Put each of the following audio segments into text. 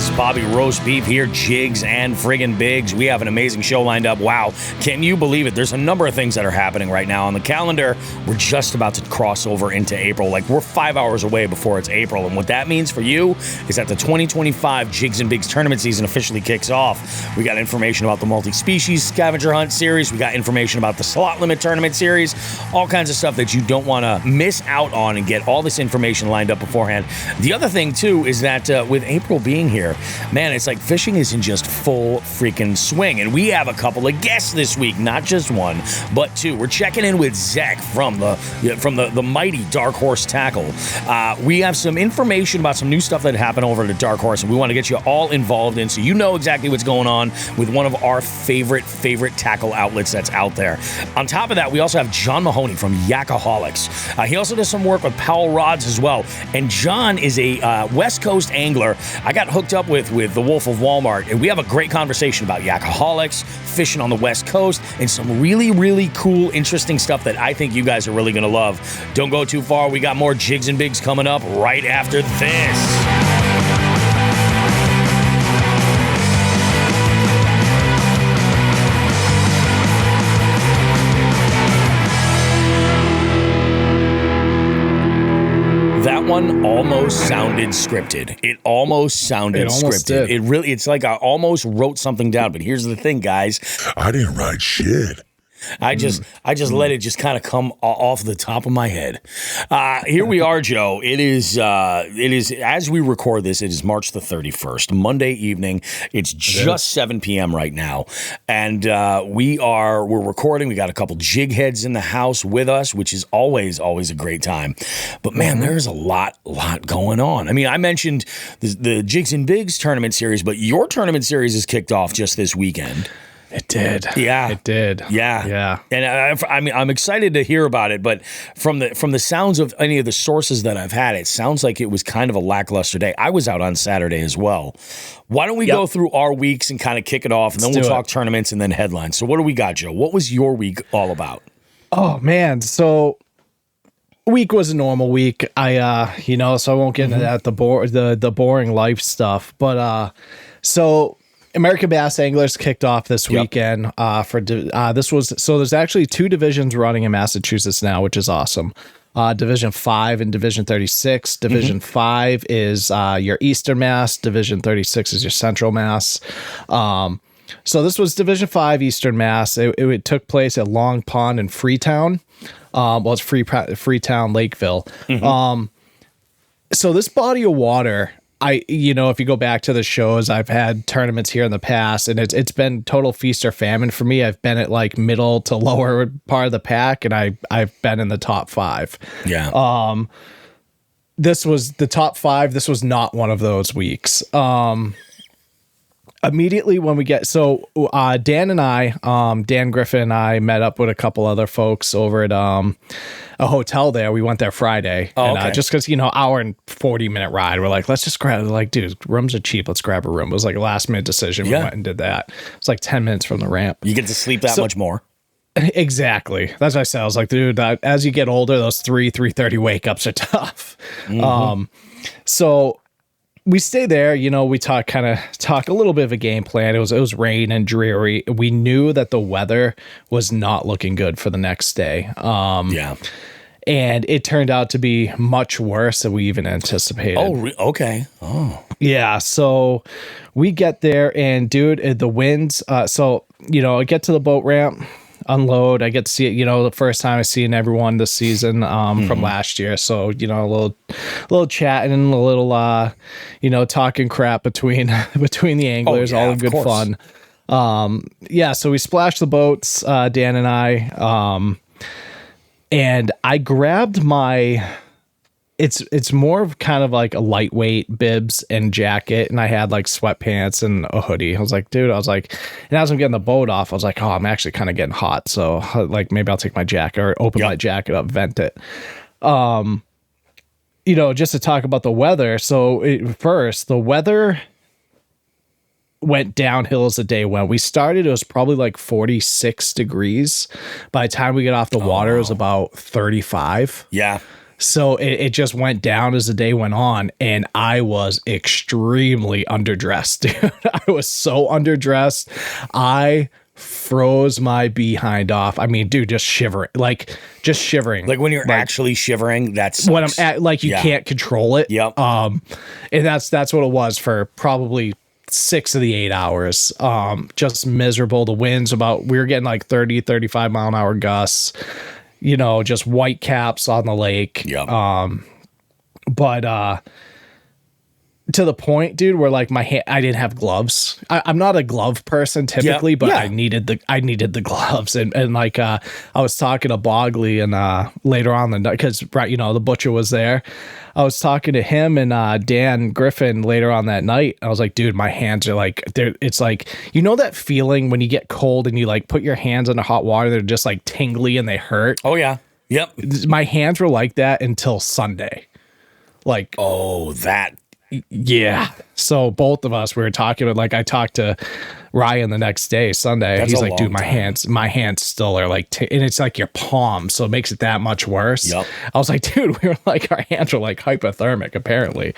guys. Bobby Roast Beef here, Jigs and friggin' Bigs. We have an amazing show lined up. Wow, can you believe it? There's a number of things that are happening right now on the calendar. We're just about to cross over into April. Like, we're 5 hours away before it's April. And what that means for you is that the 2025 Jigs and Bigs tournament season officially kicks off. We got information about the multi-species scavenger hunt series. We got information about the slot limit tournament series. All kinds of stuff that you don't want to miss out on and get all this information lined up beforehand. The other thing, too, is that with April being here, man, it's like fishing is in just full freaking swing. And we have a couple of guests this week, not just one, but two. We're checking in with Zech from the mighty Dark Horse Tackle. We have some information about some new stuff that happened over at Dark Horse, and we want to get you all involved in so you know exactly what's going on with one of our favorite tackle outlets that's out there. On top of that, we also have Jon Mahoney from YAKAHOLICS. He also does some work with Powell Rods as well. And Jon is a West Coast angler. I got hooked up with the Wolf of Walmart, and we have a great conversation about YAKAHOLICS, fishing on the West Coast, and some really cool, interesting stuff that I think you guys are really going to love. Don't go too far. We got more Jigs and Bigs coming up right after this. That one almost sounded scripted. It almost sounded scripted. Did. It's like I almost wrote something down. But here's the thing, guys. I didn't write shit. I just let it just kind of come off the top of my head. Here we are, Joe. It is as we record this, it is March the 31st, Monday evening. It's just 7 p.m. right now, and we're recording. We got a couple jig heads in the house with us, which is always a great time. But man, there's a lot going on. I mean, I mentioned the Jigs and Bigs tournament series, but your tournament series is kicked off just this weekend. It did. Yeah. It did. Yeah. And I mean, I'm excited to hear about it, but from the sounds of any of the sources that I've had, it sounds like it was kind of a lackluster day. I was out on Saturday as well. Why don't we go through our weeks and kind of kick it off, and then we'll talk tournaments and then headlines. So what do we got, Joe? What was your week all about? Oh, man. So week was a normal week. So I won't get into that, the boring life stuff. But so American Bass Anglers kicked off this weekend there's actually two divisions running in Massachusetts now, which is awesome. Division 5 and Division 36. Division 5 is your Eastern Mass. Division 36 is your Central Mass. So this was Division 5 Eastern Mass. It took place at Long Pond in Freetown. It's Freetown, Lakeville. So this body of water, if you go back to the shows, I've had tournaments here in the past, and it's been total feast or famine for me. I've been at like middle to lower part of the pack, and I've been in the top 5. Yeah. This was the top 5. This was not one of those weeks. Immediately when we get Dan Griffin and I met up with a couple other folks over at a hotel there. We went there Friday, just because hour and 40-minute ride. We're like, let's just grab dude, rooms are cheap. Let's grab a room. It was like a last minute decision. We went and did that. It's like 10 minutes from the ramp. You get to sleep that much more. Exactly. That's what I said. I was like, dude, as you get older, those 3:30 wake ups are tough. So we stay there, we talk a little bit of a game plan. It was rain and dreary. We knew that the weather was not looking good for the next day. And it turned out to be much worse than we even anticipated. Oh, okay. Oh. Yeah, so we get there, and dude, the winds, I get to the boat ramp, unload. I get to see it, the first time I seen everyone this season from last year. So, a little chatting and a little, talking crap between the anglers, all in good fun. So we splashed the boats, Dan and I, and I grabbed it's more of kind of like a lightweight bibs and jacket, and I had like sweatpants and a hoodie. I was like, dude, and as I'm getting the boat off, I was like, oh, I'm actually kind of getting hot. So like maybe I'll take my jacket or open my jacket up, vent it. Just to talk about the weather. So first, the weather went downhill as the day went. We started, it was probably like 46 degrees. By the time we get off the water, it was about 35. Yeah. So it just went down as the day went on, and I was extremely underdressed, dude. I was so underdressed. I froze my behind off. I mean, dude, just shivering. Like when you're actually shivering, that's when I'm at, like, you can't control it. Yep. And that's what it was for probably 6 of the 8 hours. Just miserable. The winds we were getting like 30, 35 mile an hour gusts, just white caps on the lake. Yeah. But to the point, dude, where like my hand, I didn't have gloves. I'm not a glove person typically, but I needed the gloves. And like, I was talking to Bogley and later on the night, because the butcher was there. I was talking to him and Dan Griffin later on that night. I was like, dude, my hands are like, it's like, that feeling when you get cold and you like put your hands under hot water, they're just like tingly and they hurt. Oh yeah. Yep. My hands were like that until Sunday. Like, oh, that. Yeah. So both of us, we were talking about, like, I talked to Ryan the next day, Sunday. That's he's a like, dude, long my hands still are like, and it's like your palm. So it makes it that much worse. Yep. I was like, dude, we were like, our hands are like hypothermic apparently.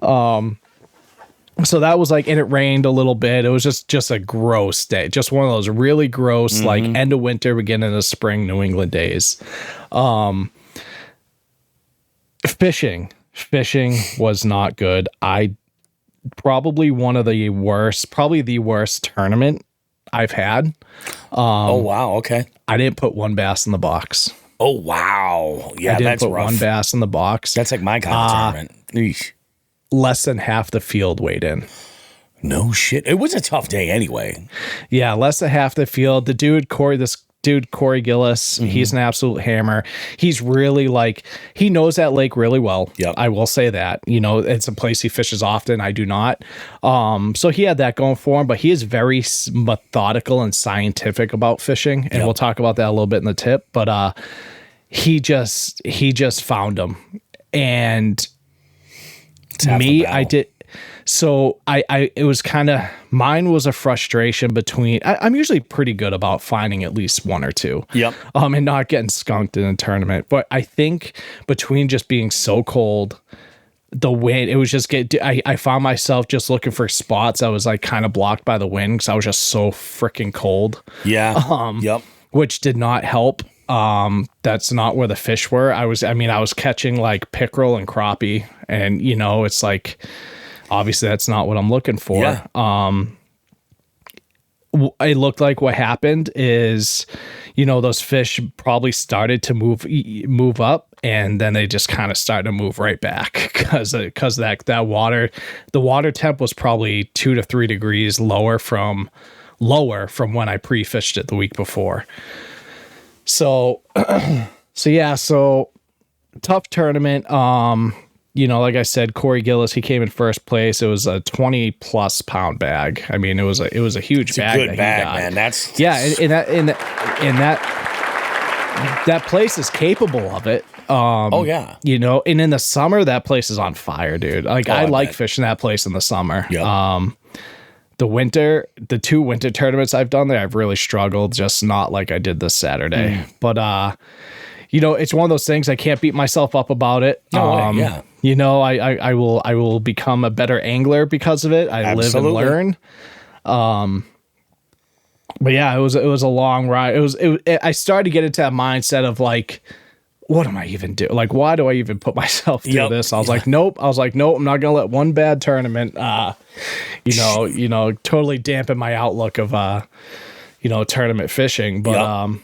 So that was like, and it rained a little bit. It was just a gross day. Just one of those really gross, like end of winter, beginning of spring, New England days. Fishing was not good. Probably the worst tournament I've had. Oh wow, okay. I didn't put one bass in the box. Oh wow, yeah, I didn't that's put rough. one bass in the box. That's like my kind of tournament. Eesh. Less than half the field weighed in. No shit. It was a tough day anyway. Yeah, less than half the field. The dude Corey Gillis, he's an absolute hammer. He's really he knows that lake really well. Yep. I will say that. It's a place he fishes often. I do not. So he had that going for him, but he is very methodical and scientific about fishing. And we'll talk about that a little bit in the tip. But he just found them. And me, I did. So it was kind of, mine was a frustration between, I'm usually pretty good about finding at least one or two. Yep. And not getting skunked in a tournament. But I think between just being so cold, the wind, it was just I found myself just looking for spots that was like kind of blocked by the wind because I was just so freaking cold. Yeah. Yep. Which did not help. That's not where the fish were. I was catching like pickerel and crappie, and it's like, obviously that's not what I'm looking for. Yeah. It looked like what happened is, those fish probably started to move up, and then they just kind of started to move right back because that water, the water temp was probably 2 to 3 degrees lower from when I pre-fished it the week before. So tough tournament. Like I said, Corey Gillis, he came in first place. It was a 20+ pound bag. I mean, it was a huge bag. Good bag, man. That's that place is capable of it. Oh yeah. And in the summer, that place is on fire, dude. Like I like fishing that place in the summer. Yep. The 2 winter tournaments I've done there, I've really struggled, just not like I did this Saturday. But it's one of those things, I can't beat myself up about it. No way, yeah. I will become a better angler because of it. I Absolutely. live and learn. But yeah, it was a long ride. I started to get into that mindset of like, what am I even doing? Like, why do I even put myself through this? I was like, nope. I'm not gonna let one bad tournament, totally dampen my outlook of, tournament fishing. But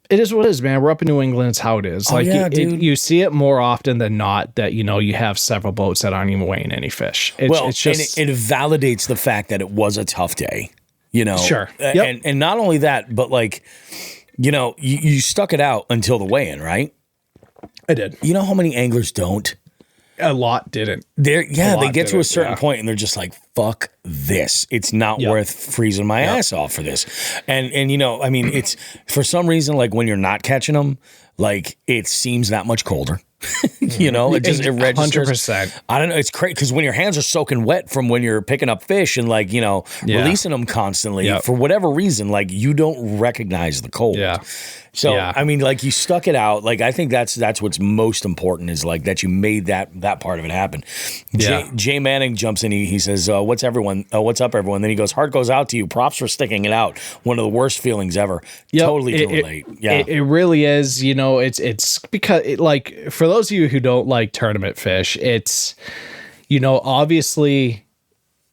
it is what it is, man. We're up in New England. It's how it is. You see it more often than not that you have several boats that aren't even weighing any fish. It's just, and it validates the fact that it was a tough day. Sure. Yep. And not only that, but like, you stuck it out until the weigh-in, right? I did. You know how many anglers don't? A lot didn't. They get to a certain point and they're just like, fuck this. It's not worth freezing my ass off for this. And it's for some reason, like when you're not catching them, like it seems that much colder. You know, it registers. 100%. I don't know. It's crazy because when your hands are soaking wet from when you're picking up fish and like, you know, releasing them constantly for whatever reason, like you don't recognize the cold. Yeah. So, I mean, like you stuck it out. Like, I think that's what's most important is like that you made that part of it happen. Yeah. Jay Manning jumps in. He says, what's up, everyone? Then he goes, heart goes out to you. Props for sticking it out. One of the worst feelings ever. Yep. Totally can relate. Yeah. It really is. You know, it's because like for those of you who don't like tournament fish, it's, you know, obviously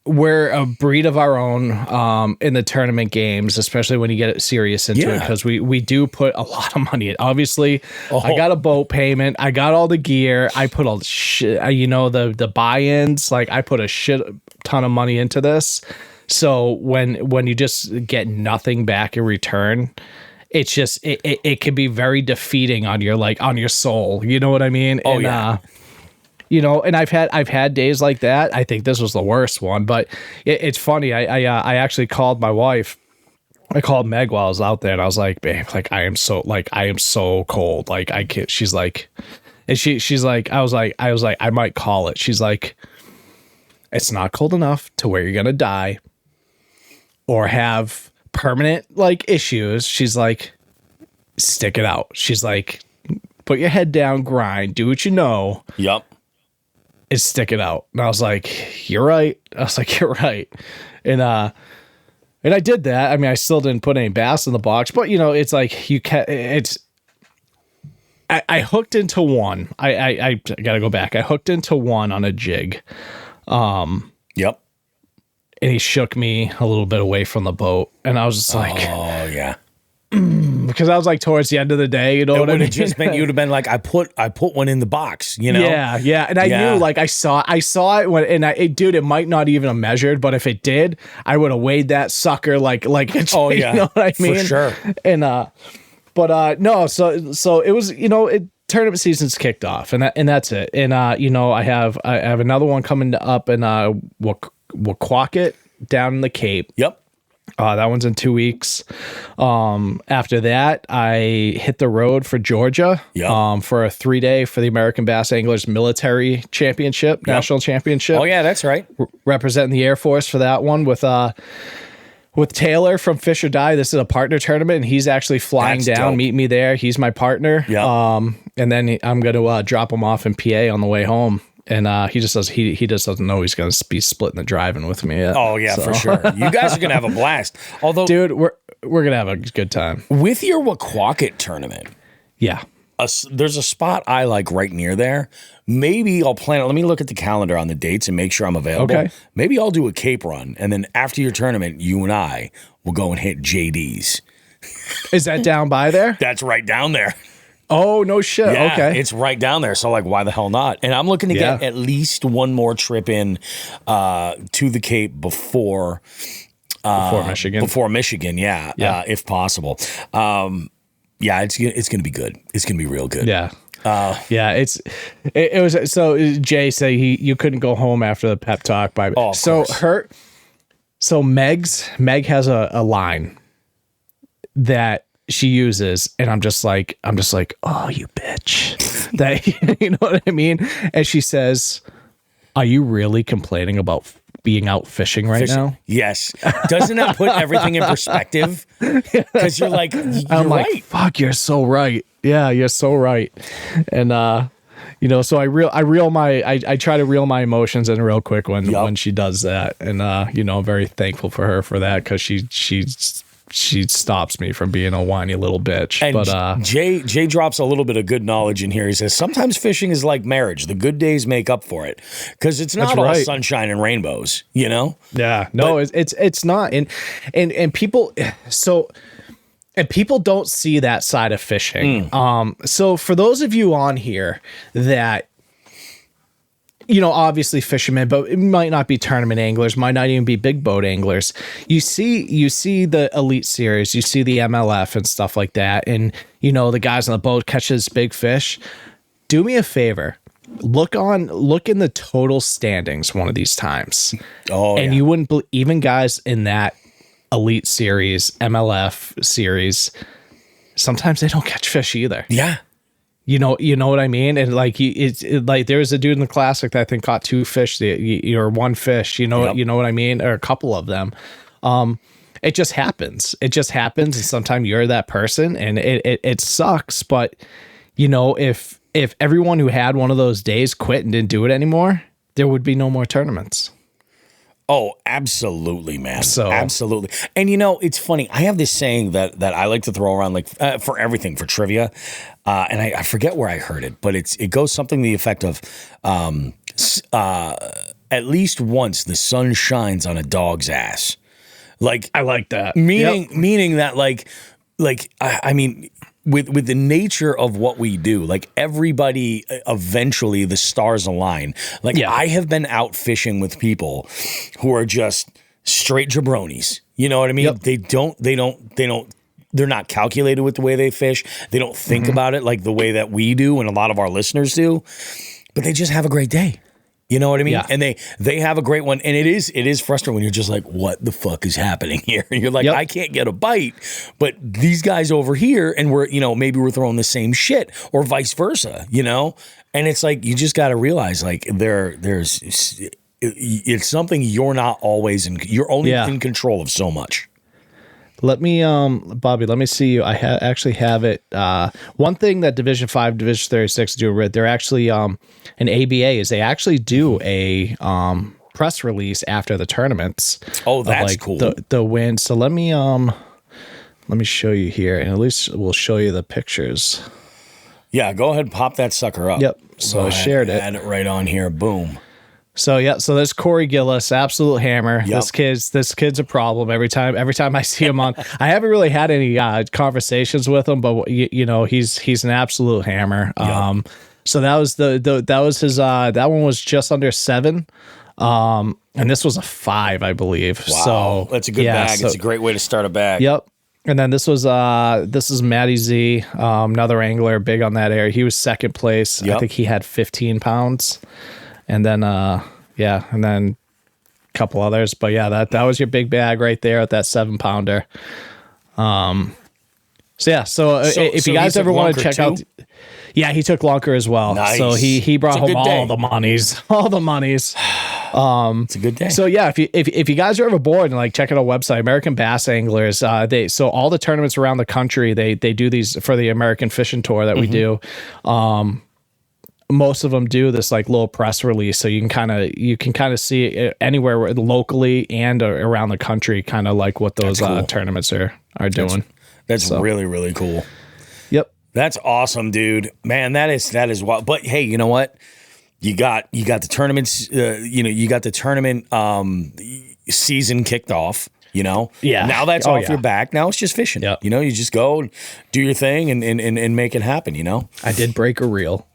we're a breed of our own in the tournament games, especially when you get serious into it, because we do put a lot of money in. Obviously, I got a boat payment. I got all the gear. I put all the shit, you know, the buy-ins. Like I put a shit ton of money into this. So when you just get nothing back in return, it's just it can be very defeating on your soul. You know what I mean? You know, and I've had days like that. I think this was the worst one, but it's funny. I actually called my wife. I called Meg while I was out there, and I was like, "Babe, like I am so cold. Like I can't." She's like, and she's like, I was like, I might call it. She's like, it's not cold enough to where you're gonna die or have permanent like issues. She's like, stick it out. She's like, put your head down, grind, do what you know. Yep. Is stick it out. And I was like, you're right. And I did that. I mean, I still didn't put any bass in the box, but you know, it's like I hooked into one. I gotta go back. I hooked into one on a jig. Yep. And he shook me a little bit away from the boat. And I was just like, oh yeah. Because I was like towards the end of the day, you know what I mean? Just meant you'd have been like, I put one in the box, you know? Yeah. And I knew, like, I saw it when, and it might not even have measured, but if it did, I would have weighed that sucker like it's, oh yeah, you know what I mean? For sure. And no, so it was, you know, tournament season's kicked off, and that's it. And you know, I have another one coming up in Waquaket down in the Cape. Yep. That one's in 2 weeks. After that, I hit the road for Georgia for a 3-day for the American Bass Anglers Military Championship, National Championship. Oh, yeah, that's right. Representing the Air Force for that one with Taylor from Fish or Die. This is a partner tournament, and he's actually flying down, meet me there. He's my partner. Yeah. And then I'm going to drop him off in PA on the way home. And he just doesn't know he's going to be splitting the driving with me yet. Oh yeah, for sure. You guys are going to have a blast. Although, dude, we're going to have a good time with your Waquaket tournament. Yeah. There's a spot I like right near there. Maybe I'll plan it. Let me look at the calendar on the dates and make sure I'm available. Okay. Maybe I'll do a Cape run, and then after your tournament, you and I will go and hit JD's. Is that down by there? That's right down there. Oh, no shit. Yeah, okay. It's right down there. So, like, why the hell not? And I'm looking to get at least one more trip in to the Cape before Michigan. Before Michigan, if possible. Yeah, it's going to be good. It's going to be real good. Yeah. It was so Jay said you couldn't go home after the pep talk by Meg has a line that she uses, and I'm just like, oh, you bitch. That, you know what I mean? And she says, are you really complaining about being out fishing now? Yes. Doesn't that put everything in perspective? Because you're like, I'm right. Like, fuck, you're so right. Yeah, you're so right. And you know, so I try to reel my emotions in real quick when she does that. And you know, I'm very thankful for her for that, because she stops me from being a whiny little bitch. And but Jay drops a little bit of good knowledge in here. He says sometimes fishing is like marriage. The good days make up for it, because it's not all sunshine and rainbows, you know? Yeah, no, it's not. And people, and people don't see that side of fishing. So for those of you on here that, you know, obviously fishermen, but it might not be tournament anglers, might not even be big boat anglers. You see the Elite Series, you see the MLF and stuff like that, and you know the guys on the boat catch this big fish. Do me a favor, look in the total standings one of these times. And you wouldn't believe, even guys in that Elite Series, MLF series, sometimes they don't catch fish either. Yeah. You know what I mean? And like like there was a dude in the classic that I think caught 2 fish or 1 fish. You know what I mean, or a couple of them. It just happens. It just happens, and sometimes you're that person, and it sucks. But if everyone who had one of those days quit and didn't do it anymore, there would be no more tournaments. Oh, absolutely, man. So absolutely. And it's funny. I have this saying that I like to throw around, like for everything, for trivia. And I forget where I heard it, but it goes something to the effect of at least once the sun shines on a dog's ass. Like, I like that. Meaning that I mean, with the nature of what we do, like everybody, eventually the stars align. Like I have been out fishing with people who are just straight jabronis. You know what I mean? Yep. They're not calculated with the way they fish. They don't think about it like the way that we do and a lot of our listeners do, but they just have a great day. You know what I mean? Yeah. And they have a great one. And it is frustrating when you're just like, what the fuck is happening here? And you're like, I can't get a bite, but these guys over here, and we're, maybe we're throwing the same shit or vice versa, And it's like, you just got to realize like it's something you're not always you're only in control of so much. Let me, Bobby, let me see you. I actually have it. One thing that Division 5, Division 36 do, they're actually, an ABA is they actually do a press release after the tournaments. Oh, that's cool. The win. So let me show you here, and at least we'll show you the pictures. Yeah, go ahead and pop that sucker up. Yep. So I shared it. Add it right on here. Boom. So there's Corey Gillis, absolute hammer. Yep. This kid's a problem. Every time I see him on, I haven't really had any conversations with him, but he's an absolute hammer. Yep. So that was that was his that one was just under 7, and this was a 5, I believe. Wow, so that's a good bag. So, it's a great way to start a bag. Yep. And then this is Matty Z, another angler, big on that area. He was second place. Yep. I think he had 15 pounds. And then, and then a couple others. But yeah, that was your big bag right there at that 7-pounder. So if you guys ever want to check out, he took lunker as well. Nice. So he brought home all the monies. It's a good day. So yeah, if you guys are ever bored and like check out our website, American Bass Anglers, so all the tournaments around the country, they do these for the American Fishing Tour that we do. Most of them do this like little press release, so you can kind of see it anywhere locally and around the country, kind of like what those cool. Tournaments are doing. That's really, really cool. Yep, that's awesome, dude. Man, that is wild. But hey, you know what? You got the tournaments. You got the tournament season kicked off. Yeah. Now that's off your back. Now it's just fishing. Yep. You just go and do your thing and make it happen. I did break a reel.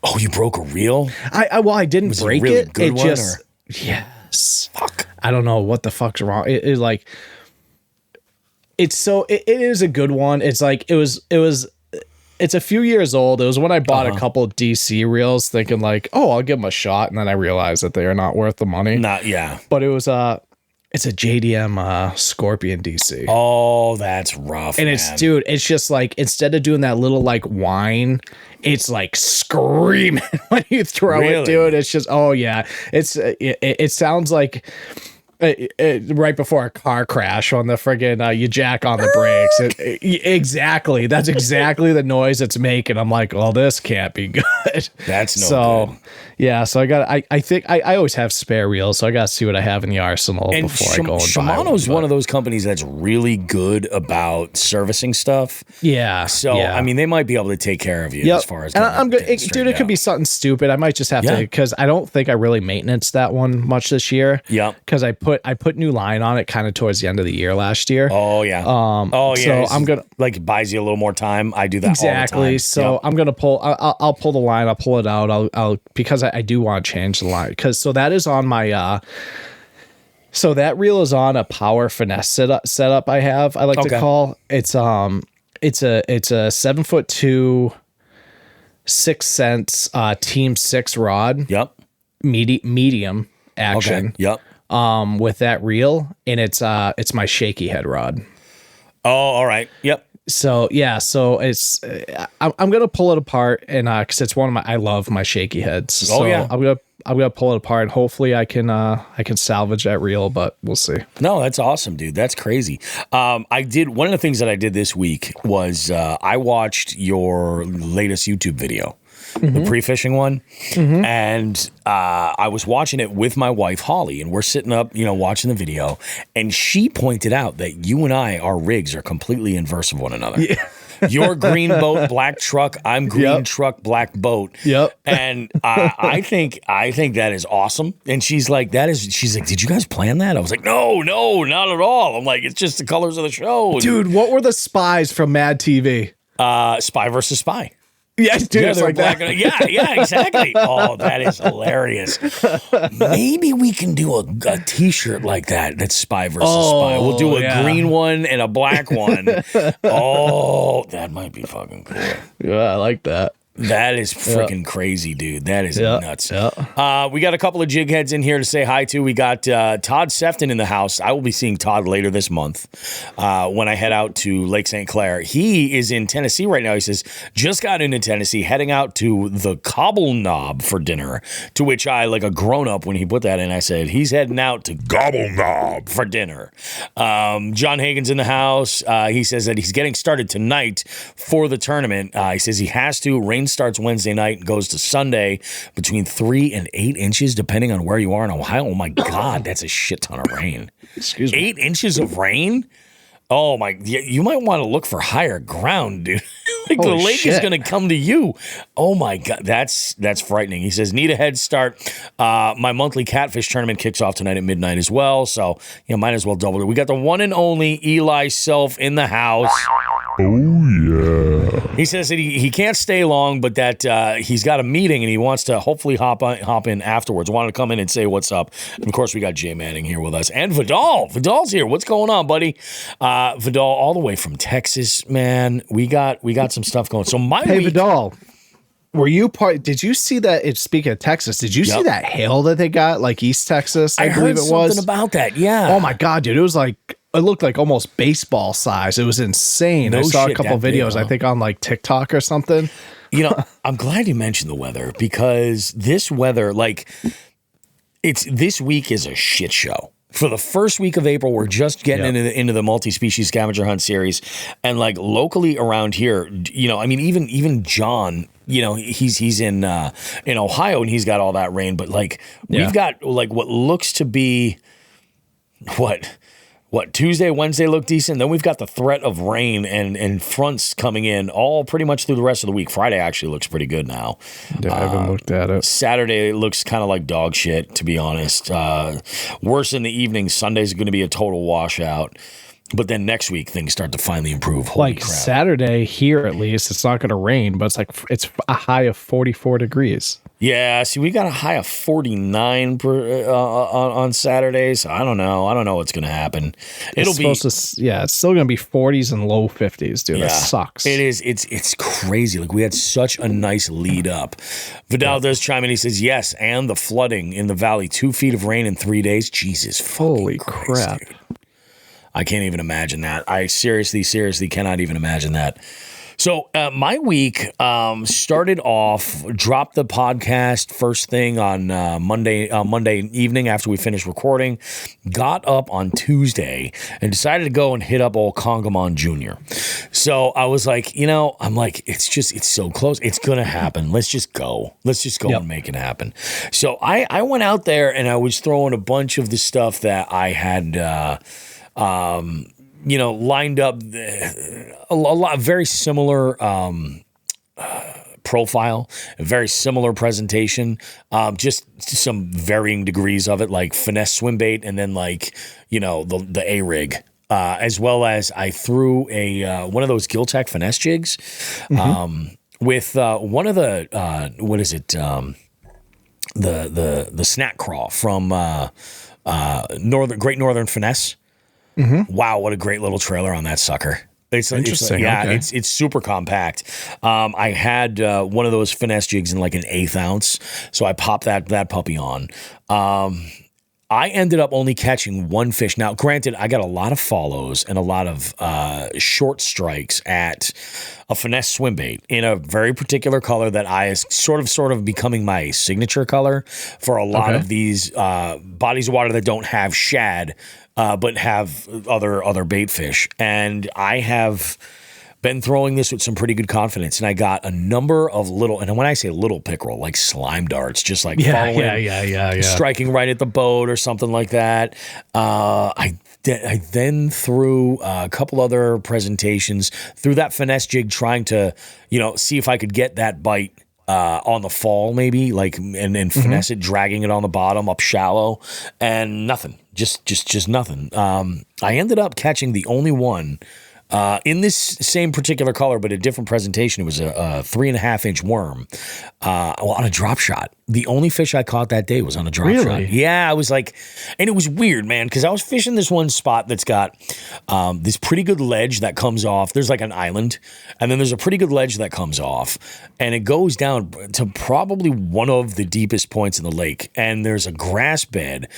Oh, you broke a reel? I didn't was break it. A really it. Good it one, just or? Yes. Fuck. I don't know what the fuck's wrong. It is a good one. It's like it's a few years old. It was when I bought a couple of DC reels, thinking like, oh, I'll give them a shot, and then I realized that they are not worth the money. But it was it's a JDM Scorpion DC. Oh, that's rough. And it's just like, instead of doing that little like whine, it's like screaming when you throw it, dude. It's just, oh yeah. It sounds like right before a car crash on the friggin' you jack on the brakes. Exactly. That's exactly the noise it's making. I'm like, well, this can't be good. That's no good. Yeah, so I think I always have spare reels, so I got to see what I have in the arsenal before I go and buy Shimano's one of those companies that's really good about servicing stuff. Yeah. So, I mean, they might be able to take care of you as far as... And I'm good. Dude, it could be something stupid. I might just have to, because I don't think I really maintenance that one much this year. Yeah. Because I put new line on it kind of towards the end of the year last year. Oh, yeah. So I'm going to... Like, it buys you a little more time. I do that all the time. So I'm going to pull... I'll pull the line. I'll pull it out. I'll because I do want to change the line, because that is on my so that reel is on a power finesse setup I have. I like to call it's a 7'2", 6 cents Team 6 rod. Yep. Medium action. Okay. Yep. With that reel, and it's my shaky head rod. Oh, all right. Yep. So yeah, so it's I'm gonna pull it apart, and because it's one of I love my shaky heads. So yeah. I'm gonna pull it apart, and hopefully I can salvage that reel, but we'll see. No, that's awesome, dude. That's crazy. I did one of the things that I did this week was I watched your latest YouTube video. The pre-fishing one, and I was watching it with my wife Holly, and we're sitting up, watching the video, and she pointed out that you and our rigs are completely inverse of one another. Yeah. You're green boat, black truck. I'm green truck, black boat. Yep. And I think that is awesome. And she's like, did you guys plan that? I was like, no, not at all. I'm like, it's just the colors of the show, dude. What were the spies from Mad TV? Spy versus spy. Yeah, dude, yeah, it's like that. Yeah, exactly. Oh, that is hilarious. Maybe we can do a T-shirt like that. That's spy versus spy. We'll do a green one and a black one. Oh, that might be fucking cool. Yeah, I like that. That is freaking crazy, dude. That is nuts. Yeah. We got a couple of jig heads in here to say hi to. We got Todd Sefton in the house. I will be seeing Todd later this month when I head out to Lake St. Clair. He is in Tennessee right now. He says, just got into Tennessee, heading out to the Cobble Knob for dinner, to which I, like a grown-up, when he put that in, I said, he's heading out to Gobble Knob for dinner. John Hagen's in the house. He says that he's getting started tonight for the tournament. He says he has to. Rain starts Wednesday night and goes to Sunday between 3 and 8 inches, depending on where you are in Ohio. Oh my God, that's a shit ton of rain. Excuse me. 8 inches of rain? Oh my, you might want to look for higher ground, dude. Like the lake is going to come to you. Oh my God, that's frightening. He says, need a head start. My monthly catfish tournament kicks off tonight at midnight as well. So, might as well double it. We got the one and only Eli Self in the house. Oh, yeah. He says that he can't stay long, but that he's got a meeting and he wants to hopefully hop in afterwards. Wanted to come in and say what's up. And of course, we got Jay Manning here with us. And Vidal. Vidal's here. What's going on, buddy? Vidal, all the way from Texas, man. We got some stuff going. So Hey, Vidal. Were you did you see that, speaking of Texas, did you see that hail that they got, like East Texas? I believe heard it was something about that, yeah. Oh my God, dude. It was like, it looked like almost baseball size. It was insane. I saw a couple videos, I think on like TikTok or something. I'm glad you mentioned the weather, because this weather, this week is a shit show. For the first week of April, we're just getting into the multi-species scavenger hunt series, and like locally around here, even John, he's in Ohio and he's got all that rain, but we've got like what looks to be what Tuesday, Wednesday look decent. Then we've got the threat of rain and fronts coming in all pretty much through the rest of the week. Friday actually looks pretty good now. I haven't looked at it. Saturday looks kind of like dog shit, to be honest. Worse in the evening. Sunday's going to be a total washout. But then next week things start to finally improve. Holy crap. Saturday here, at least, it's not going to rain, but it's a high of 44 degrees. Yeah, see, we got a high of 49 on Saturday, so I don't know. I don't know what's going to happen. It's still going to be 40s and low 50s, dude. Yeah, that sucks. It is. It's crazy. Like, we had such a nice lead up. Vidal does chime in. He says, yes, and the flooding in the valley. 2 feet of rain in 3 days. Jesus holy crap. Dude. I can't even imagine that. I seriously cannot even imagine that. So my week started off, dropped the podcast first thing on Monday evening after we finished recording, got up on Tuesday and decided to go and hit up old Congamon Jr. So I was like, it's so close. It's going to happen. Let's just go. And make it happen. So I went out there and I was throwing a bunch of the stuff that I had lined up, a lot, very similar profile, a very similar presentation, just some varying degrees of it, like finesse swim bait, and then the A-rig. As well as I threw one of those Giltech finesse jigs with one of the the snack craw from Great Northern Finesse. Mm-hmm. Wow, what a great little trailer on that sucker. It's interesting. It's super compact. I had one of those finesse jigs in like an 1/8 ounce, so I popped that puppy on. I ended up only catching one fish. Now, granted, I got a lot of follows and a lot of short strikes at a finesse swim bait in a very particular color that I is sort of becoming my signature color for a lot of these bodies of water that don't have shad, but have other bait fish. And I have been throwing this with some pretty good confidence, and I got a number of little, and when I say little pickerel, like slime darts, just like following, striking right at the boat or something like that. I then threw a couple other presentations through that finesse jig, trying to, see if I could get that bite on the fall, maybe, like, and finesse it, dragging it on the bottom up shallow, and nothing, just nothing. I ended up catching the only one in this same particular color, but a different presentation. It was a 3.5-inch worm on a drop shot. The only fish I caught that day was on a drop shot. Yeah, I was like, and it was weird, man, because I was fishing this one spot that's got this pretty good ledge that comes off. There's like an island, and then there's a pretty good ledge that comes off, and it goes down to probably one of the deepest points in the lake, and there's a grass bed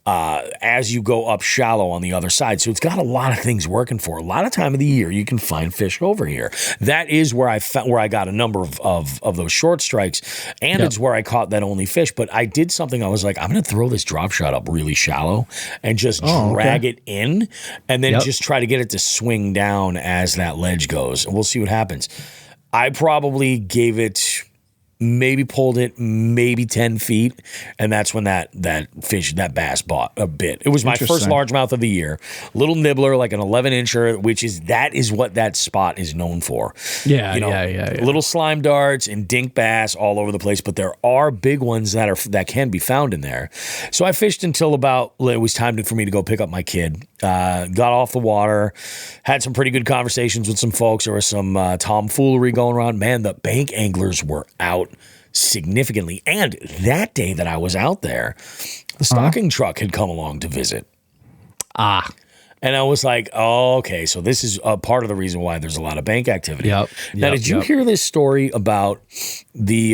as you go up shallow on the other side. So it's got a lot of things working for it. A lot of time of the year you can find fish over here. That is where I got a number of those short strikes, and it's where I caught that only fish. But I did something. I was like, I'm going to throw this drop shot up really shallow and just drag it in, and then just try to get it to swing down as that ledge goes, and we'll see what happens. I probably gave it, maybe pulled it maybe 10 feet, and that's when that bass bought a bit. It was my first largemouth of the year. Little nibbler, like an 11-incher, that is what that spot is known for. Yeah. Little slime darts and dink bass all over the place, but there are big ones that can be found in there. So I fished until about, it was time for me to go pick up my kid. Got off the water, had some pretty good conversations with some folks. There was some tomfoolery going around. Man, the bank anglers were out significantly. And that day that I was out there, the stocking truck had come along to visit. And I was like, oh, okay, so this is a part of the reason why there's a lot of bank activity. Now, did you hear this story about the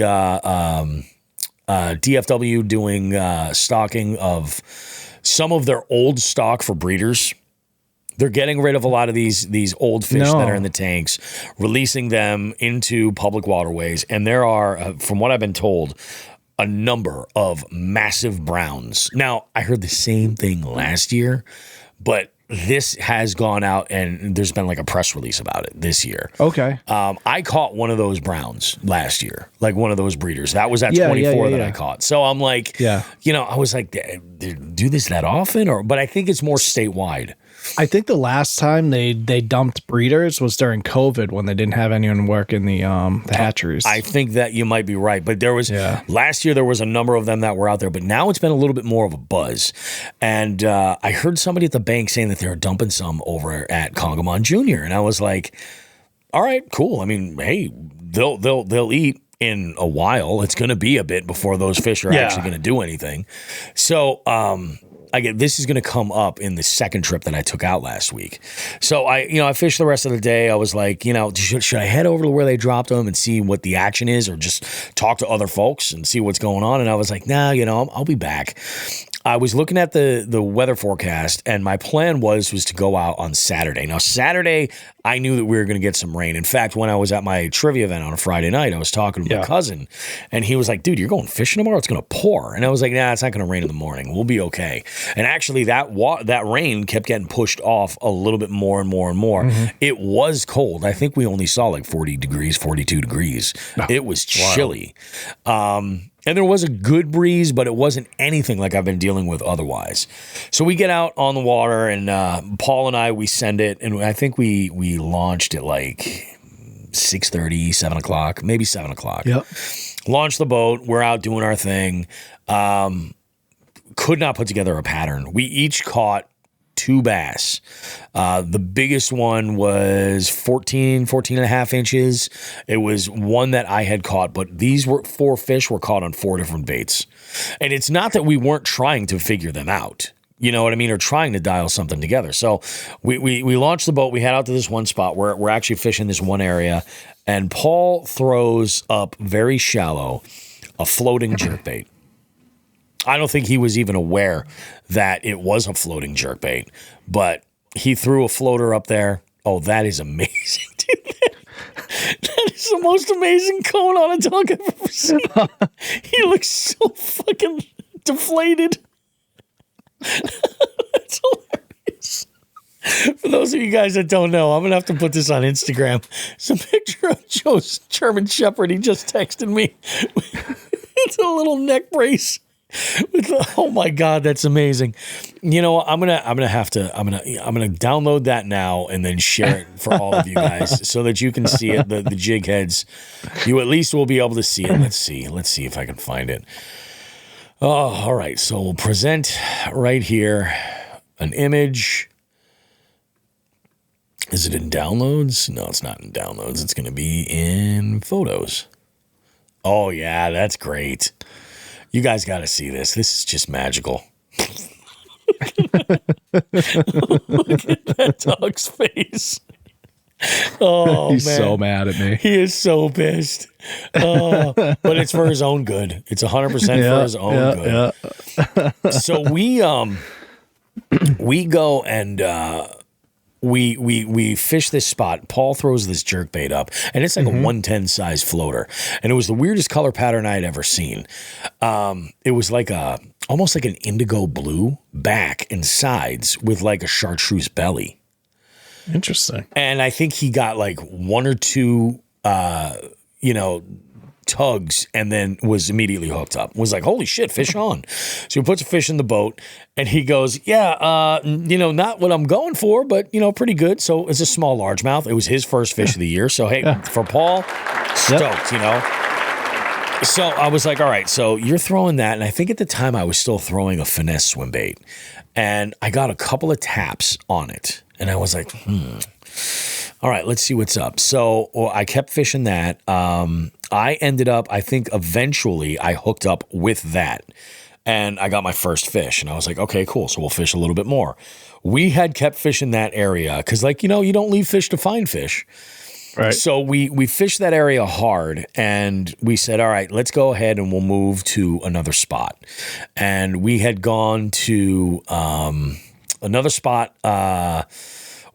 DFW doing stocking of some of their old stock for breeders? They're getting rid of a lot of these old fish that are in the tanks, releasing them into public waterways. And there are, from what I've been told, a number of massive browns. Now, I heard the same thing last year, but this has gone out and there's been like a press release about it this year. Okay. I caught one of those browns last year, like one of those breeders. That was at 24 that I caught. So I'm like, I was like, do this that often? But I think it's more statewide. I think the last time they dumped breeders was during COVID, when they didn't have anyone work in the hatcheries. I think that you might be right, but there was last year there was a number of them that were out there, but now it's been a little bit more of a buzz. And I heard somebody at the bank saying that they were dumping some over at Congamon Jr. And I was like, all right, cool. I mean, hey, they'll eat in a while. It's going to be a bit before those fish are actually going to do anything. So, this is going to come up in the second trip that I took out last week. So I fished the rest of the day. I was like, should I head over to where they dropped them and see what the action is, or just talk to other folks and see what's going on? And I was like, nah, I'll be back. I was looking at the weather forecast, and my plan was to go out on Saturday. Now, Saturday, I knew that we were going to get some rain. In fact, when I was at my trivia event on a Friday night, I was talking to my cousin, and he was like, dude, you're going fishing tomorrow? It's going to pour. And I was like, nah, it's not going to rain in the morning. We'll be okay. And actually, that rain kept getting pushed off a little bit more and more and more. Mm-hmm. It was cold. I think we only saw like 40 degrees, 42 degrees. Oh, it was chilly. And there was a good breeze, but it wasn't anything like I've been dealing with otherwise. So we get out on the water, and Paul and I, we send it, and I think we launched at like 6:30, 7 o'clock, maybe 7 o'clock. Yep. Launched the boat. We're out doing our thing. Could not put together a pattern. We each caught 2 bass. The biggest one was 14 and a half inches. It was one that I had caught, but these 4 fish were caught on 4 different baits. And it's not that we weren't trying to figure them out, you know what I mean, or trying to dial something together. So we launched the boat. We head out to this one spot where we're actually fishing this one area, and Paul throws up very shallow a floating jerkbait. I don't think he was even aware that it was a floating jerkbait, but he threw a floater up there. Oh, that is amazing, dude. That is the most amazing cone on a dog I've ever seen. He looks so fucking deflated. That's hilarious. For those of you guys that don't know, I'm going to have to put this on Instagram. It's a picture of Joe's German Shepherd. He just texted me. It's a little neck brace. Oh my God, that's amazing. You know, I'm gonna download that now and then share it for all of you guys so that you can see it. The jig heads, you at least will be able to see it. Let's see if I can find it. Oh, all right. So we'll present right here an image. Is it in downloads? No, it's not in downloads. It's gonna be in photos. Oh yeah, that's great. You guys got to see this. This is just magical. Look at that dog's face. Oh, He's man. so mad at me. He is so pissed. But it's for his own good. It's 100% for his own good. Yeah. So we go and we fish this spot. Paul throws this jerkbait up, and it's like a 110 size floater. And it was the weirdest color pattern I had ever seen. It was like almost like an indigo blue back and sides with like a chartreuse belly. Interesting. And I think he got like one or two, tugs and then was immediately hooked up. Was like, holy shit, fish on. So he puts a fish in the boat and he goes, not what I'm going for, but, pretty good. So it's a small largemouth. It was his first fish of the year. So, hey, for Paul, stoked, So I was like, all right, so you're throwing that. And I think at the time I was still throwing a finesse swim bait. And I got a couple of taps on it. And I was like, all right, let's see what's up. So I kept fishing that. I ended up, I think eventually I hooked up with that and I got my first fish and I was like, okay, cool. So we'll fish a little bit more. We had kept fishing that area because you don't leave fish to find fish. Right. So we fished that area hard and we said, all right, let's go ahead and we'll move to another spot. And we had gone to another spot.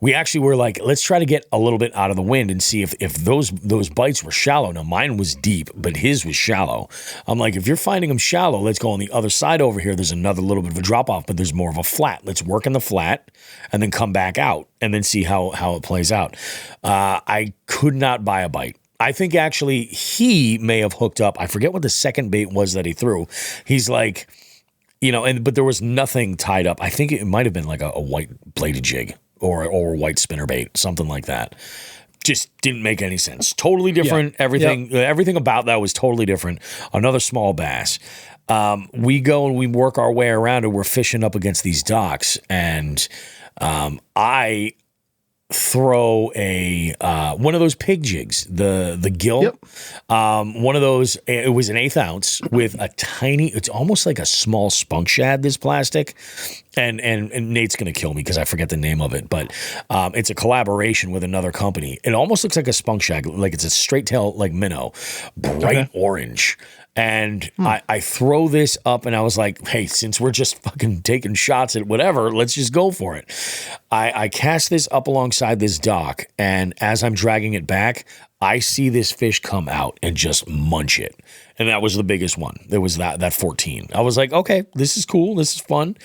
We actually were like, let's try to get a little bit out of the wind and see if those bites were shallow. Now, mine was deep, but his was shallow. I'm like, if you're finding them shallow, let's go on the other side over here. There's another little bit of a drop-off, but there's more of a flat. Let's work in the flat and then come back out and then see how it plays out. I could not buy a bite. I think actually he may have hooked up. I forget what the second bait was that he threw. He's like, but there was nothing tied up. I think it might have been like a white bladed jig. Or white spinnerbait, something like that. Just didn't make any sense. Totally different. Yeah. Everything about that was totally different. Another small bass. We go and we work our way around and we're fishing up against these docks. And I throw one of those pig jigs, the gill. Yep. One of those, it was an 1/8 ounce with a tiny, it's almost like a small spunk shad, this plastic. And Nate's going to kill me because I forget the name of it, but it's a collaboration with another company. It almost looks like a spunk shad, like it's a straight tail, like minnow, bright orange. And I throw this up and I was like, hey, since we're just fucking taking shots at whatever, let's just go for it. I cast this up alongside this dock, and as I'm dragging it back, I see this fish come out and just munch it. And that was the biggest one. There was that 14. I was like, okay, this is cool. This is fun.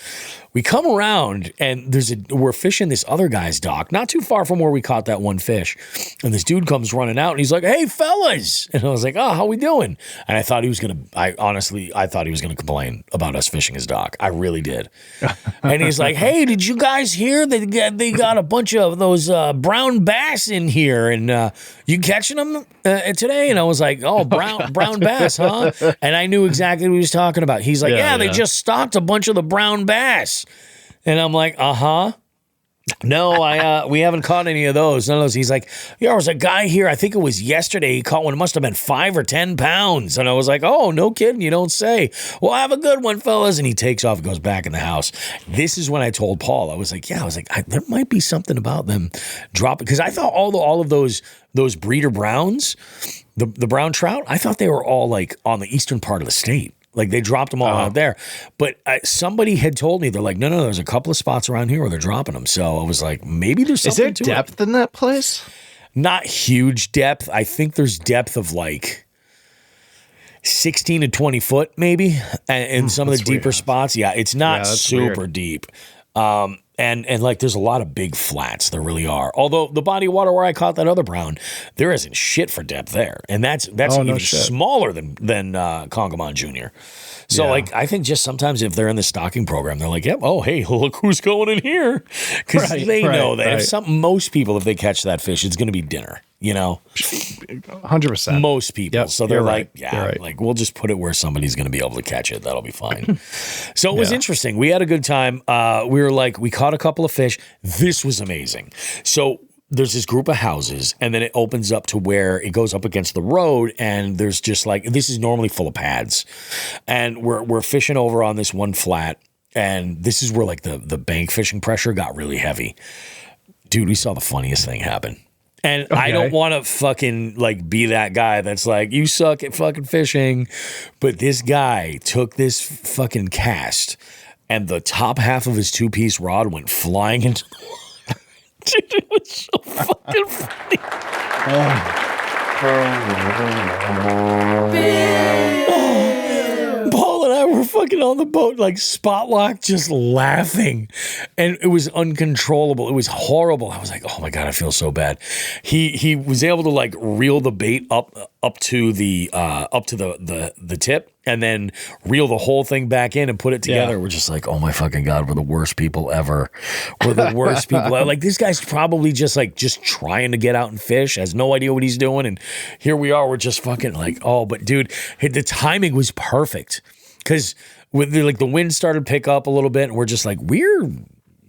We come around and we're fishing this other guy's dock, not too far from where we caught that one fish. And this dude comes running out and he's like, hey, fellas. And I was like, oh, how we doing? And I thought he was going to, I thought he was going to complain about us fishing his dock. I really did. And he's like, hey, did you guys hear they got a bunch of those brown bass in here and you catching them today? And I was like, oh, brown bass, huh? And I knew exactly what he was talking about. He's like, yeah, they just stocked a bunch of the brown bass. And I'm like, uh-huh. No, we haven't caught any of those. None of those. He's like, there was a guy here, I think it was yesterday, he caught one. It must have been 5 or 10 pounds. And I was like, oh, no kidding, you don't say. Well, have a good one, fellas. And he takes off and goes back in the house. This is when I told Paul, I was like, there might be something about them dropping. Because I thought all of those breeder browns, the brown trout, I thought they were all like on the eastern part of the state. Like they dropped them all out there. But somebody had told me, they're like, no, there's a couple of spots around here where they're dropping them. So I was like, maybe there's something to it. Is there depth in that place? Not huge depth. I think there's depth of like 16 to 20 foot maybe in some of the deeper spots. Yeah, it's not super deep. And like there's a lot of big flats. There really are. Although the body of water where I caught that other brown, there isn't shit for depth there. And that's even smaller than Congamon Jr. So like I think just sometimes if they're in the stocking program, they're like, yep, oh hey, look who's going in here. Because they know that most people, if they catch that fish, it's gonna be dinner. 100%. Most people. So they're like, like we'll just put it where somebody's going to be able to catch it. That'll be fine. So it was interesting. We had a good time. We were like, we caught a couple of fish. This was amazing. So there's this group of houses and then it opens up to where it goes up against the road. And there's just like, this is normally full of pads and we're fishing over on this one flat. And this is where like the bank fishing pressure got really heavy. Dude, we saw the funniest thing happen. And I don't want to fucking like be that guy that's like, you suck at fucking fishing. But this guy took this fucking cast and the top half of his 2-piece rod went flying into the water. Dude, it was so fucking funny. Paul and I were fucking on the boat, like spot locked, just laughing. And it was uncontrollable. It was horrible. I was like, oh my God, I feel so bad. He was able to like reel the bait up to the tip and then reel the whole thing back in and put it together. Yeah. We're just like, oh my fucking God, we're the worst people ever. We're the worst people ever. Like this guy's probably just trying to get out and fish, has no idea what he's doing. And here we are, we're just fucking like, oh, but dude, the timing was perfect. Because with the wind started to pick up a little bit and we're just like, we're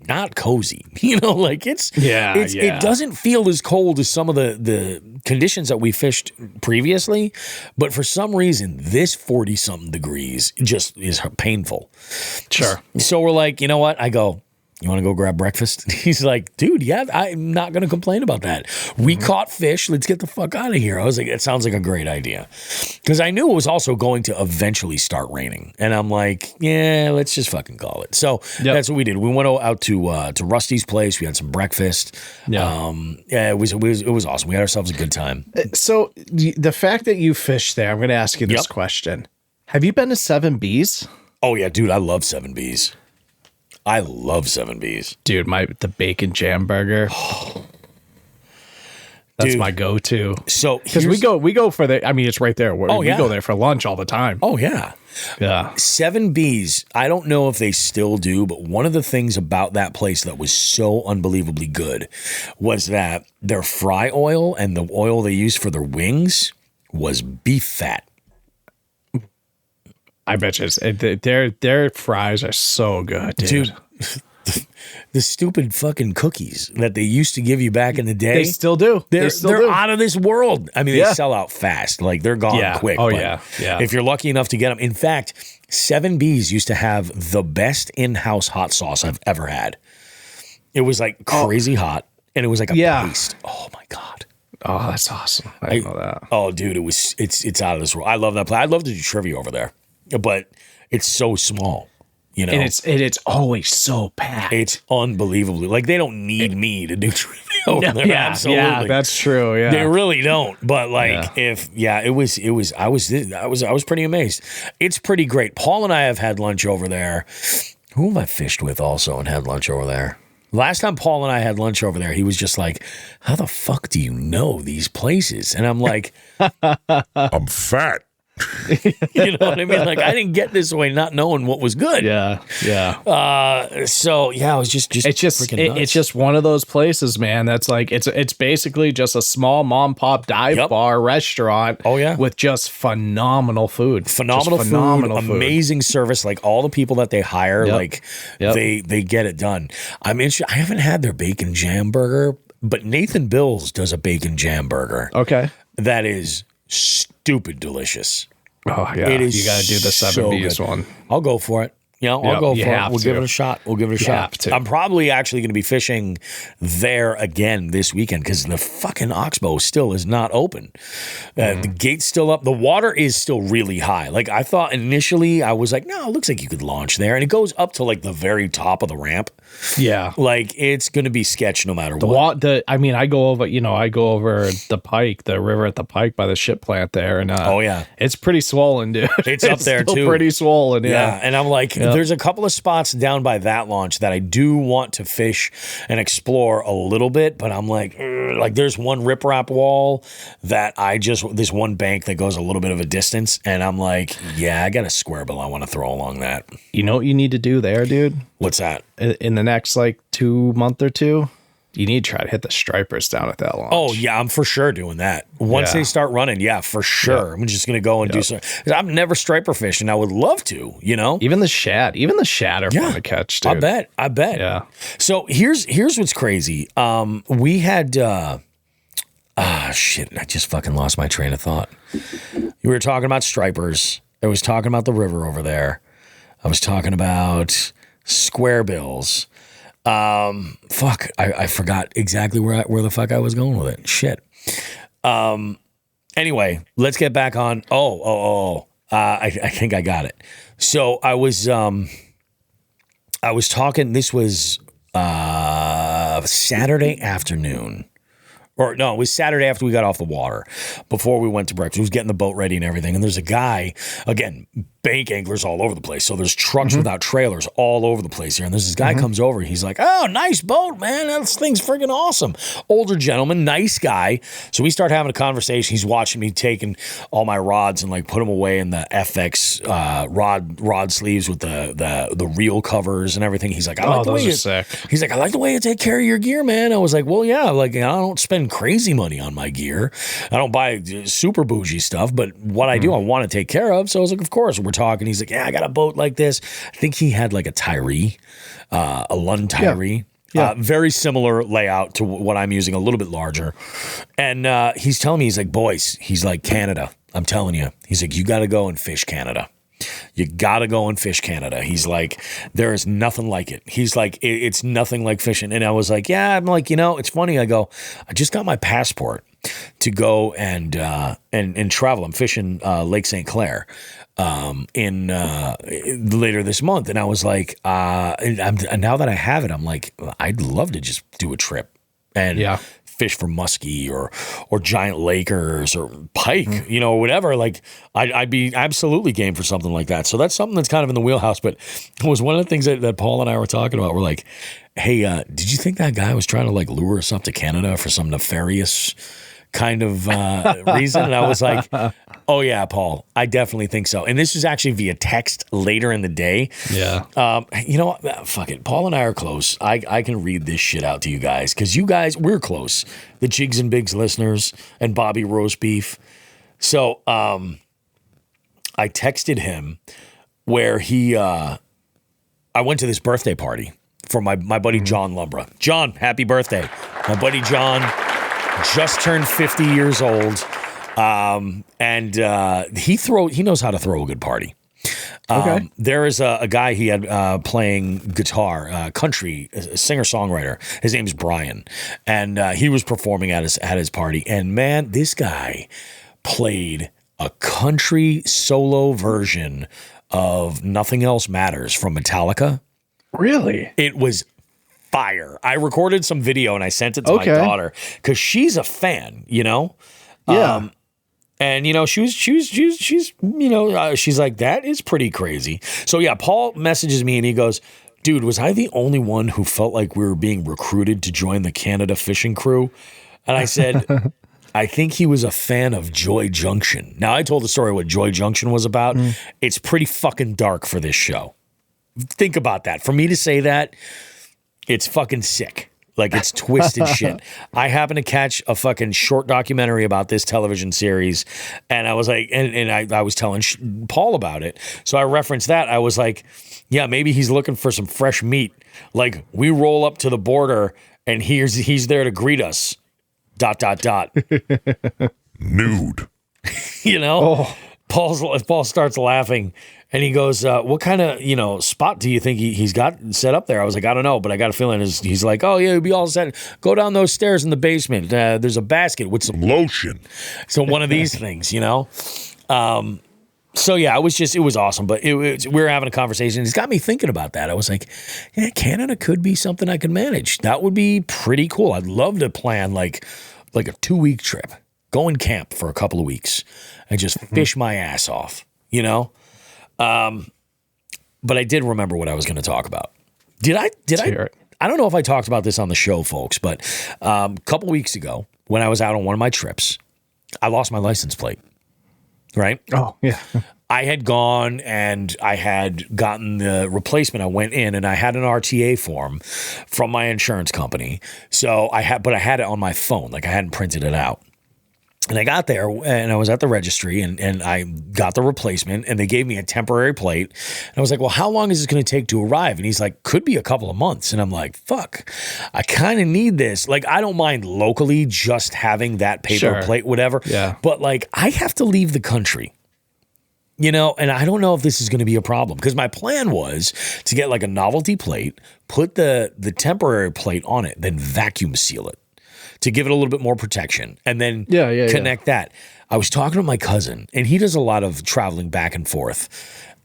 not cozy, like it doesn't feel as cold as some of the conditions that we fished previously, but for some reason this 40 something degrees just is painful. Sure. So we're like, you know what? I go, you want to go grab breakfast? He's like, dude, yeah, I'm not going to complain about that. We caught fish. Let's get the fuck out of here. I was like, it sounds like a great idea. Because I knew it was also going to eventually start raining. And I'm like, yeah, let's just fucking call it. So that's what we did. We went out to Rusty's place. We had some breakfast. Yeah, it was awesome. We had ourselves a good time. So the fact that you fished there, I'm going to ask you this question. Have you been to 7Bs? Oh, yeah, dude, I love 7Bs. I love 7Bs. Dude, the bacon jam burger. That's my go-to. So because we go for the, I mean, it's right there. We go there for lunch all the time. Oh yeah. Yeah. 7Bs. I don't know if they still do, but one of the things about that place that was so unbelievably good was that their fry oil and the oil they used for their wings was beef fat. I bet you their fries are so good, dude. The stupid fucking cookies that they used to give you back in the day. They still do. They're out of this world. I mean, they sell out fast. Like they're gone quick. Oh, yeah. If you're lucky enough to get them. In fact, 7Bs used to have the best in-house hot sauce I've ever had. It was like crazy hot and it was like a paste. Oh my God. Oh, that's awesome. I didn't know that. Oh, dude, it's out of this world. I love that place. I'd love to do trivia over there, but it's so small. And it's always so packed. It's unbelievably like they don't need me to do trivia over there. Absolutely. Yeah, that's true. Yeah, they really don't. But like, I was pretty amazed. It's pretty great. Paul and I have had lunch over there. Who have I fished with also and had lunch over there? Last time Paul and I had lunch over there, he was just like, "How the fuck do you know these places?" And I'm like, "I'm fat." You know what I mean? Like I didn't get this way not knowing what was good. Yeah. So yeah, it was just it's just one of those places, man. That's like it's basically just a small mom pop dive bar restaurant. Oh yeah, with just phenomenal food, amazing service. Like all the people that they hire, they get it done. I haven't had their bacon jam burger, but Nathan Bills does a bacon jam burger. Okay, that is stupid delicious. Oh yeah, you got to do the 7Bs one. I'll go for it. I'll Yep, go you for it. have We'll give to. it a shot. We'll give it a You shot. have to. I'm probably actually going to be fishing there again this weekend because the fucking Oxbow still is not open. The gate's still up. The water is still really high. Like I thought initially, I was like, no, it looks like you could launch there, and it goes up to like the very top of the ramp. Yeah. Like it's going to be sketch no matter what. I go over, the Pike, the river at the Pike by the ship plant there, and Oh yeah, it's pretty swollen, dude. it's up there still too. Pretty swollen, yeah. And I'm like, there's a couple of spots down by that launch that I do want to fish and explore a little bit, but I'm like there's one riprap wall that this one bank that goes a little bit of a distance, and I'm like, yeah, I got a square bill I want to throw along that. You know what you need to do there, dude? What's that? In the next 2 months or two, you need to try to hit the stripers down at that launch. Oh yeah, I'm for sure doing that. Once they start running, yeah, for sure. Yep. I'm just gonna go and do some. I've never striper fished, and I would love to. Even the shad are fun to catch, dude. I bet. Yeah. So here's what's crazy. We had shit. I just fucking lost my train of thought. You were talking about stripers. I was talking about the river over there. I was talking about square bills. I forgot exactly where the fuck I was going with it. Shit. Anyway, let's get back on. I think I got it. So I was talking. This was Saturday afternoon. Or no, it was Saturday after we got off the water, before we went to breakfast. We was getting the boat ready and everything. And there's a guy, again, bank anglers all over the place. So there's trucks without trailers all over the place here. And there's this guy comes over. He's like, oh, nice boat, man. That thing's freaking awesome. Older gentleman, nice guy. So we start having a conversation. He's watching me taking all my rods and put them away in the FX rod sleeves with the reel covers and everything. He's like, I like the way sick. He's like, I like the way you take care of your gear, man. I was like, well, yeah, I don't spend crazy money on my gear. I don't buy super bougie stuff, but what I do, I want to take care of. So I was like, of course. We're talking. He's like, yeah, I got a boat like this. I think he had a Tyree, a Lund Tyree. Yeah. Very similar layout to what I'm using, a little bit larger. And he's telling me, he's like, boys, he's like, Canada. I'm telling you. He's like, you got to go and fish Canada. You got to go and fish Canada. He's like, there is nothing like it. He's like, it's nothing like fishing. And I was like, yeah, I'm like, it's funny. I go, I just got my passport to go and travel. I'm fishing Lake St. Clair in later this month. And I was like, and now that I have it, I'm like, I'd love to just do a trip and fish for muskie or giant Lakers or pike, whatever. Like I'd be absolutely game for something like that. So that's something that's kind of in the wheelhouse. But it was one of the things that Paul and I were talking about. We're like, hey, did you think that guy was trying to lure us up to Canada for some nefarious kind of reason? And I was like, oh yeah, Paul, I definitely think so. And this was actually via text later in the day. Yeah. You know what? Fuck it. Paul and I are close. I can read this shit out to you guys because you guys, we're close. The Jigs and Bigs listeners and Bobby Roast Beef. So I texted him where I went to this birthday party for my buddy John Lumbra. John, happy birthday. My buddy John just turned 50 years old. And he knows how to throw a good party. Okay. There is a guy he had playing guitar, country singer-songwriter. His name's Brian. And he was performing at his party. And man, this guy played a country solo version of Nothing Else Matters from Metallica. Really? It was fire. I recorded some video and I sent it to my daughter because she's a fan, Yeah. And she's like, that is pretty crazy. So yeah, Paul messages me and he goes, dude, was I the only one who felt like we were being recruited to join the Canada fishing crew? And I said, I think he was a fan of Joy Junction. Now I told the story what Joy Junction was about. It's pretty fucking dark for this show. Think about that. For me to say that, it's fucking sick. Like, it's twisted shit. I happened to catch a fucking short documentary about this television series, and I was like, and I was telling Paul about it. So I referenced that. I was like, yeah, maybe he's looking for some fresh meat. Like, we roll up to the border, and he's there to greet us. ... Nude. Paul starts laughing, And he goes, what kind of, spot do you think he's got set up there? I was like, I don't know, but I got a feeling he's like, oh, yeah, it'll be all set. Go down those stairs in the basement. There's a basket with some Lotion. So one of these things, So, yeah, it was awesome. But we were having a conversation. It's got me thinking about that. I was like, yeah, Canada could be something I could manage. That would be pretty cool. I'd love to plan like a 2-week trip. Go and camp for a couple of weeks and just fish my ass off, But I did remember what I was going to talk about. Did I? I don't know if I talked about this on the show, folks, but a couple weeks ago when I was out on one of my trips, I lost my license plate, right? Oh, yeah. I had gone and I had gotten the replacement. I went in and I had an RTA form from my insurance company. So I had it on my phone. Like I hadn't printed it out. And I got there and I was at the registry and I got the replacement and they gave me a temporary plate. And I was like, well, how long is this going to take to arrive? And he's like, could be a couple of months. And I'm like, fuck, I kind of need this. Like, I don't mind locally just having that paper plate, whatever. Yeah. But like, I have to leave the country. And I don't know if this is going to be a problem because my plan was to get like a novelty plate, put the temporary plate on it, then vacuum seal it to give it a little bit more protection and then connect that. I was talking to my cousin and he does a lot of traveling back and forth.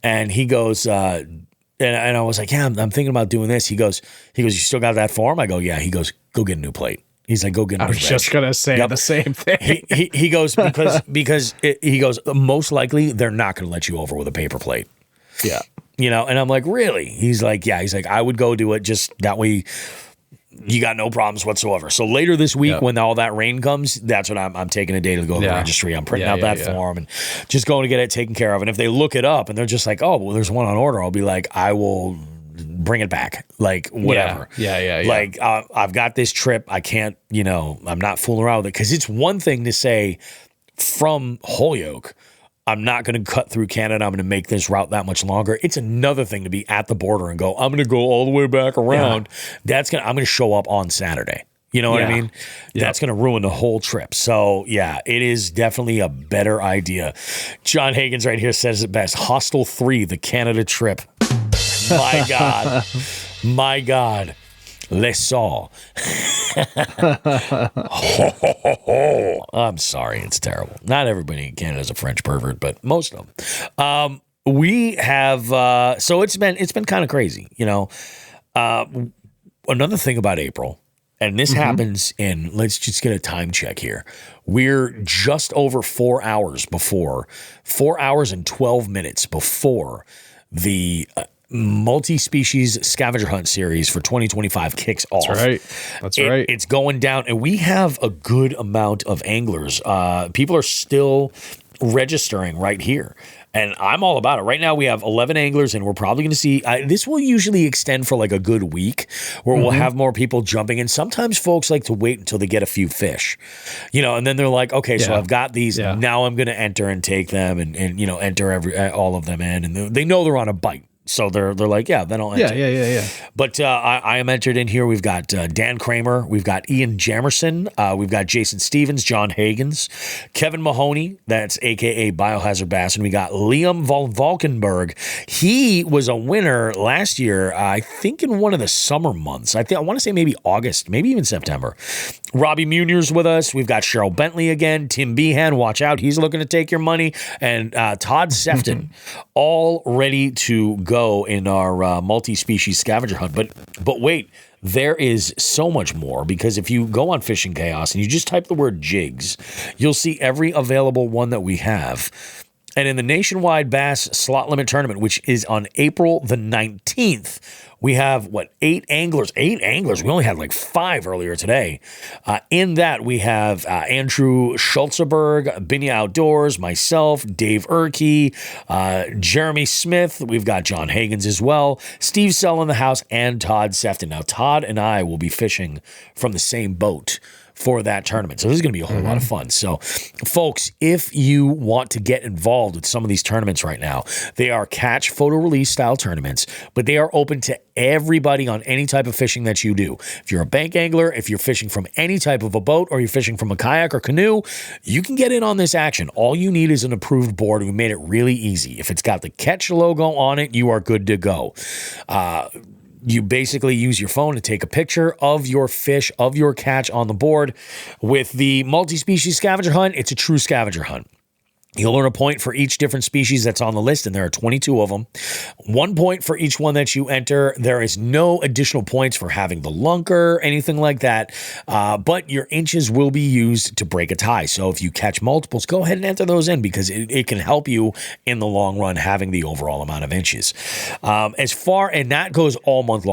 And he goes, and I was like, yeah, I'm thinking about doing this. He goes, you still got that form? I go, yeah. He goes, go get a new plate. He's like, go get a new plate. I was just going to say the same thing. He goes, he goes, most likely they're not going to let you over with a paper plate. Yeah. And I'm like, really? He's like, yeah. He's like, I would go do it just that way. You got no problems whatsoever. So later this week, when all that rain comes, that's when I'm taking a day to go to the registry. I'm printing out that form and just going to get it taken care of. And if they look it up and they're just like, oh, well, there's one on order, I'll be like, I will bring it back. Like, whatever. Yeah. Like, I've got this trip. I can't, I'm not fooling around with it. Because it's one thing to say from Holyoke, I'm not going to cut through Canada. I'm going to make this route that much longer. It's another thing to be at the border and go, I'm going to go all the way back around. I'm going to show up on Saturday. You know what I mean? That's going to ruin the whole trip. So, yeah, it is definitely a better idea. John Hagen's right here says it best. Hostel 3, the Canada trip. My God. My God. Les Saw. I'm sorry, it's terrible. Not everybody in Canada is a French pervert, but most of them. We have so it's been kind of crazy, Another thing about April, and this happens in, let's just get a time check here. We're just over 4 hours and 12 minutes before the multi-species scavenger hunt series for 2025 kicks off. That's right. It's going down, and we have a good amount of anglers. People are still registering right here, and I'm all about it. Right now, we have 11 anglers, and we're probably going to see this will usually extend for like a good week, where we'll have more people jumping in. Sometimes folks like to wait until they get a few fish, and then they're like, okay, so I've got these. Now I'm going to enter and take them, and enter all of them in, and they know they're on a bite. So they're like, yeah, then I'll enter. Yeah. But I am entered in here. We've got Dan Kramer. We've got Ian Jamerson. We've got Jason Stevens, John Hagens, Kevin Mahoney, that's a.k.a. Biohazard Bass. And we got Liam Valkenberg. He was a winner last year, I think in one of the summer months. I want to say maybe August, maybe even September. Robbie Munier's with us. We've got Cheryl Bentley again. Tim Behan, watch out. He's looking to take your money. And Todd Sefton, all ready to go in our multi-species scavenger hunt. But wait, there is so much more, because if you go on Fishing Chaos and you just type the word jigs, you'll see every available one that we have. And in the Nationwide Bass Slot Limit Tournament, which is on April the 19th, we have, 8 anglers? 8 anglers. We only had like 5 earlier today. In that, we have Andrew Schulzeberg, Binya Outdoors, myself, Dave Urke, Jeremy Smith. We've got John Hagens as well, Steve Sell in the house, and Todd Sefton. Now, Todd and I will be fishing from the same boat for that tournament. So this is going to be a whole lot of fun. So, folks, if you want to get involved with some of these tournaments right now, they are catch, photo release style tournaments, but they are open to everybody on any type of fishing that you do. If you're a bank angler, if you're fishing from any type of a boat, or you're fishing from a kayak or canoe, you can get in on this action. All you need is an approved board. We made it really easy. If it's got the Catch logo on it, you are good to go. You basically use your phone to take a picture of your fish, of your catch on the board. With the multi-species scavenger hunt, it's a true scavenger hunt. You'll earn a point for each different species that's on the list, and there are 22 of them. 1 point for each one that you enter. There is no additional points for having the lunker, anything like that, but your inches will be used to break a tie. So if you catch multiples, go ahead and enter those in, because it can help you in the long run having the overall amount of inches. And that goes all month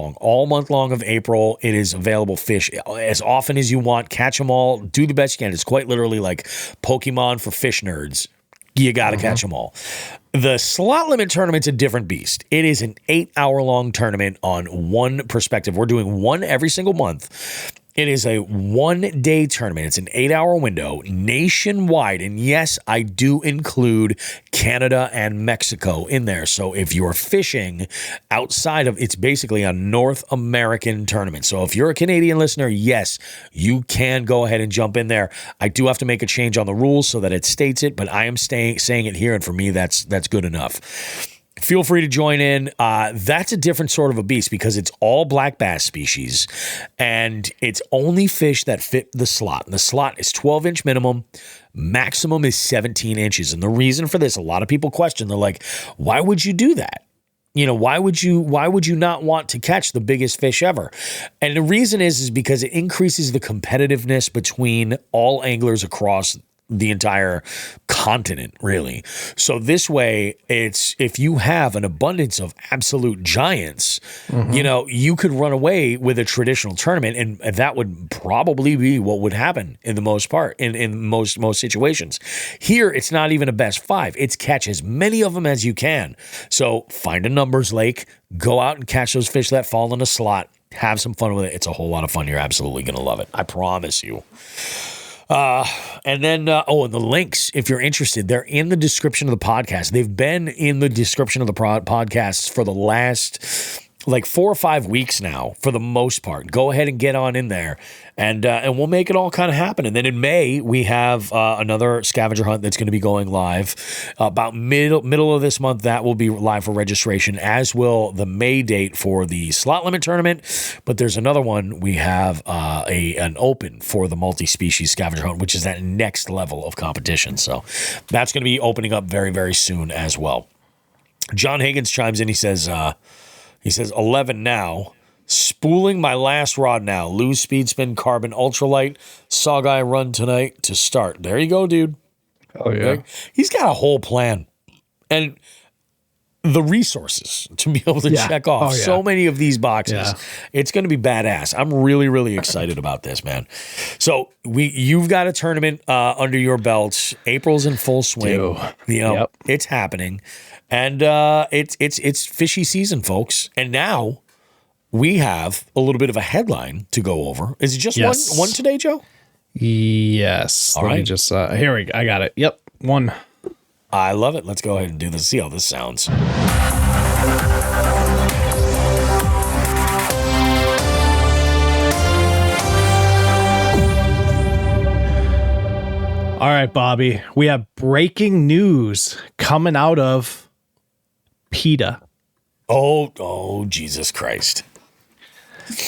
long of April. It is available fish as often as you want. Catch them all. Do the best you can. It's quite literally like Pokemon for fish nerds. You got to catch them all. The slot limit tournament's a different beast. It is an 8-hour-long tournament on one perspective. We're doing one every single month. It is a 1-day tournament. It's an 8-hour window nationwide. And yes, I do include Canada and Mexico in there. So if you're fishing outside of, it's basically a North American tournament. So if you're a Canadian listener, yes, you can go ahead and jump in there. I do have to make a change on the rules so that it states it, but I am saying it here. And for me, that's good enough. Feel free to join in. That's a different sort of a beast, because it's all black bass species, and it's only fish that fit the slot. And the slot is 12-inch minimum. Maximum is 17 inches. And the reason for this, a lot of people question, they're like, why would you do that? You know, why would you not want to catch the biggest fish ever? And the reason is because it increases the competitiveness between all anglers across the entire continent, really. So this way, it's, if you have an abundance of absolute giants, you know, you could run away with a traditional tournament, and that would probably be what would happen in the most part, in most situations. Here, it's not even a best 5. It's catch as many of them as you can. So find a numbers lake, go out and catch those fish that fall in a slot, have some fun with it. It's a whole lot of fun. You're absolutely going to love it. I promise you. And then, and the links, if you're interested, they're in the description of the podcast. They've been in the description of the podcasts for the last, like 4 or 5 weeks now, for the most part. Go ahead and get on in there, and we'll make it all kind of happen. And then in May, we have another scavenger hunt that's going to be going live about middle of this month. That will be live for registration, as will the May date for the slot limit tournament. But there's another one. We have an open for the multi-species scavenger hunt, which is that next level of competition. So that's going to be opening up very, very soon as well. John Higgins chimes in. He says 11 now. Spooling my last rod now. Lose speed spin carbon ultralight. Saw guy run tonight to start. There you go, dude. Oh, yeah. He's got a whole plan. And the resources to be able to check off so many of these boxes. Yeah. It's going to be badass. I'm really, really excited about this, man. So you've got a tournament under your belts. April's in full swing. It's happening. And it's fishy season, folks. And now we have a little bit of a headline to go over. Is it just one today, Joe? Yes. All right. Let me just here we go. I got it. Yep. One. I love it. Let's go ahead and do this. See how this sounds. All right, Bobby. We have breaking news coming out of PETA. Oh, Jesus Christ.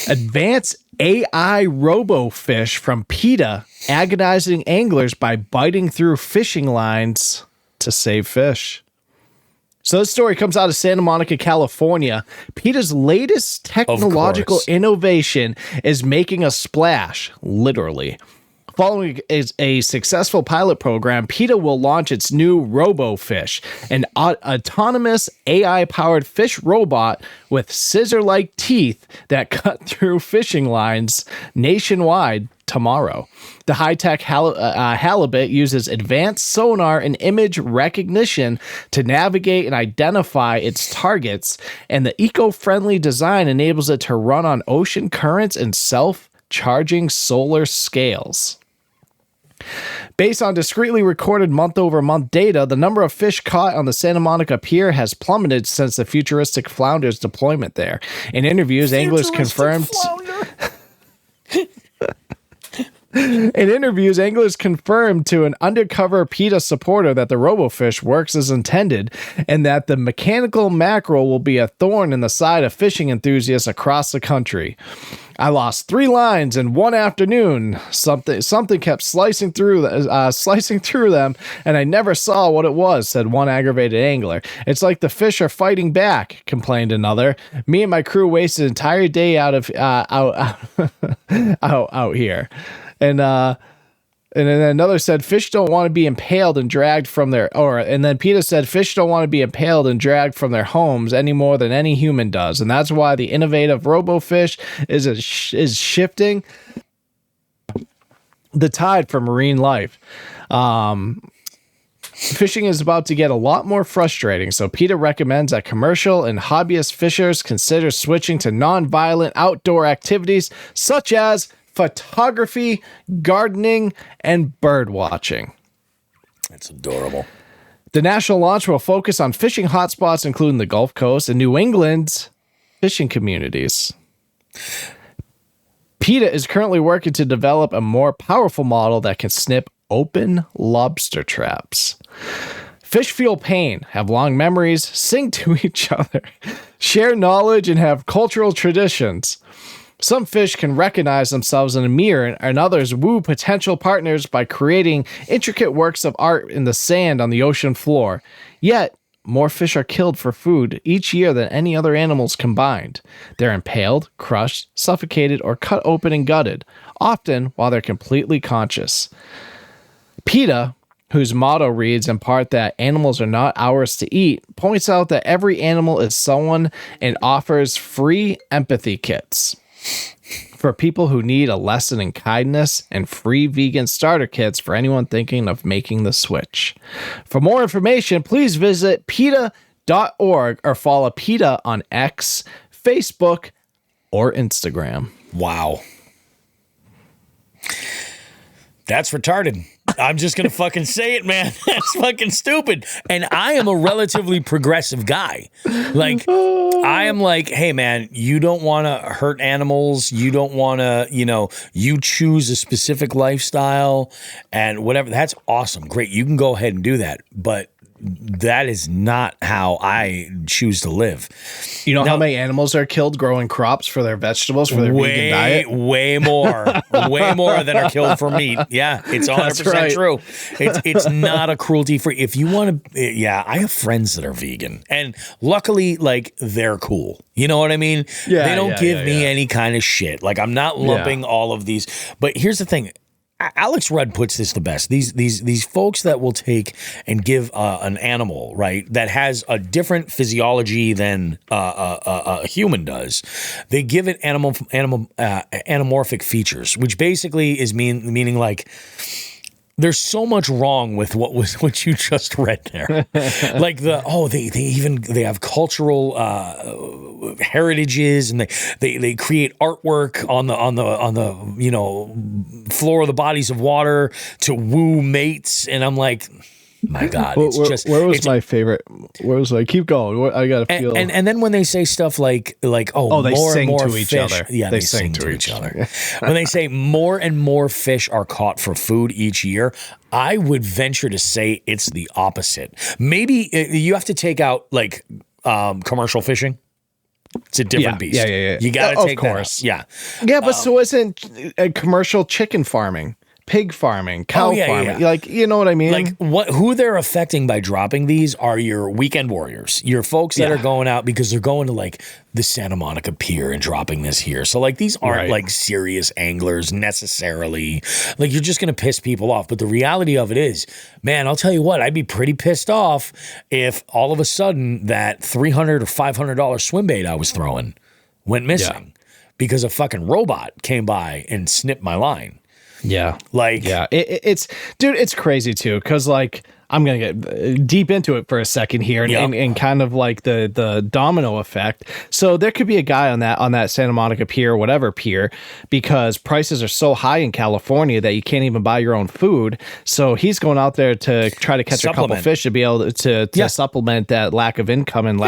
Advanced AI robofish from PETA agonizing anglers by biting through fishing lines to save fish. So this story comes out of Santa Monica, California. PETA's latest technological innovation is making a splash, literally. Following a successful pilot program, PETA will launch its new RoboFish, an autonomous AI-powered fish robot with scissor-like teeth that cut through fishing lines nationwide tomorrow. The high-tech halibut uses advanced sonar and image recognition to navigate and identify its targets, and the eco-friendly design enables it to run on ocean currents and self charging solar scales. Based on discreetly recorded month-over-month data, the number of fish caught on the Santa Monica Pier has plummeted since the futuristic flounder's deployment there. In interviews, anglers confirmed to an undercover PETA supporter that the RoboFish works as intended and that the mechanical mackerel will be a thorn in the side of fishing enthusiasts across the country. I lost 3 lines in one afternoon. Something kept slicing through them, and I never saw what it was, said one aggravated angler. It's like the fish are fighting back, complained another. Me and my crew wasted an entire day out here. And then another said, fish don't want to be impaled and dragged from and then PETA said, fish don't want to be impaled and dragged from their homes any more than any human does. And that's why the innovative RoboFish is shifting the tide for marine life. Fishing is about to get a lot more frustrating, so PETA recommends that commercial and hobbyist fishers consider switching to non-violent outdoor activities such as photography, gardening, and bird watching. That's adorable. The national launch will focus on fishing hotspots, including the Gulf Coast and New England's fishing communities. PETA is currently working to develop a more powerful model that can snip open lobster traps. Fish feel pain, have long memories, sing to each other, share knowledge, and have cultural traditions. Some fish can recognize themselves in a mirror, and others woo potential partners by creating intricate works of art in the sand on the ocean floor. Yet, more fish are killed for food each year than any other animals combined. They're impaled, crushed, suffocated, or cut open and gutted, often while they're completely conscious. PETA, whose motto reads in part that animals are not ours to eat, points out that every animal is someone and offers free empathy kits for people who need a lesson in kindness and free vegan starter kits for anyone thinking of making the switch. For more information, please visit PETA.org or follow PETA on X, Facebook, or Instagram. Wow. That's retarded. I'm just going to fucking say it, man. That's fucking stupid. And I am a relatively progressive guy. Like, I am like, hey, man, you don't want to hurt animals. You don't want to, you choose a specific lifestyle and whatever. That's awesome. Great. You can go ahead and do that. But that is not how I choose to live. You know how many animals are killed growing crops for their vegetables, for their vegan diet? Way more than are killed for meat. Yeah, it's 100% true. It's not a cruelty-free. If you want to, I have friends that are vegan, and luckily, like, they're cool. You know what I mean? Yeah, they don't give me any kind of shit. Like, I'm not lumping all of these. But here's the thing. Alex Rudd puts this the best. These folks that will take and give an animal, right, that has a different physiology than a human does, they give it anamorphic features, which basically is meaning like there's so much wrong with what you just read there. Like they have cultural heritages, and they create artwork on the floor of the bodies of water to woo mates, and I'm like, my God, my favorite? Where was I? Keep going. I gotta feel. And then when they say stuff like they more sing and more to each fish, other. Yeah, they sing to each other. When they say more and more fish are caught for food each year, I would venture to say it's the opposite. Maybe you have to take out like commercial fishing. It's a different beast. Yeah. You got to take that out. Yeah. Yeah, but so isn't commercial chicken farming, pig farming, cow farming? Yeah. Like, you know what I mean? Like who they're affecting by dropping these are your weekend warriors, your folks that are going out because they're going to like the Santa Monica Pier and dropping this here. So like these aren't like serious anglers necessarily. Like you're just going to piss people off. But the reality of it is, man, I'll tell you what, I'd be pretty pissed off if all of a sudden that $300 or $500 swim bait I was throwing went missing because a fucking robot came by and snipped my line. Yeah. Like, it's dude, it's crazy too. Cause like I'm going to get deep into it for a second here and kind of like the domino effect. So there could be a guy on that Santa Monica pier, whatever pier, because prices are so high in California that you can't even buy your own food. So he's going out there to try to catch a couple fish to be able to supplement that lack of income and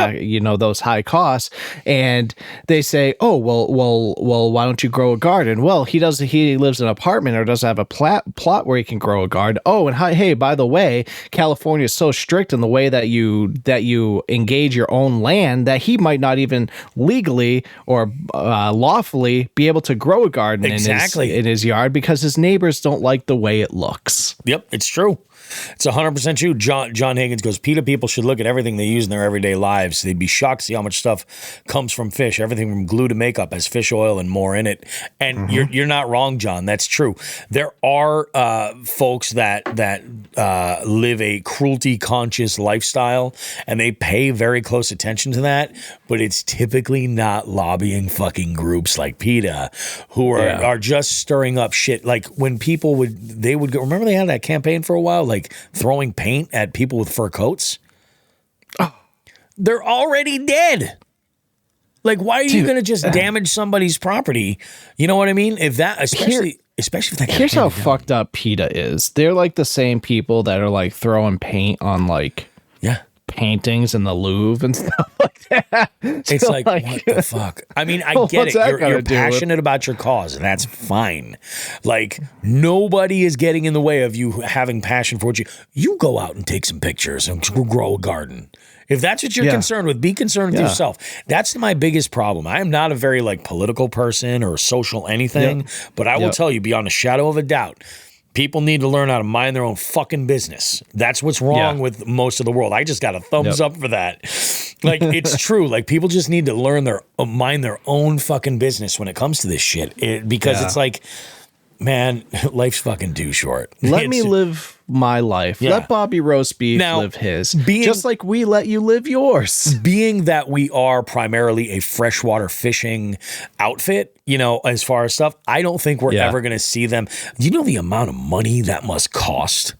those high costs. And they say, oh, well, why don't you grow a garden? Well, he lives in an apartment or doesn't have a plot where he can grow a garden. Oh, and hey, by the way, California is so strict in the way that you engage your own land that he might not even legally or lawfully be able to grow a garden in his yard because his neighbors don't like the way it looks. Yep, it's true. It's 100% true. John Higgins goes, PETA people should look at everything they use in their everyday lives. They'd be shocked to see how much stuff comes from fish. Everything from glue to makeup has fish oil and more in it. And you're not wrong, John. That's true. There are folks that live a cruelty-conscious lifestyle, and they pay very close attention to that, but it's typically not lobbying fucking groups like PETA who are just stirring up shit. Like when people would go, remember they had that campaign for a while, like throwing paint at people with fur coats? Oh. They're already dead. Like, why are you going to just damage somebody's property? You know what I mean? If that, especially if that. Here's how fucked up PETA is. They're like the same people that are like throwing paint on like paintings in the Louvre and stuff like that. It's so like, what the fuck? I mean, I get it. You're passionate about your cause, and that's fine. Like, nobody is getting in the way of you having passion for what you go out and take some pictures and grow a garden. If that's what you're concerned with, be concerned with yourself. That's my biggest problem. I am not a very like political person or social anything, but I will tell you beyond a shadow of a doubt, people need to learn how to mind their own fucking business. That's what's wrong with most of the world. I just got a thumbs up for that. Like, it's true. Like, people just need to mind their own fucking business when it comes to this shit. Because it's like, man, life's fucking too short. Let me live my life. Let Bobby Roast Beef live his. Just like we let you live yours. Being that we are primarily a freshwater fishing outfit, as far as stuff, I don't think we're ever going to see them. You know the amount of money that must cost?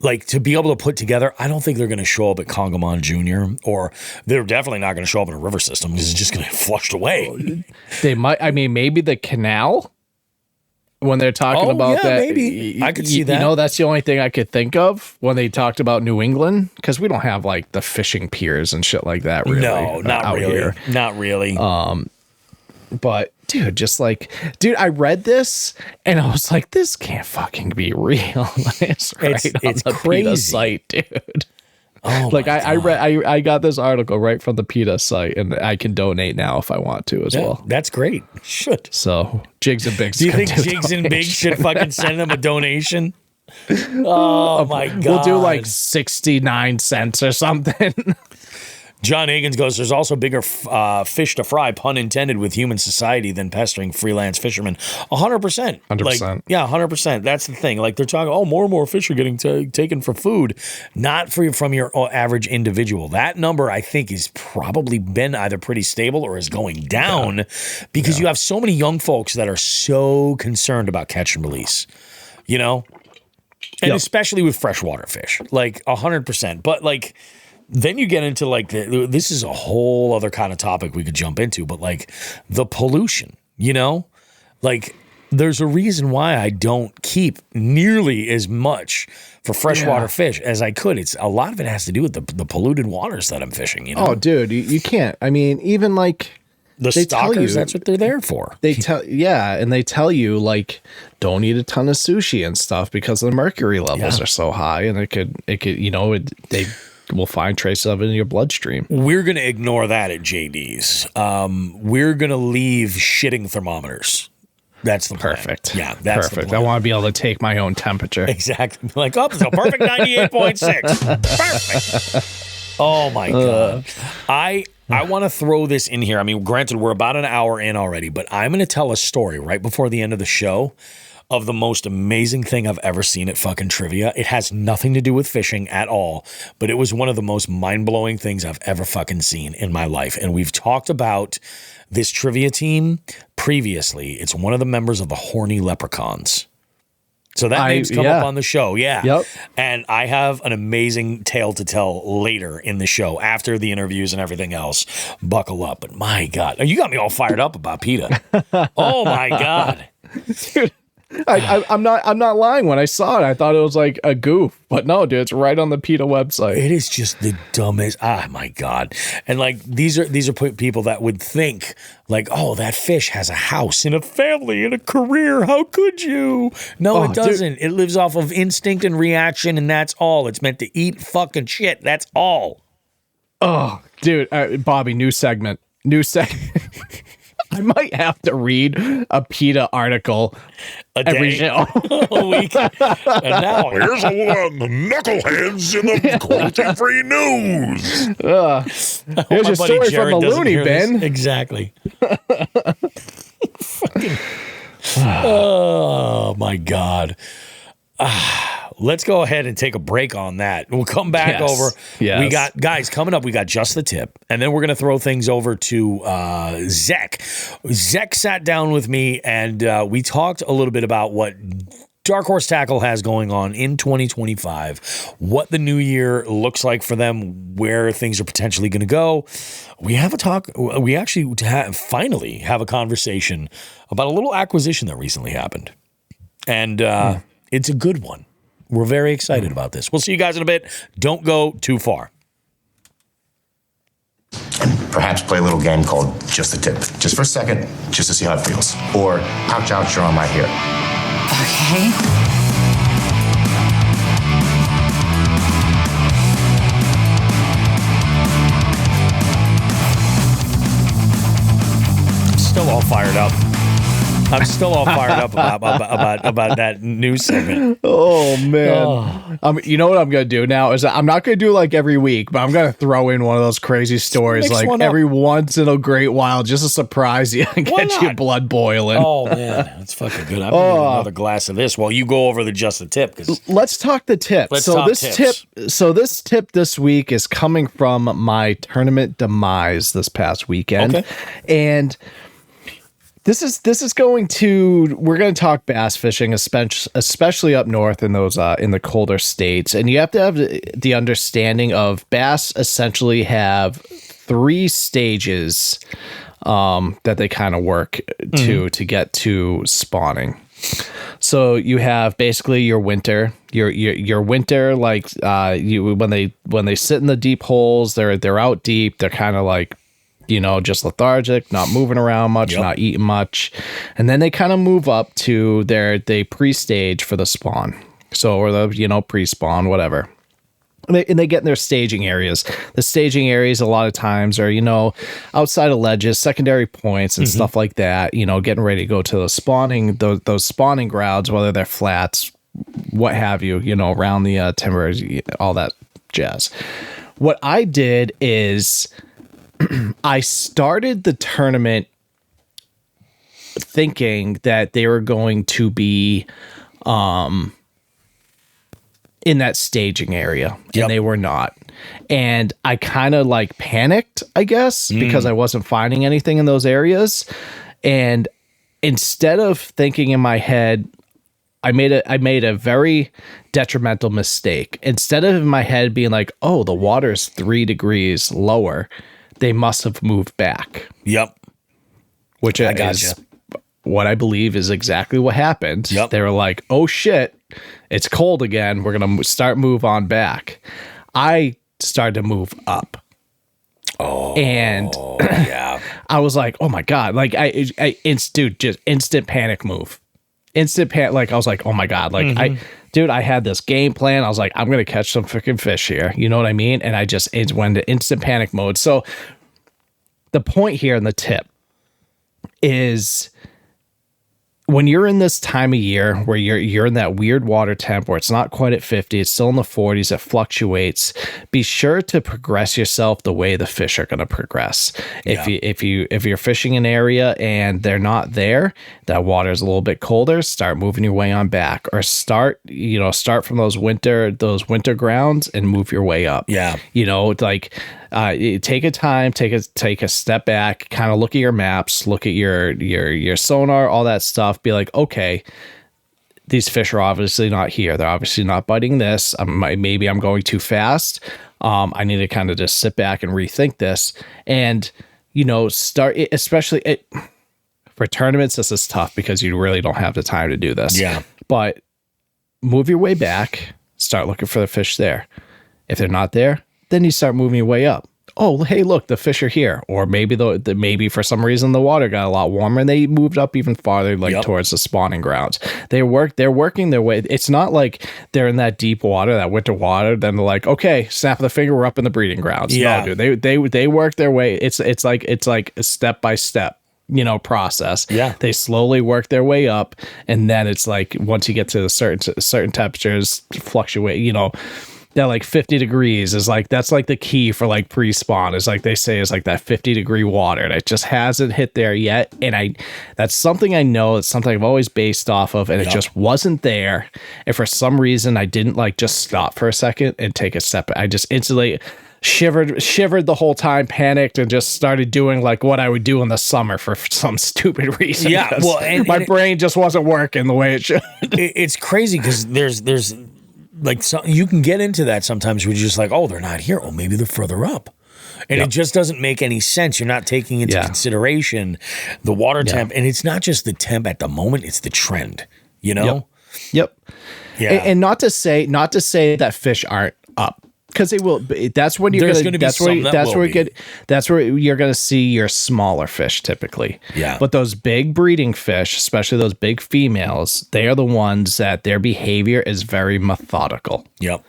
Like, to be able to put together, I don't think they're going to show up at Congamon Jr. or they're definitely not going to show up in a river system because it's just going to get flushed away. They might. I mean, maybe the canal. When they're talking about that, maybe I could see that. That's the only thing I could think of when they talked about New England, because we don't have like the fishing piers and shit like that. Really, no, not really. Here. Not really. But dude, I read this and I was like, this can't fucking be real. It's the crazy PETA site, dude. Oh, like I got this article right from the PETA site, and I can donate now if I want to as well. That's great. Should. So Jigs and Bigs. Do you think Jigs and Bigs should fucking send them a donation? Oh my God. We'll do like 69 cents or something. John Higgins goes, there's also bigger fish to fry, pun intended, with human society than pestering freelance fishermen. 100%. 100%. Like, 100%. That's the thing. Like, they're talking, more and more fish are getting taken for food, not from your average individual. That number, I think, has probably been either pretty stable or is going down because you have so many young folks that are so concerned about catch and release, And especially with freshwater fish, like 100%. But like, then you get into like this is a whole other kind of topic we could jump into, but like the pollution, like there's a reason why I don't keep nearly as much for freshwater fish as I could. It's a lot of it has to do with the polluted waters that I'm fishing. Oh, dude, you can't. I mean, even like the stalkers, that's what they're there for. They tell you like don't eat a ton of sushi and stuff because the mercury levels are so high, and it could they will find traces of it in your bloodstream. We're going to ignore that at JD's. We're going to leave shitting thermometers. That's the plan. Perfect. Yeah, that's perfect. The plan. I want to be able to take my own temperature. Exactly. Like, it's a perfect 98.6. Perfect. Oh my God. I want to throw this in here. I mean, granted, we're about an hour in already, but I'm going to tell a story right before the end of the show of the most amazing thing I've ever seen at fucking trivia. It has nothing to do with fishing at all, but it was one of the most mind-blowing things I've ever fucking seen in my life. And we've talked about this trivia team previously. It's one of the members of the Horny Leprechauns. So that name's come up on the show, yeah. Yep. And I have an amazing tale to tell later in the show, after the interviews and everything else. Buckle up. But my God, you got me all fired up about PETA. Oh my God. Dude, I'm not lying. When I saw it, I thought it was like a goof, but no, dude, it's right on the PETA website. It is just the dumbest. Ah, my God. And like, these are people that would think like, oh, that fish has a house and a family and a career. How could you? No, it doesn't. Dude. It lives off of instinct and reaction, and that's all. It's meant to eat fucking shit. That's all. Oh, dude. Bobby, new segment. I might have to read a PETA article every show. A week. And now here's a one on the knuckleheads in the cruelty-free news. Here's your story from the loony bin. Exactly. Oh, my God. Let's go ahead and take a break on that. We'll come back over. Yes. We got, guys, coming up, we got Just the Tip. And then we're going to throw things over to Zech. Zech sat down with me, and we talked a little bit about what Dark Horse Tackle has going on in 2025, what the new year looks like for them, where things are potentially going to go. We have a talk. We actually finally have a conversation about a little acquisition that recently happened. And it's a good one. We're very excited about this. We'll see you guys in a bit. Don't go too far. And perhaps play a little game called Just the Tip. Just for a second, just to see how it feels. Or ouch, ouch, you're on my hair. Okay. Still all fired up. I'm still all fired up about that news segment. Oh man! You know what I'm gonna do now is I'm not gonna do like every week, but I'm gonna throw in one of those crazy stories like every once in a great while, just to surprise you and get your blood boiling. Oh man, that's fucking good. I'm gonna need another glass of this while you go over the Just the Tip. Let's talk the tip. This tip this week is coming from my tournament demise this past weekend, and. This is going to, we're going to talk bass fishing, especially up north in those in the colder states, and you have to have the understanding of bass essentially have 3 stages that they kind of work to get to spawning. So you have basically your winter, your winter, like when they sit in the deep holes, they're out deep, they're kind of like, just lethargic, not moving around much, not eating much. And then they kind of move up to they pre-stage for the spawn. So, or the, pre-spawn, whatever. And they get in their staging areas. The staging areas a lot of times are, outside of ledges, secondary points and stuff like that, getting ready to go to the spawning, those spawning grounds, whether they're flats, what have you, around the timbers, all that jazz. What I did is I started the tournament thinking that they were going to be in that staging area, and they were not. And I kind of like panicked, I guess, because I wasn't finding anything in those areas. And instead of thinking in my head, I made a very detrimental mistake. Instead of in my head being like, oh, the water's 3 degrees lower, they must have moved back. Yep. Which is what I believe is exactly what happened. Yep. They were like, oh shit, it's cold again. We're going to move on back. I started to move up. Oh, and yeah. I was like, oh my God. Like just instant panic move. Instant panic. Like I was like, oh my God. Like I had this game plan. I was like, I'm going to catch some freaking fish here. You know what I mean? And it went into instant panic mode. So the point here in the tip is when you're in this time of year where you're in that weird water temp where it's not quite at 50, it's still in the 40s, it fluctuates. Be sure to progress yourself the way the fish are going to progress. Yeah. If you're fishing an area and they're not there, that water is a little bit colder, start moving your way on back, or start from those winter grounds and move your way up. Yeah. Take a time, take a step back, kind of look at your maps, look at your sonar, all that stuff. Be like, okay, these fish are obviously not here. They're obviously not biting this. Maybe I'm going too fast. I need to kind of just sit back and rethink this. And, start, especially for tournaments, this is tough because you really don't have the time to do this. Yeah. But move your way back, start looking for the fish there. If they're not there, then you start moving your way up. Oh, hey, look, the fish are here. Or maybe maybe for some reason the water got a lot warmer and they moved up even farther, towards the spawning grounds. They're working their way. It's not like they're in that deep water, that winter water. Then they're like, okay, snap of the finger, we're up in the breeding grounds. Yeah. No, dude, they work their way. It's like a step by step, process. Yeah. They slowly work their way up, and then it's like once you get to certain temperatures fluctuate, that like 50 degrees is like, that's like the key for like pre-spawn, is like they say is like that 50-degree water, and it just hasn't hit there yet. And that's something I know, it's something I've always based off of, and it just wasn't there. And for some reason I didn't like just stop for a second and take a step. I just instantly shivered the whole time, panicked, and just started doing like what I would do in the summer for some stupid reason. Yeah, well, and my brain just wasn't working the way it should. It's crazy because there's like, you can get into that sometimes where you're just like, oh, they're not here. Oh, maybe they're further up. And it just doesn't make any sense. You're not taking into consideration the water temp. And it's not just the temp at the moment, it's the trend, Yep. Yeah. And not to say that fish aren't up, because they will. That's when you're going to. That's where you're going to see your smaller fish typically. Yeah. But those big breeding fish, especially those big females, they are the ones that their behavior is very methodical. Yep.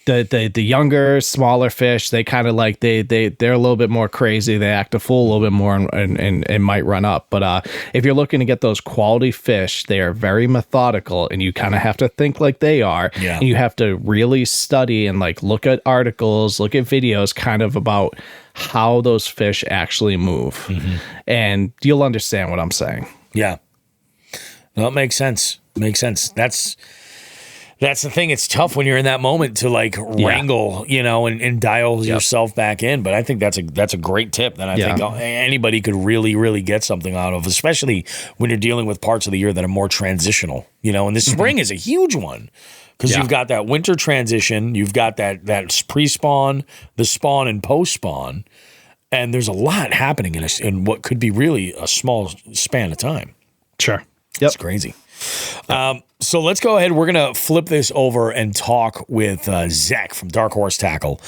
The younger, smaller fish, they kind of like they're a little bit more crazy. They act a fool a little bit more and might run up. But if you're looking to get those quality fish, they are very methodical, and you kind of have to think like they are. Yeah. And you have to really study and like look at articles, look at videos, kind of about how those fish actually move, and you'll understand what I'm saying. Yeah. No, it makes sense. That's the thing. It's tough when you're in that moment to like wrangle, and dial yourself back in. But I think that's a great tip that I think anybody could really, really get something out of, especially when you're dealing with parts of the year that are more transitional, and the spring is a huge one because you've got that winter transition, you've got that pre-spawn, the spawn and post-spawn, and there's a lot happening in what could be really a small span of time. Sure. Yep. It's crazy. So let's go ahead. We're going to flip this over and talk with Zech from Dark Horse Tackle.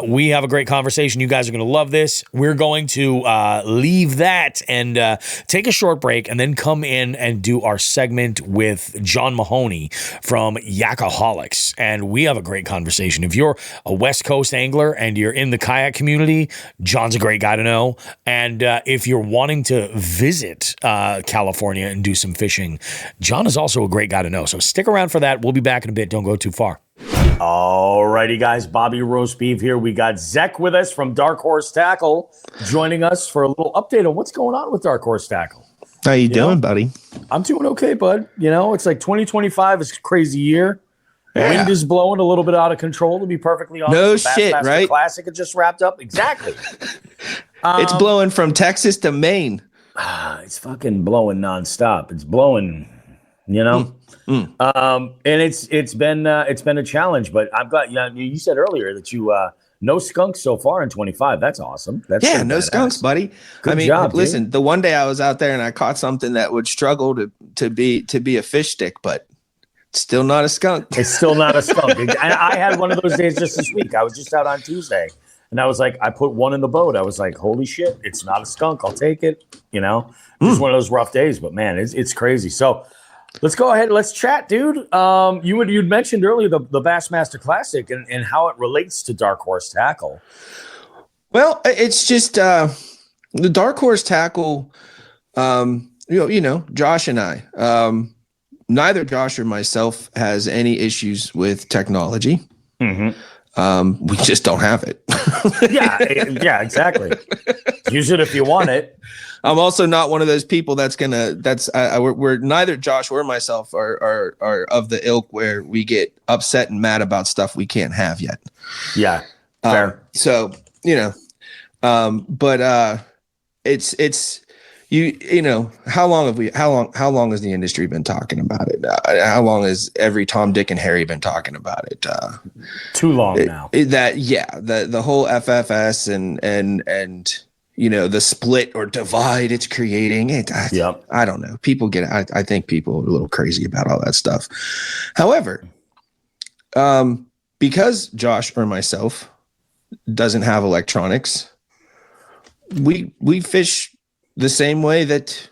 We have a great conversation. You guys are going to love this. We're going to leave that and take a short break and then come in and do our segment with Jon Mahoney from YAKAHOLICS. And we have a great conversation. If you're a West Coast angler and you're in the kayak community, John's a great guy to know. And if you're wanting to visit California and do some fishing, Jon is also a great guy to know. So stick around for that. We'll be back in a bit. Don't go too far. Alrighty, guys. Bobby Roast Beef here. We got Zech with us from Dark Horse Tackle, joining us for a little update on what's going on with Dark Horse Tackle. How you doing, buddy? I'm doing okay, bud. It's like 2025 is a crazy year. Wind is blowing a little bit out of control, to be perfectly honest. No the shit, Bassmaster right? Classic had just wrapped up. Exactly. It's blowing from Texas to Maine. It's fucking blowing nonstop. It's blowing, and it's been a challenge. But I've got you said earlier that you no skunks so far in 25. That's awesome. That's no skunks, buddy. Good job, listen. dude. The one day I was out there and I caught something that would struggle to be a fish stick, but it's still not a skunk. It's still not a skunk. And I had one of those days just this week. I was just out on Tuesday. And I was like, I put one in the boat. I was like, holy shit, it's not a skunk. I'll take it. Just one of those rough days. But man, it's crazy. So let's go ahead. Let's chat, dude. You'd mentioned earlier the Bassmaster Classic and how it relates to Dark Horse Tackle. Well, it's just the Dark Horse Tackle. Josh and I. Neither Josh or myself has any issues with technology. We just don't have it. yeah, exactly. Use it if you want it. I'm also not one of those people we're neither Josh or myself are of the ilk where we get upset and mad about stuff we can't have yet. Yeah. Fair. But it's you know, how long has the industry been talking about it? How long has every Tom, Dick, and Harry been talking about it? Too long now. The whole FFS and you know, the split or divide it's creating. I don't know. People I think people are a little crazy about all that stuff. However, because Josh or myself doesn't have electronics, we fish the same way that,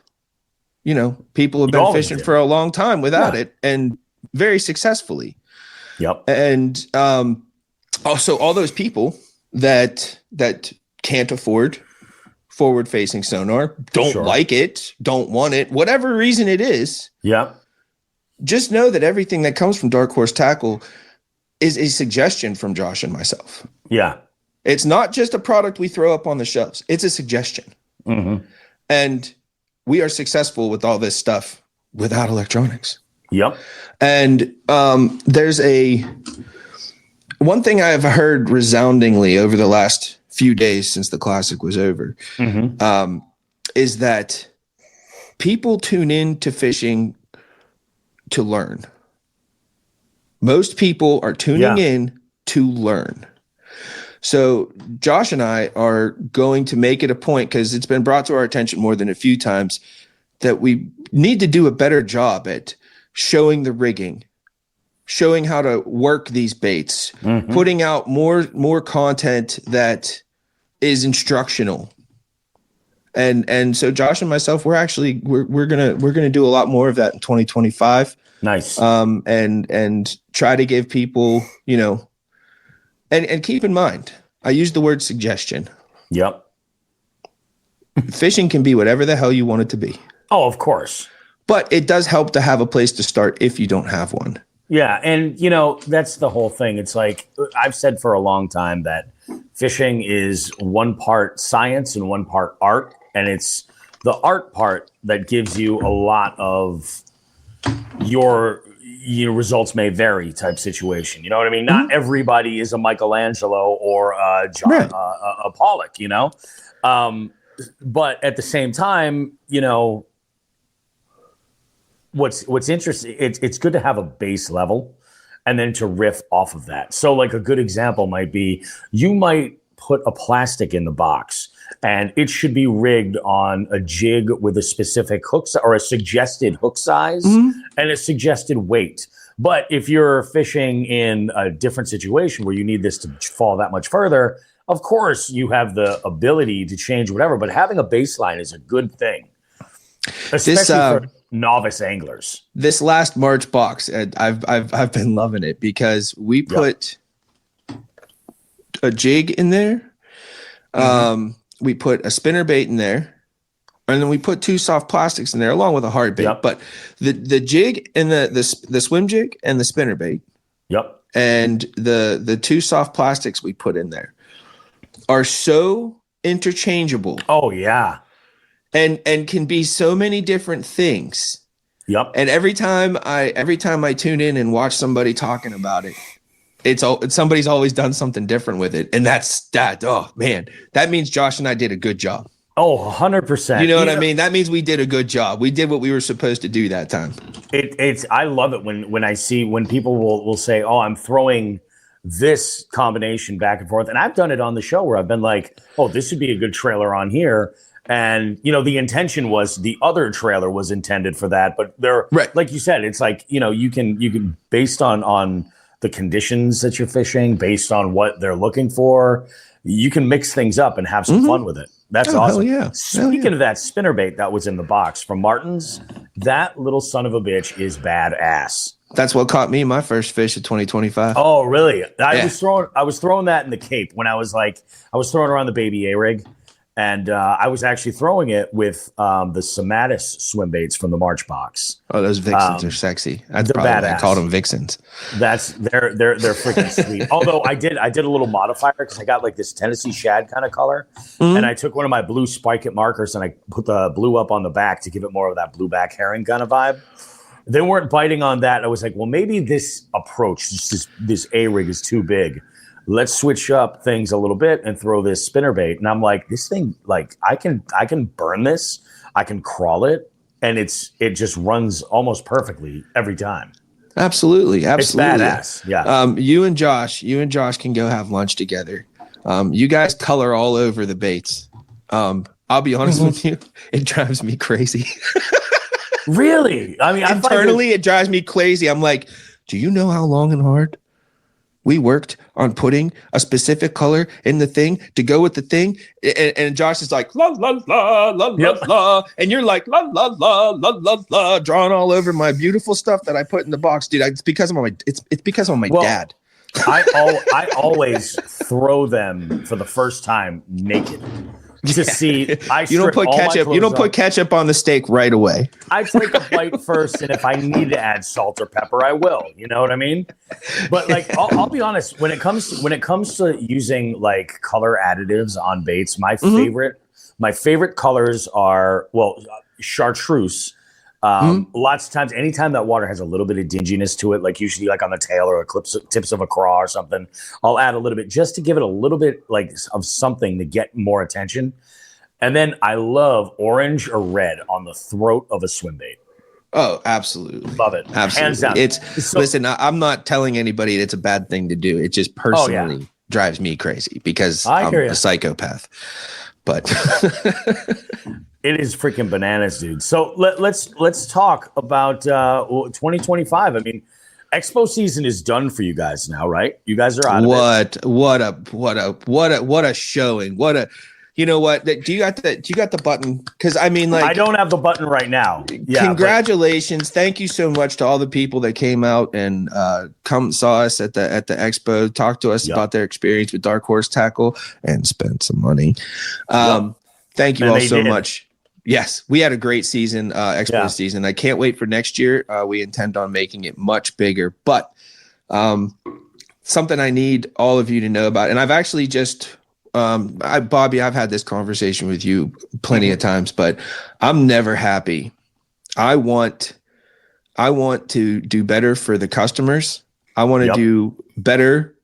you know, people have been fishing for a long time without it, and very successfully. Yep. And also all those people that can't afford forward-facing sonar, don't like it, don't want it, whatever reason it is. Yeah. Just know that everything that comes from Dark Horse Tackle is a suggestion from Josh and myself. Yeah. It's not just a product we throw up on the shelves. It's a suggestion. Mm-hmm. And we are successful with all this stuff without electronics. Yep. And there's one thing I've heard resoundingly over the last few days since the Classic was over, is that people tune in to fishing to learn. Most people are tuning in to learn. So Josh and I are going to make it a point, because it's been brought to our attention more than a few times, that we need to do a better job at showing the rigging, showing how to work these baits, putting out more content that is instructional. And so Josh and myself, we're gonna do a lot more of that in 2025. Nice. And try to give people, you know, and keep in mind, I use the word suggestion. Yep. Fishing can be whatever the hell you want it to be. Oh, of course. But it does help to have a place to start if you don't have one. Yeah. And, you know, that's the whole thing. It's like I've said for a long time that fishing is one part science and one part art. And it's the art part that gives you a lot of your results may vary type situation. You know what I mean? Not everybody is a Michelangelo or a Pollock, you know? But at the same time, you know, what's interesting, it's good to have a base level and then to riff off of that. So like a good example might be, you might put a plastic in the box and it should be rigged on a jig with a specific hook or a suggested hook size and a suggested weight. But if you're fishing in a different situation where you need this to fall that much further, of course you have the ability to change whatever, but having a baseline is a good thing, especially for novice anglers. This last March box, I've been loving it, because we put a jig in there. We put a spinner bait in there, and then we put 2 soft plastics in there along with a hard bait. But the jig and the swim jig and the spinner bait, and the 2 soft plastics we put in there are so interchangeable. Oh yeah. And can be so many different things. And every time I tune in and watch somebody talking about it, it's somebody's always done something different with it. And that's that. Oh man, that means Josh and I did a good job. Oh, 100%. You know what I mean? That means we did a good job. We did what we were supposed to do that time. I love it when I see when people will say, oh, I'm throwing this combination back and forth. And I've done it on the show where I've been like, oh, this would be a good trailer on here. And, you know, the intention was the other trailer was intended for that. But they're like you said, it's like, you know, you can based on the conditions that you're fishing, based on what they're looking for, you can mix things up and have some fun with it. That's awesome. Yeah. Speaking of that spinnerbait that was in the box from Martin's, that little son of a bitch is badass. That's what caught me my first fish of 2025. Oh, really? I was throwing that in the Cape when I was throwing around the baby A-rig. And I was actually throwing it with the Somatis swim baits from the March box. Oh, those Vixens are sexy. That's probably why I called them Vixens. They're freaking sweet. Although I did a little modifier because I got like this Tennessee shad kind of color, and I took one of my blue spike it markers and I put the blue up on the back to give it more of that blue back herring kind of vibe. They weren't biting on that. I was like, well, maybe this approach, this A-rig is too big. let's switch up things a little bit and throw this spinner bait. And I'm like, this thing, like I can burn this, I can crawl it, and it just runs almost perfectly every time. Absolutely. It's badass. Yeah. You and Josh can go have lunch together. You guys color all over the baits. I'll be honest with you, it drives me crazy. Really? I mean, internally, it drives me crazy. I'm like, do you know how long and hard we worked on putting a specific color in the thing to go with the thing? And Josh is like, la, la, la, la, la, la. And you're like, la, la, la, la, la, la, drawing all over my beautiful stuff that I put in the box. Dude, it's because of my dad. I always throw them for the first time naked. To see, you don't put ketchup on the steak right away. I take a bite first, and if I need to add salt or pepper, I will. You know what I mean? But like, I'll be honest. When it comes to using like color additives on baits, my favorite colors are chartreuse. Lots of times, anytime that water has a little bit of dinginess to it, like usually like on the tail or tips of a craw or something, I'll add a little bit just to give it a little bit like of something to get more attention. And then I love orange or red on the throat of a swim bait. Oh, absolutely. Love it. Absolutely. Hands down. Listen, I'm not telling anybody it's a bad thing to do. It just personally drives me crazy because I'm a psychopath. But it is freaking bananas, dude. So let's talk about 2025. I mean, Expo season is done for you guys now, right? You guys are out of it. What a showing. You know what? Do you got the button? Because I mean, like, I don't have the button right now. Yeah, congratulations! Thank you so much to all the people that came out and come saw us at the expo, talked to us about their experience with Dark Horse Tackle, and spent some money. Thank you all so much. Yes, we had a great season, expo season. I can't wait for next year. We intend on making it much bigger, but something I need all of you to know about, and I've actually just. Bobby, I've had this conversation with you plenty of times, but I'm never happy. I want to do better for the customers. I want to do better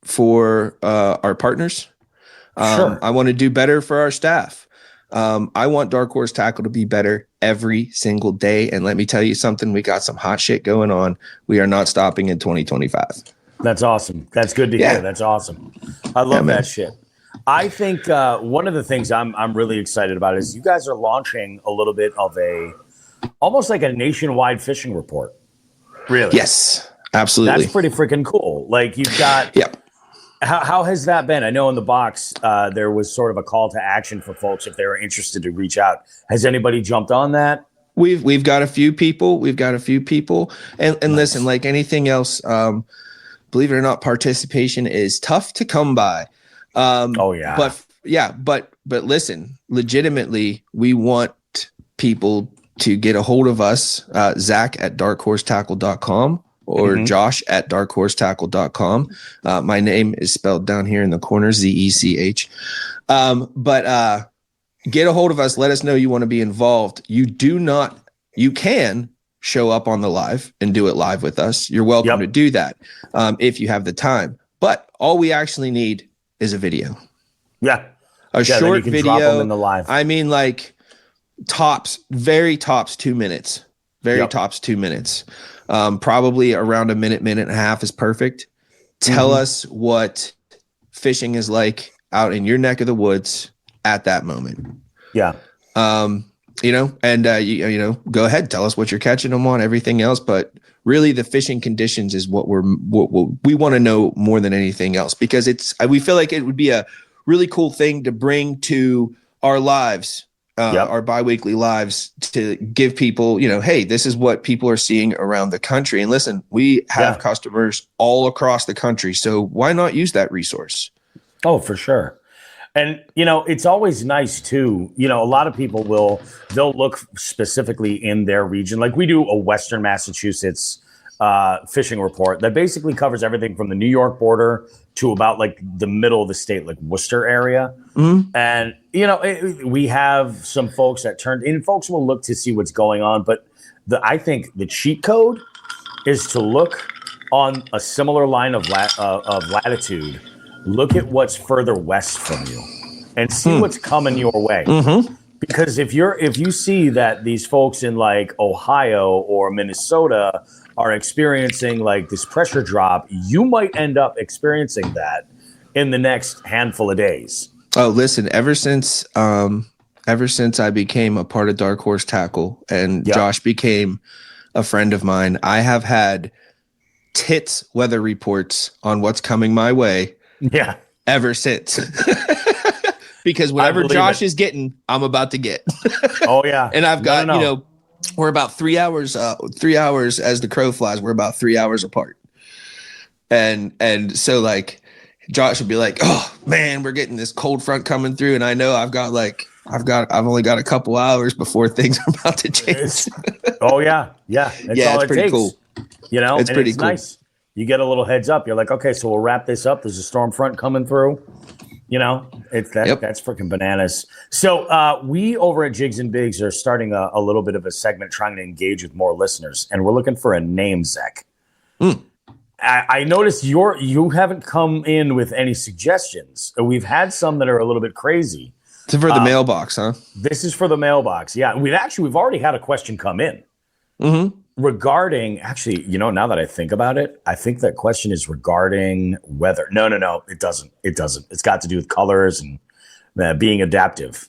for our partners. I want to do better for our staff. I want Dark Horse Tackle to be better every single day. And let me tell you something, we got some hot shit going on. We are not stopping in 2025. That's awesome. That's good to hear. That's awesome. I love that shit. I think one of the things I'm really excited about is you guys are launching a little bit of almost like a nationwide fishing report. Really? Yes, absolutely. That's pretty freaking cool. Like you've got. How has that been? I know in the box there was sort of a call to action for folks if they were interested to reach out. Has anybody jumped on that? We've got a few people. And nice. Listen, like anything else, believe it or not, participation is tough to come by. But listen, legitimately, we want people to get a hold of us, Zach at darkhorsetackle.com or Josh at darkhorsetackle.com. My name is spelled down here in the corner, Zech. But get a hold of us. Let us know you want to be involved. You can show up on the live and do it live with us. You're welcome to do that if you have the time. But all we actually need is a video. A short video. Drop them in the live. I mean, like very tops 2 minutes. Tops 2 minutes. Probably around a minute and a half is perfect. Tell us what fishing is like out in your neck of the woods at that moment. And go ahead, tell us what you're catching them on, everything else, but really the fishing conditions is what we want to know more than anything else, because we feel like it would be a really cool thing to bring to our lives, our biweekly lives, to give people, hey, this is what people are seeing around the country. And listen, we have customers all across the country, so why not use that resource? Oh, for sure. And, it's always nice too. A lot of people they'll look specifically in their region. Like we do a Western Massachusetts fishing report that basically covers everything from the New York border to about like the middle of the state, like Worcester area. And, we have some folks that turned in. Folks will look to see what's going on. But I think the cheat code is to look on a similar line of latitude look at what's further west from you and see what's coming your way. Because if you see that these folks in like Ohio or Minnesota are experiencing like this pressure drop, you might end up experiencing that in the next handful of days. Oh, listen, ever since I became a part of Dark Horse Tackle and Josh became a friend of mine, I have had tits weather reports on what's coming my way. Yeah. Ever since. Because whatever Josh is getting, I'm about to get. Oh yeah. And I've got, you know, we're about 3 hours as the crow flies. We're about 3 hours apart. And so like Josh would be like, oh man, we're getting this cold front coming through. And I know I've only got a couple hours before things are about to change. Oh yeah. Yeah. That's all it's it pretty takes. cool. You know, it's pretty cool. Nice. You get a little heads up. You're like, okay, so we'll wrap this up. There's a storm front coming through. You know, that's freaking bananas. So we over at Jigs and Bigs are starting a little bit of a segment trying to engage with more listeners, and we're looking for a name, Zech. I noticed you haven't come in with any suggestions. We've had some that are a little bit crazy. It's for the mailbox, huh? This is for the mailbox. Yeah, we've already had a question come in. Regarding, actually, you know, now that I think about it, I think that question is regarding weather. No, it doesn't. It's got to do with colors and being adaptive.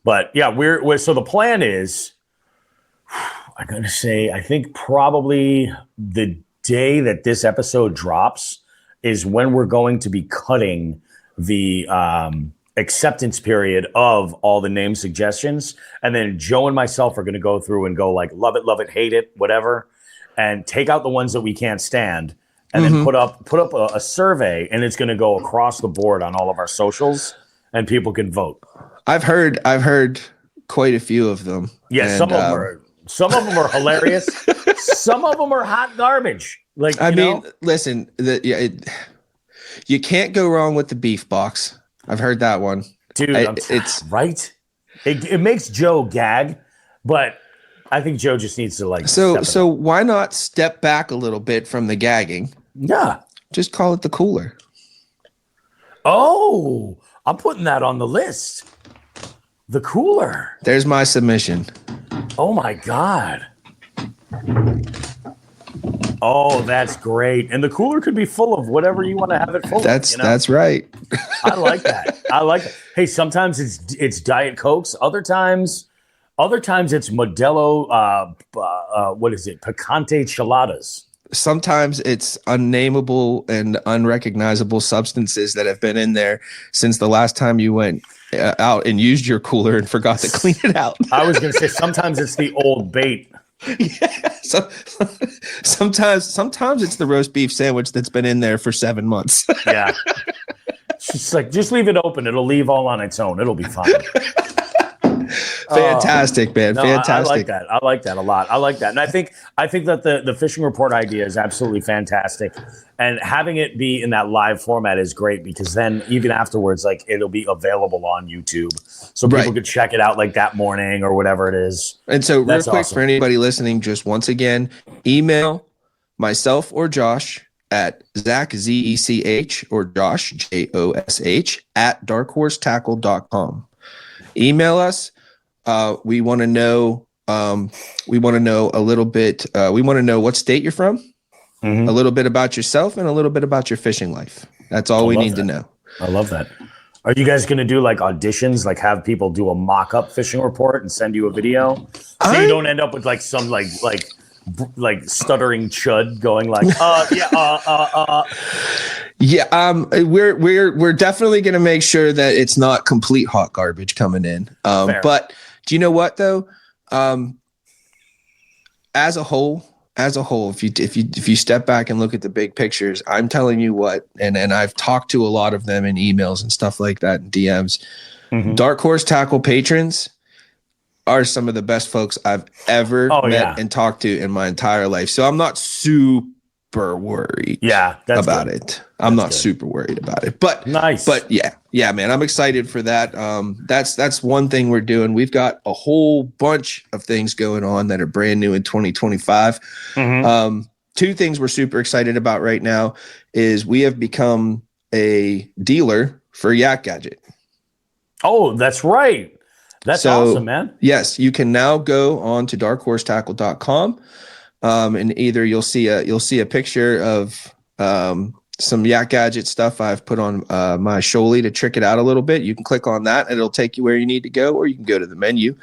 But yeah, we're so the plan is, I'm going to say, I think probably the day that this episode drops is when we're going to be cutting the acceptance period of all the name suggestions, and then Joe and myself are going to go through and go like love it, hate it, whatever, and take out the ones that we can't stand, and then put up a survey, and it's going to go across the board on all of our socials, and people can vote. I've heard quite a few of them. Yeah, and, some of them are hilarious. Some of them are hot garbage. Like I mean, listen, you can't go wrong with the beef box. I've heard that one, dude. It's right. It makes Joe gag, but I think Joe just needs to like. So why not step back a little bit from the gagging? Yeah, just call it the cooler. Oh, I'm putting that on the list. The cooler. There's my submission. Oh my god. Oh, that's great. And the cooler could be full of whatever you want to have it full of. That's right. I like that. Hey, sometimes it's Diet Cokes. Other times it's Modelo, what is it? Picante Cheladas. Sometimes it's unnameable and unrecognizable substances that have been in there since the last time you went out and used your cooler and forgot to clean it out. I was going to say, sometimes it's the old bait. Yeah. Sometimes it's the roast beef sandwich that's been in there for 7 months. Yeah. It's like, just leave it open. It'll leave all on its own. It'll be fine. Fantastic, man. No, Fantastic. I like that a lot. I like that. And I think that the fishing report idea is absolutely fantastic. And having it be in that live format is great, because then even afterwards, like, it'll be available on YouTube. So people could check it out like that morning or whatever it is. And so real quick, for anybody listening, just once again, email myself or Josh at Zach, Zech, or Josh, Josh, at darkhorsetackle.com. Email us. We want to know. We want to know a little bit. We want to know what state you're from, a little bit about yourself, and a little bit about your fishing life. That's all we need to know. I love that. Are you guys going to do like auditions, like have people do a mock-up fishing report and send you a video, so you don't end up with like some like stuttering chud going like we're definitely going to make sure that it's not complete hot garbage coming in. But do you know what though? As a whole, if you step back and look at the big pictures, I'm telling you what, and I've talked to a lot of them in emails and stuff like that and DMs. Dark Horse Tackle patrons are some of the best folks I've ever met and talked to in my entire life. So I'm not super worried about it. I'm not super worried about it. But nice. But yeah, man, I'm excited for that. That's one thing we're doing. We've got a whole bunch of things going on that are brand new in 2025. Two things we're super excited about right now is we have become a dealer for Yak Gadget. Oh, that's right. That's awesome, man. Yes, you can now go on to darkhorsetackle.com, and either you'll see a picture of some Yak Gadget stuff I've put on my Sholey to trick it out a little bit. You can click on that and it'll take you where you need to go, or you can go to the menu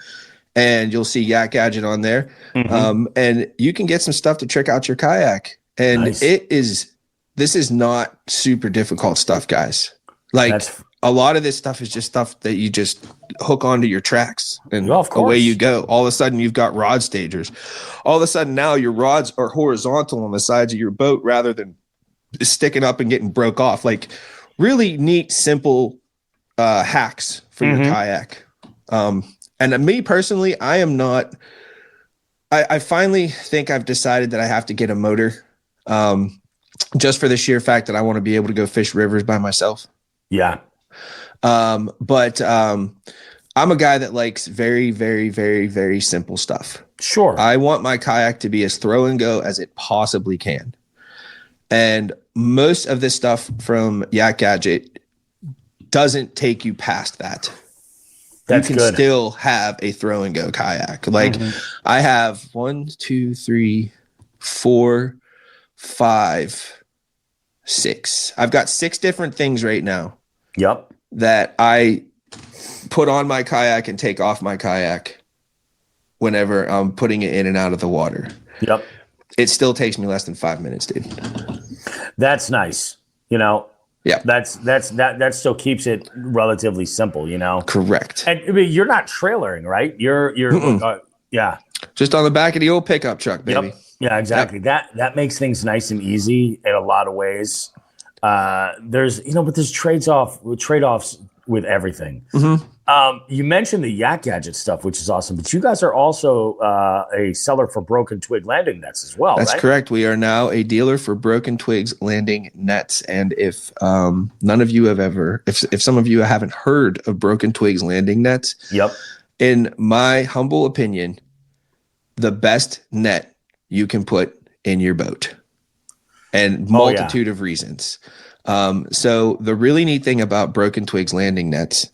and you'll see Yak Gadget on there. And you can get some stuff to trick out your kayak. And Nice. this is not super difficult stuff, guys. Like a lot of this stuff is just stuff that you just hook onto your tracks and away you go. All of a sudden you've got rod stagers. All of a sudden now your rods are horizontal on the sides of your boat rather than sticking up and getting broke off. Like really neat, simple hacks for your kayak. And me personally, I finally think I've decided that I have to get a motor, just for the sheer fact that I want to be able to go fish rivers by myself. Yeah. But I'm a guy that likes very, very, very, very simple stuff. Sure. I want my kayak to be as throw and go as it possibly can. And most of this stuff from Yak Gadget doesn't take you past that. That's you can good. still have a throw and go kayak. Like I have 1, 2, 3, 4, 5, 6. I've got 6 different things right now. Yep. That I put on my kayak and take off my kayak whenever I'm putting it in and out of the water. Yep. It still takes me less than 5 minutes, dude. That's nice. You know, yeah, that still keeps it relatively simple, you know? Correct. And I mean, you're not trailering, right? You're yeah. Just on the back of the old pickup truck, baby. Yep. Yeah, exactly. Yep. That makes things nice and easy in a lot of ways. There's, but there's trade-offs with everything. You mentioned the Yak Gadget stuff, which is awesome, but you guys are also a seller for Broken Twig landing nets as well. That's right? correct. We are now a dealer for Broken Twigs landing nets. And if none of you have if some of you haven't heard of Broken Twigs landing nets, yep. In my humble opinion, the best net you can put in your boat, and multitude of reasons. So the really neat thing about Broken Twigs landing nets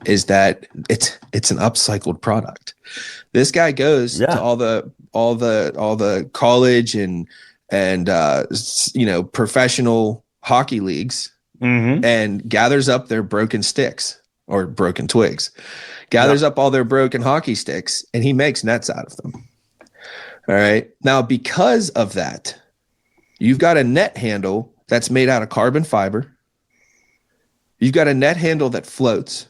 is that it's an upcycled product. This guy goes to all the college and professional hockey leagues and gathers up their broken sticks or broken twigs, gathers up all their broken hockey sticks, and he makes nets out of them. All right. Now, because of that, you've got a net handle that's made out of carbon fiber. You've got a net handle that floats.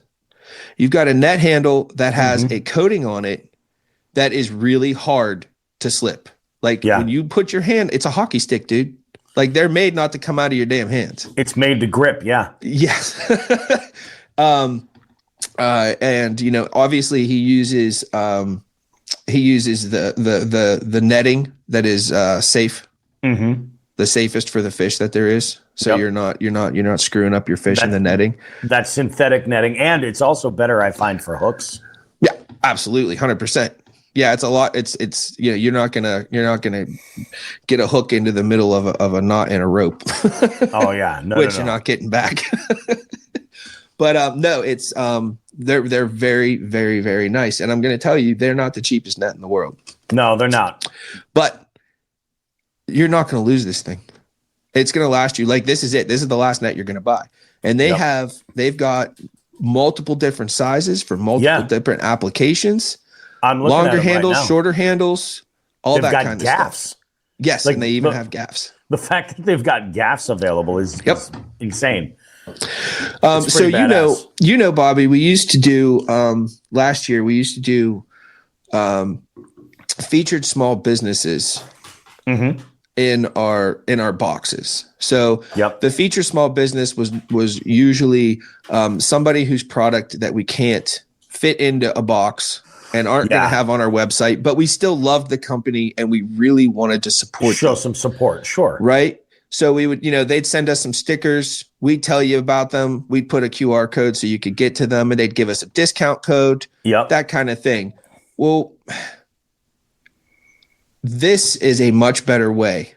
You've got a net handle that has a coating on it that is really hard to slip. Like when you put your hand, it's a hockey stick, dude. Like they're made not to come out of your damn hands. It's made to grip. Yeah. Yes. And obviously he uses the netting that is safe. The safest for the fish that there is. So you're not screwing up your fish in the netting. That's synthetic netting, and it's also better, I find, for hooks. Yeah, absolutely, 100%. Yeah, it's a lot. It's you're not gonna get a hook into the middle of a knot in a rope. Oh yeah, which you're not getting back. But no, it's they're very, very, very nice, and I'm gonna tell you, they're not the cheapest net in the world. No, they're not. But you're not going to lose this thing. It's going to last you. Like, this is it. This is the last net you're going to buy. And they've got multiple different sizes for multiple different applications. I'm looking longer at handles, right shorter handles, all that kind of gaffs. stuff. Yes, and they even have gaffs. The fact that they've got gaffs available is insane. So Bobby, we used to do last year. We used to do featured small businesses. In our boxes. So the feature small business was usually somebody whose product that we can't fit into a box and aren't going to have on our website, but we still loved the company and we really wanted to show some support. Sure. Right. So we would, they'd send us some stickers. We'd tell you about them. We'd put a QR code so you could get to them, and they'd give us a discount code. That kind of thing. Well, this is a much better way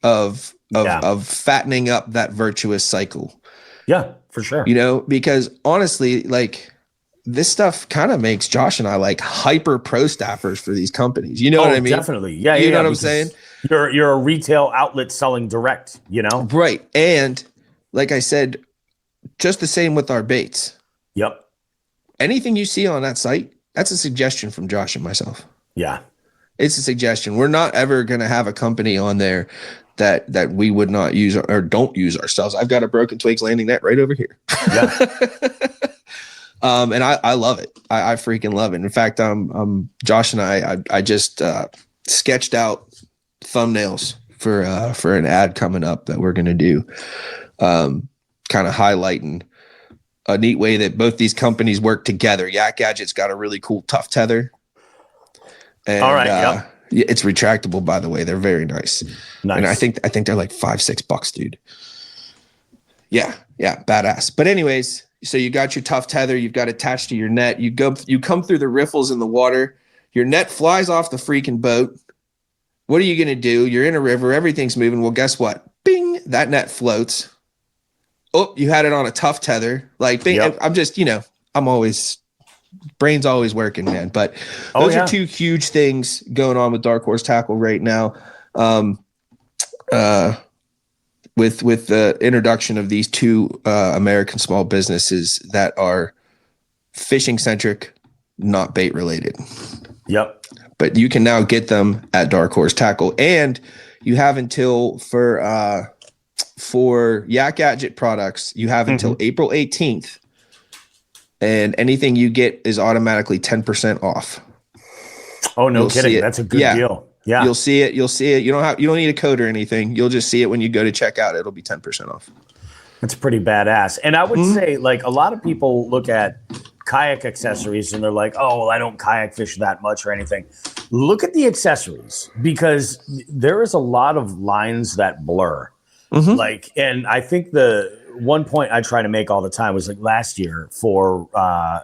of of fattening up that virtuous cycle. Yeah, for sure. You know, because honestly, like this stuff kind of makes Josh and I like hyper pro staffers for these companies. You know what I mean? Definitely. Yeah. You know what I'm because saying? You're a retail outlet selling direct, you know? Right. And like I said, just the same with our baits. Yep. Anything you see on that site, that's a suggestion from Josh and myself. Yeah. It's a suggestion. We're not ever going to have a company on there that we would not use or don't use ourselves. I've got a Broken Twigs landing net right over here. Yeah. And I love it. I freaking love it. In fact, Josh and I just sketched out thumbnails for an ad coming up that we're going to do, kind of highlighting a neat way that both these companies work together. Yak Gadget's got a really cool tough tether. And, all right. It's retractable, by the way. They're very nice. Nice. And I think they're like $5-6, dude. Yeah, badass. But anyways, so you got your tough tether, you've got attached to your net. You come through the riffles in the water. Your net flies off the freaking boat. What are you gonna do? You're in a river, everything's moving. Well, guess what? Bing, that net floats. Oh, you had it on a tough tether. Like, bing. Yep. I'm just, brain's always working, man. But those are two huge things going on with Dark Horse Tackle right now. With the introduction of these two American small businesses that are fishing centric, not bait related. Yep. But you can now get them at Dark Horse Tackle, and you have until for Yak Gadget products, you have until April 18th. And anything you get is automatically 10% off. Oh, no kidding. That's a good deal. Yeah. You'll see it. You don't need a code or anything. You'll just see it when you go to checkout. It'll be 10% off. That's pretty badass. And I would say, like, a lot of people look at kayak accessories and they're like, oh, well, I don't kayak fish that much or anything. Look at the accessories, because there is a lot of lines that blur. Like, and I think the one point I try to make all the time was like last year for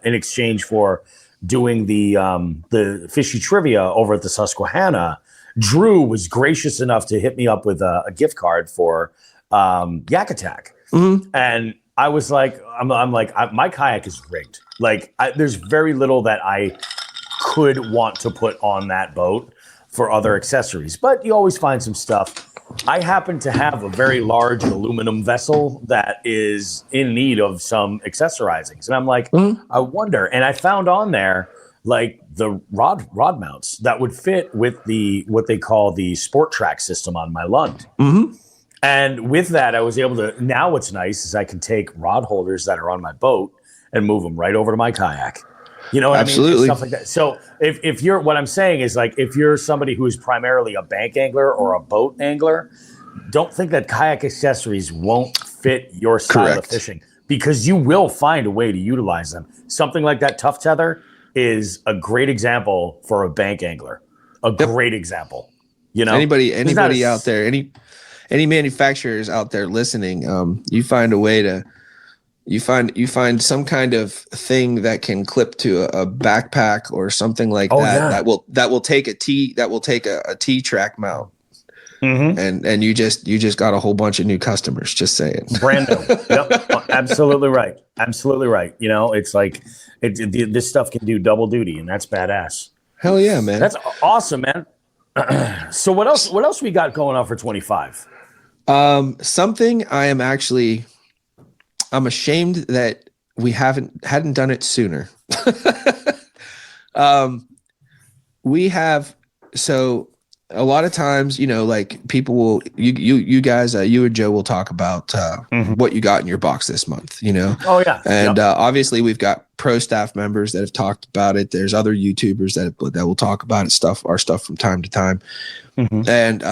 in exchange for doing the fishy trivia over at the Susquehanna, Drew was gracious enough to hit me up with a gift card for Yak Attack. And I was like, my kayak is rigged. Like, there's very little that I could want to put on that boat for other accessories, but you always find some stuff. I happen to have a very large aluminum vessel that is in need of some accessorizings. And I'm like, I wonder. And I found on there like the rod mounts that would fit with what they call the Sport Track system on my Lund. And with that, I was able to, now what's nice is I can take rod holders that are on my boat and move them right over to my kayak. You know what Absolutely. I mean? Stuff like that. So if you're, what I'm saying is, like, if you're somebody who is primarily a bank angler or a boat angler, don't think that kayak accessories won't fit your style of fishing, because you will find a way to utilize them. Something like that tough tether is a great example for a bank angler. Great example. You know, anybody out there, any manufacturers out there listening, you find a way to, you find some kind of thing that can clip to a backpack or something like that will take a T-track mount. And you just got a whole bunch of new customers. Just saying. Brand new. Yep. Absolutely right. You know, it's like this stuff can do double duty, and that's badass. Hell yeah, man. That's awesome, man. So what else we got going on for 25? Something I'm ashamed that we hadn't done it sooner. We have, so a lot of times, you know, like people will, you guys, you and Joe will talk about what you got in your box this month, you know? Oh yeah. And obviously we've got pro staff members that have talked about it. There's other YouTubers that will talk about it, our stuff from time to time. And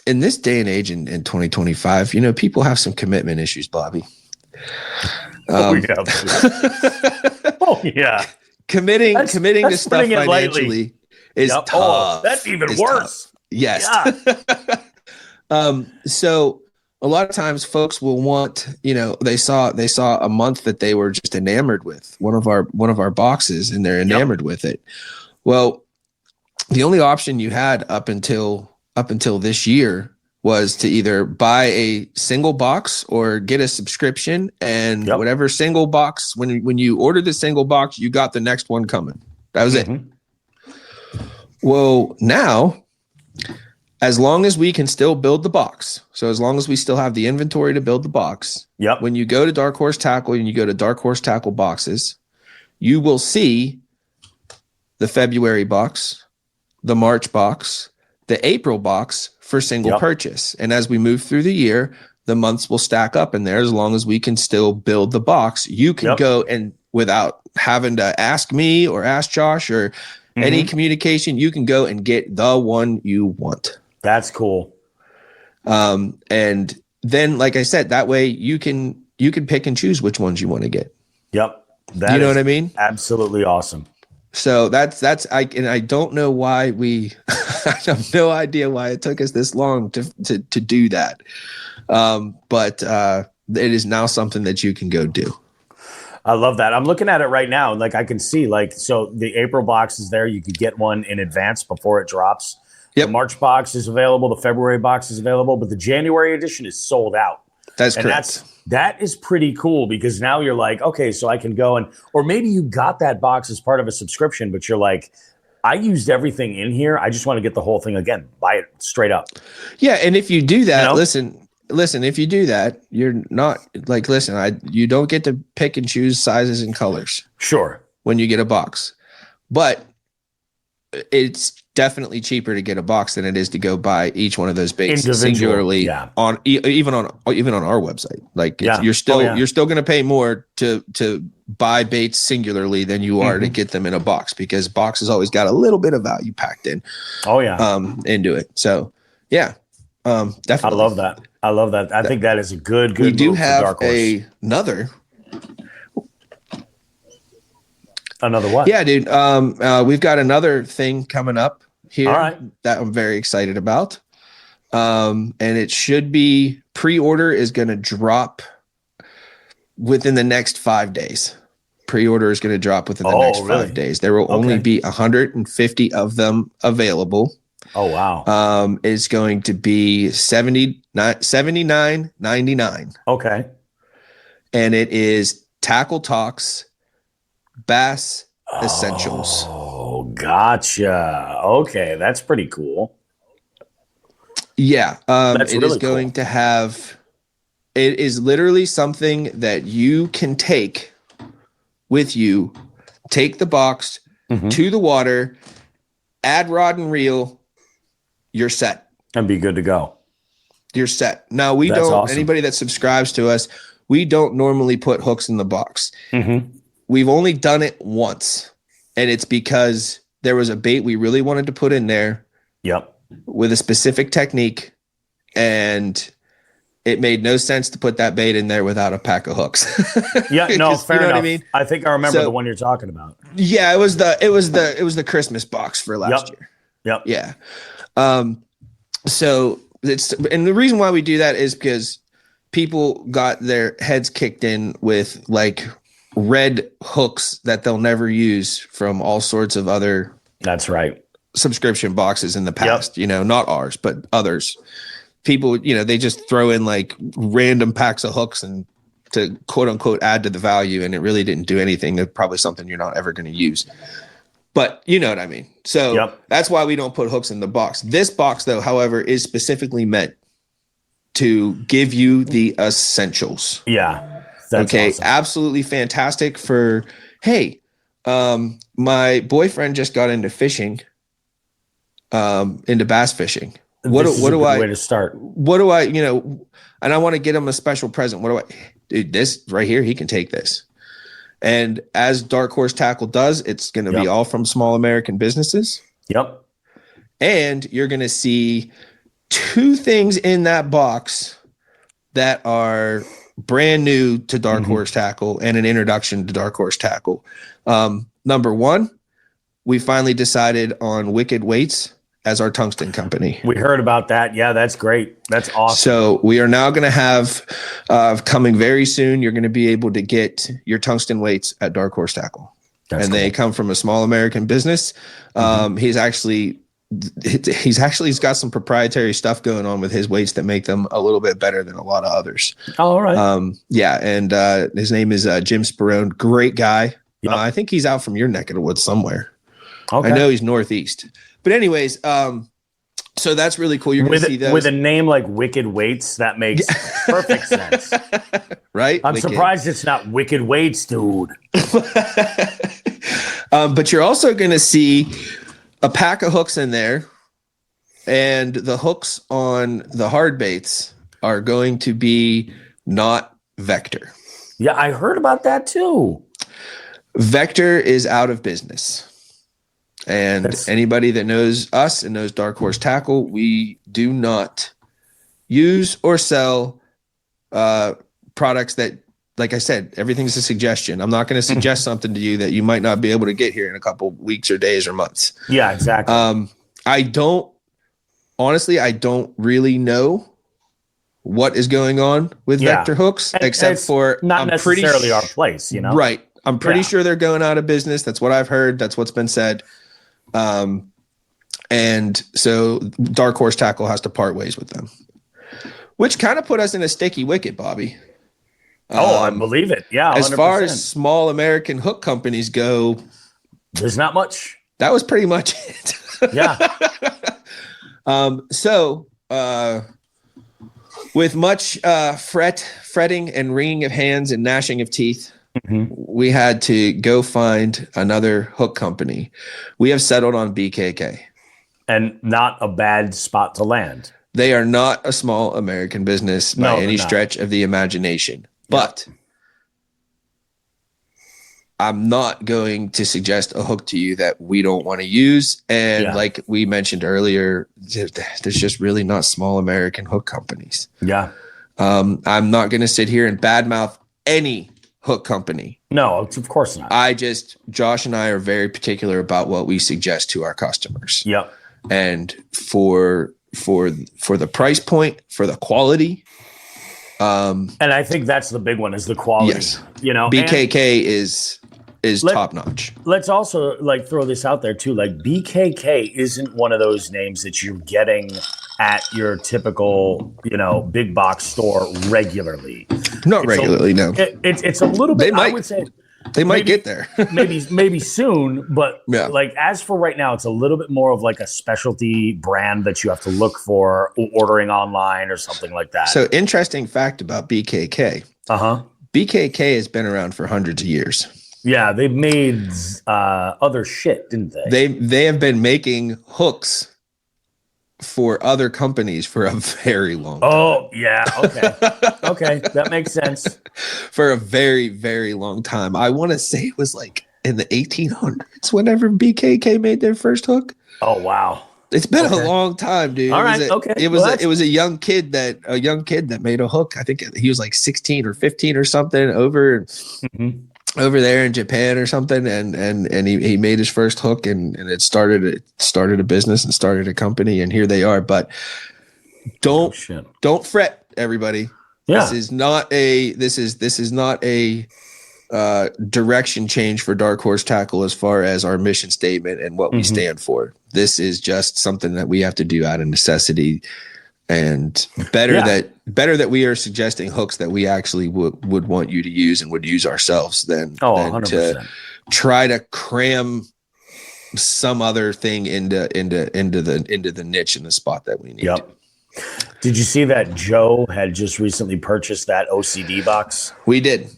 in this day and age in 2025, you know, people have some commitment issues, Bobby. Oh yeah. Committing to stuff financially is tough. Oh, that's even worse. Tough. Yes. Yeah. So a lot of times folks will want, you know, they saw a month that they were just enamored with one of our boxes, and they're enamored with it. Well, the only option you had up until this year was to either buy a single box or get a subscription, and whatever single box, when you ordered the single box, you got the next one coming. That was it. Well, now, as long as we can still build the box, so as long as we still have the inventory to build the box, when you go to Dark Horse Tackle and you go to Dark Horse Tackle boxes, you will see the February box, the March box, the April box for single purchase. And as we move through the year, the months will stack up in there. As long as we can still build the box, you can go and, without having to ask me or ask Josh or any communication, you can go and get the one you want. That's cool. And then, like I said, that way you can pick and choose which ones you want to get. Yep. You know what I mean? Absolutely awesome. So I don't know why I have no idea why it took us this long to do that. But it is now something that you can go do. I love that. I'm looking at it right now. Like I can see, so the April box is there. You could get one in advance before it drops. The March box is available. The February box is available, but the January edition is sold out. That's correct. That is pretty cool, because now you're like, okay, so I can go or maybe you got that box as part of a subscription, but you're like, I used everything in here. I just want to get the whole thing again. Buy it straight up. Yeah, and if you do that, listen, if you do that, you're not you don't get to pick and choose sizes and colors. Sure. When you get a box. But it's definitely cheaper to get a box than it is to go buy each one of those baits singularly on even on our website. Like you're still going to pay more to buy baits singularly than you are to get them in a box, because box has always got a little bit of value packed in. Into it. So definitely. I love that. I think that is a good we do move have for Dark Horse. Another what? Yeah, dude. We've got another thing coming up here that I'm very excited about. And it should be pre-order is going to drop within the next 5 days. Pre-order is going to drop within the next 5 days. There will only be 150 of them available. Oh, wow. It's going to be $79.99. Okay. And it is Tackle Talks Bass Essentials. Oh, gotcha. Okay, that's pretty cool. Yeah, that's it really is going to have. It is literally something that you can take with you. Take the box to the water, add rod and reel. You're set. And be good to go. You're set. Now we That's don't. awesome. Anybody that subscribes to us, we don't normally put hooks in the box. We've only done it once, and it's because there was a bait we really wanted to put in there. With a specific technique, and it made no sense to put that bait in there without a pack of hooks. Fair enough. What I mean? I think I remember the one you're talking about. Yeah, it was the Christmas box for last year. Yeah. So and the reason why we do that is because people got their heads kicked in with like red hooks that they'll never use from all sorts of other subscription boxes in the past. Not ours, but others. People, they just throw in like random packs of hooks and to quote unquote add to the value, and it really didn't do anything. That's probably something you're not ever going to use. But you know what I mean? So that's why we don't put hooks in the box. This box, though, however, is specifically meant to give you the essentials. That's awesome. Absolutely fantastic for, hey, my boyfriend just got into fishing, into bass fishing. What do I way to start? What do I, and I want to get him a special present. Dude, this right here, he can take this. And as Dark Horse Tackle does, it's going to be all from small American businesses. And you're going to see 2 things in that box that are brand new to Dark Horse Tackle and an introduction to Dark Horse Tackle. Number 1, we finally decided on Wicked Weights as our tungsten company. We heard about that. Yeah, that's great. That's awesome. So we are now going to have coming very soon. You're going to be able to get your tungsten weights at Dark Horse Tackle. They come from a small American business. He's actually he's got some proprietary stuff going on with his weights that make them a little bit better than a lot of others. Oh, all right. Yeah, and his name is Jim Sperone. Great guy. Yep. I think he's out from your neck of the woods somewhere. Okay. I know he's northeast. But anyways, so that's really cool. You're going to see those. With a name like Wicked Weights, that makes perfect sense. Right? I'm Wicked. surprised it's not Wicked Weights, dude. But you're also going to see a pack of hooks in there. And the hooks on the hard baits are going to be not Vector. Yeah, I heard about that too. Vector is out of business. And anybody that knows us and knows Dark Horse Tackle, we do not use or sell products that, like I said, everything's a suggestion. I'm not going to suggest something to you that you might not be able to get here in a couple weeks or days or months. Yeah, exactly. I don't really know what is going on with Vector hooks, except for not necessarily our place, you know? Right. I'm pretty sure they're going out of business. That's what I've heard. That's what's been said. And so Dark Horse Tackle has to part ways with them, which kind of put us in a sticky wicket, Bobby. I believe it. Yeah. 100%. As far as small American hook companies go, there's not much. That was pretty much it. Yeah. With much fretting and wringing of hands and gnashing of teeth, we had to go find another hook company. We have settled on BKK. And not a bad spot to land. They are not a small American business by any stretch of the imagination. But I'm not going to suggest a hook to you that we don't want to use. And like we mentioned earlier, there's just really not small American hook companies. Yeah. I'm not going to sit here and badmouth any hook company. No, of course not. Josh and I are very particular about what we suggest to our customers. Yep. And for the price point, for the quality. And I think that's the big one is the quality. Yes. You know, BKK is top notch. Let's also throw this out there too. Like BKK isn't one of those names that you're getting at your typical, big box store regularly. Not regularly, no. It's a little bit. I would say they might get there. maybe soon, but as for right now, it's a little bit more of like a specialty brand that you have to look for ordering online or something like that. So interesting fact about BKK. BKK has been around for hundreds of years. Yeah, they've made other shit, didn't they? They have been making hooks for other companies for a very long time. Oh, yeah. Okay. Okay. That makes sense. For a very, very long time. I want to say it was like in the 1800s whenever BKK made their first hook. Oh, wow. It's been a long time, dude. All right. Okay. It was a young kid that made a hook. I think he was like 16 or 15 or something over there in Japan or something, and he made his first hook, and it started a business and started a company, and here they are. But don't fret, everybody. Yeah. This is not a direction change for Dark Horse Tackle as far as our mission statement and what we stand for. This is just something that we have to do out of necessity. And better that we are suggesting hooks that we actually would want you to use and would use ourselves than to try to cram some other thing into the niche in the spot that we need. Yep. Did you see that Joe had just recently purchased that OCD box? We did.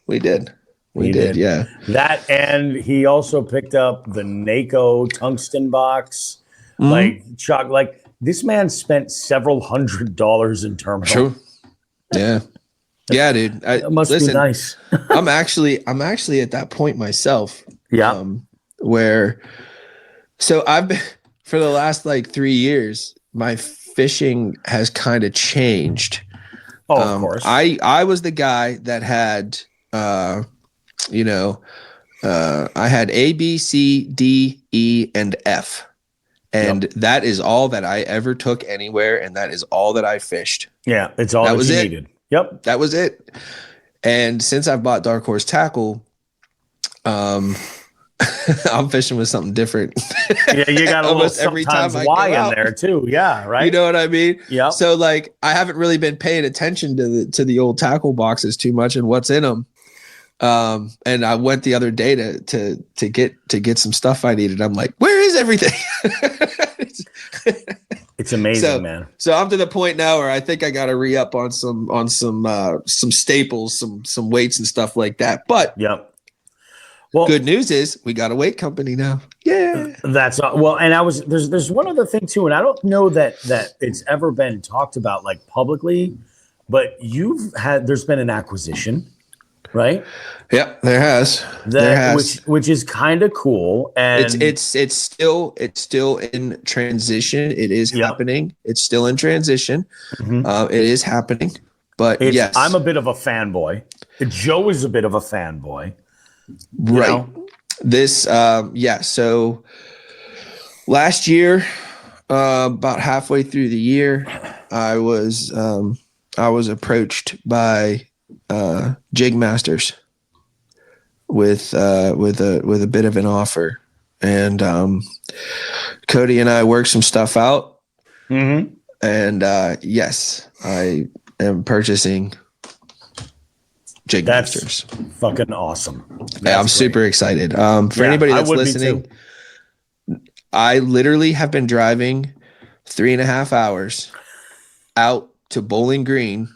Yeah. That, and he also picked up the NACO tungsten box. This man spent several $100s in terminal. True. Yeah. Yeah, dude. It must be nice. I'm actually at that point myself. Yeah. So I've been, for the last 3 years, my fishing has kind of changed. Oh, of course. I was the guy that had, I had A, B, C, D, E, and F. And that is all that I ever took anywhere, and that is all that I fished. Yeah, it's all that you needed. Yep. That was it. And since I've bought Dark Horse Tackle, I'm fishing with something different. Yeah, you got a little Almost every time sometimes I Y go in out. there too. Yeah, right. You know what I mean? Yeah. So like, I haven't really been paying attention to the old tackle boxes too much and what's in them. And I went the other day to get some stuff I needed. I'm like, where is everything? It's amazing, man. So I'm to the point now where I think I got to re-up on some staples, some weights and stuff like that. But Yep. Well, good news is we got a weight company now. Yeah. That's well, and there's one other thing too, and I don't know that it's ever been talked about like publicly, but there's been an acquisition, right? Yep, there has. Which is kind of cool, and it's still in transition. It is happening. It's still in transition. It is happening. But yes, I'm a bit of a fanboy. Joe is a bit of a fanboy. Right. Know? This, So last year, about halfway through the year, I was approached by Jig Masters with a bit of an offer, and Cody and I worked some stuff out. And yes, I am purchasing Jig Masters. Fucking awesome. Yeah, I'm super excited. For anybody that's listening, I literally have been driving 3.5 hours out to Bowling Green,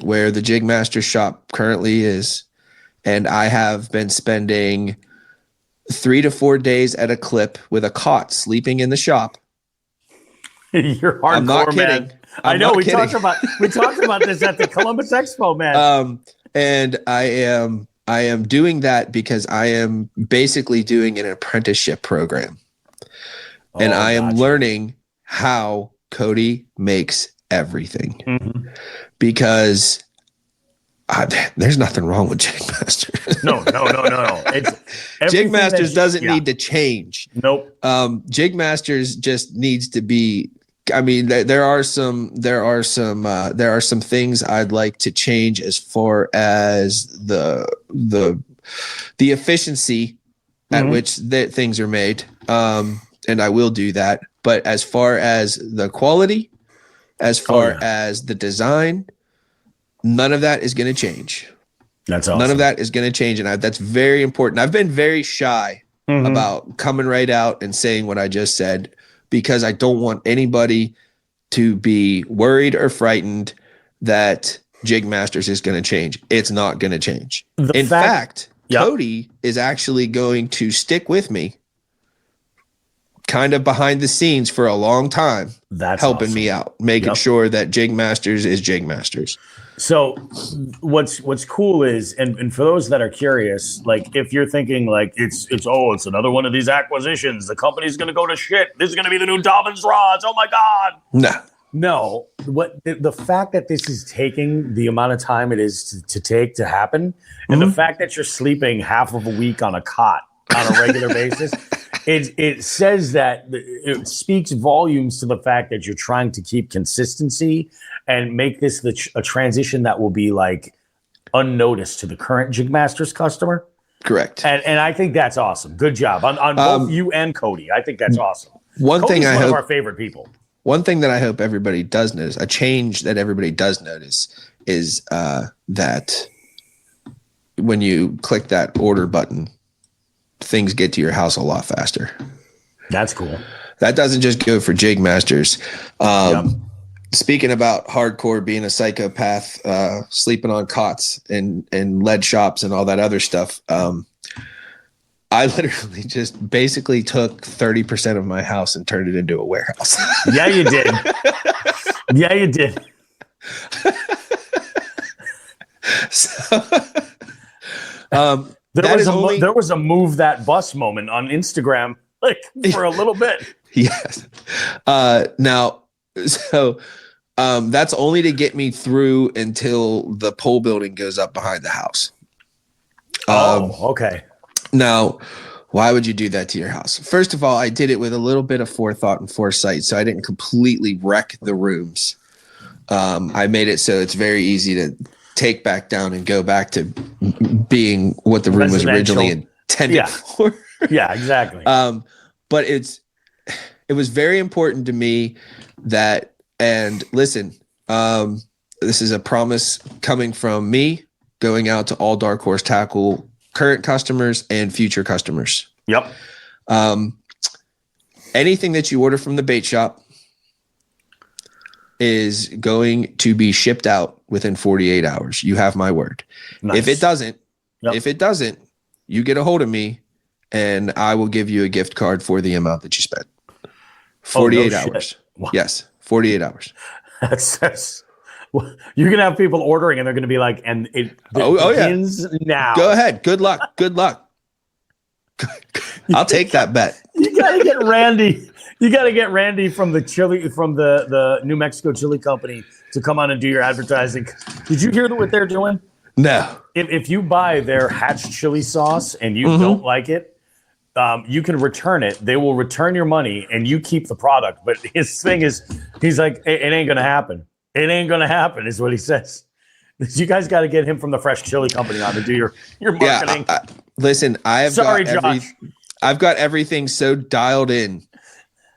where the Jig Masters shop currently is, and I have been spending 3 to 4 days at a clip with a cot sleeping in the shop. You're hardcore, I'm not kidding. man. I know we talked about this at the Columbus Expo, man. And I am doing that because I am basically doing an apprenticeship program. And I am learning how Cody makes everything. Because there's nothing wrong with Jig Masters. No. Jig Masters doesn't need to change. Nope. Jig Masters just needs to be. I mean, there are some things I'd like to change as far as the efficiency at which things are made, and I will do that. But as far as the quality, as far as the design, none of that is going to change. That's awesome. None of that is going to change, and that's very important. I've been very shy about coming right out and saying what I just said, because I don't want anybody to be worried or frightened that Jig Masters is going to change. It's not going to change. In fact, Cody is actually going to stick with me kind of behind the scenes for a long time. That's helping me out, making sure that Jig Masters is Jig Masters. So what's cool is, and for those that are curious, like if you're thinking like it's another one of these acquisitions, the company's going to go to shit. This is going to be the new Dobbins rods. Oh my God. No. What the fact that this is taking the amount of time it is to take to happen, and the fact that you're sleeping half of a week on a cot on a regular basis, it says that it speaks volumes to the fact that you're trying to keep consistency and make this a transition that will be like unnoticed to the current Jig Masters customer. Correct. And I think that's awesome. Good job on both you and Cody. I think that's awesome. Cody's one of our favorite people. One thing that I hope everybody does notice, a change that everybody does notice, is that when you click that order button, things get to your house a lot faster. That's cool. That doesn't just go for Jig Masters. Speaking about hardcore being a psychopath, sleeping on cots and lead shops and all that other stuff, I literally just basically took 30% of my house and turned it into a warehouse. Yeah, you did. Yeah, you did. So, there was a move that bus moment on Instagram, like for a little bit. Yes. That's only to get me through until the pole building goes up behind the house. Okay. Now, why would you do that to your house? First of all, I did it with a little bit of forethought and foresight, so I didn't completely wreck the rooms. I made it so it's very easy to take back down and go back to being what the room was originally intended for. Yeah, exactly. But it was very important to me that, and listen, this is a promise coming from me going out to all Dark Horse Tackle current customers and future customers. Yep. Anything that you order from the bait shop is going to be shipped out within 48 hours. You have my word. Nice. If it doesn't, you get a hold of me and I will give you a gift card for the amount that you spent. 48 hours. Wow. Yes. 48 hours. That's you're going to have people ordering and they're going to be like, and it begins now. Go ahead. Good luck. I'll take that bet. You got to get Randy. You got to get Randy from the New Mexico Chili Company to come on and do your advertising. Did you hear what they're doing? No. If you buy their Hatch chili sauce and you don't like it, you can return it. They will return your money and you keep the product. But his thing is, he's like, it ain't going to happen. It ain't going to happen is what he says. You guys got to get him from the Fresh Chili Company on to do your marketing. Yeah, listen, I've got everything so dialed in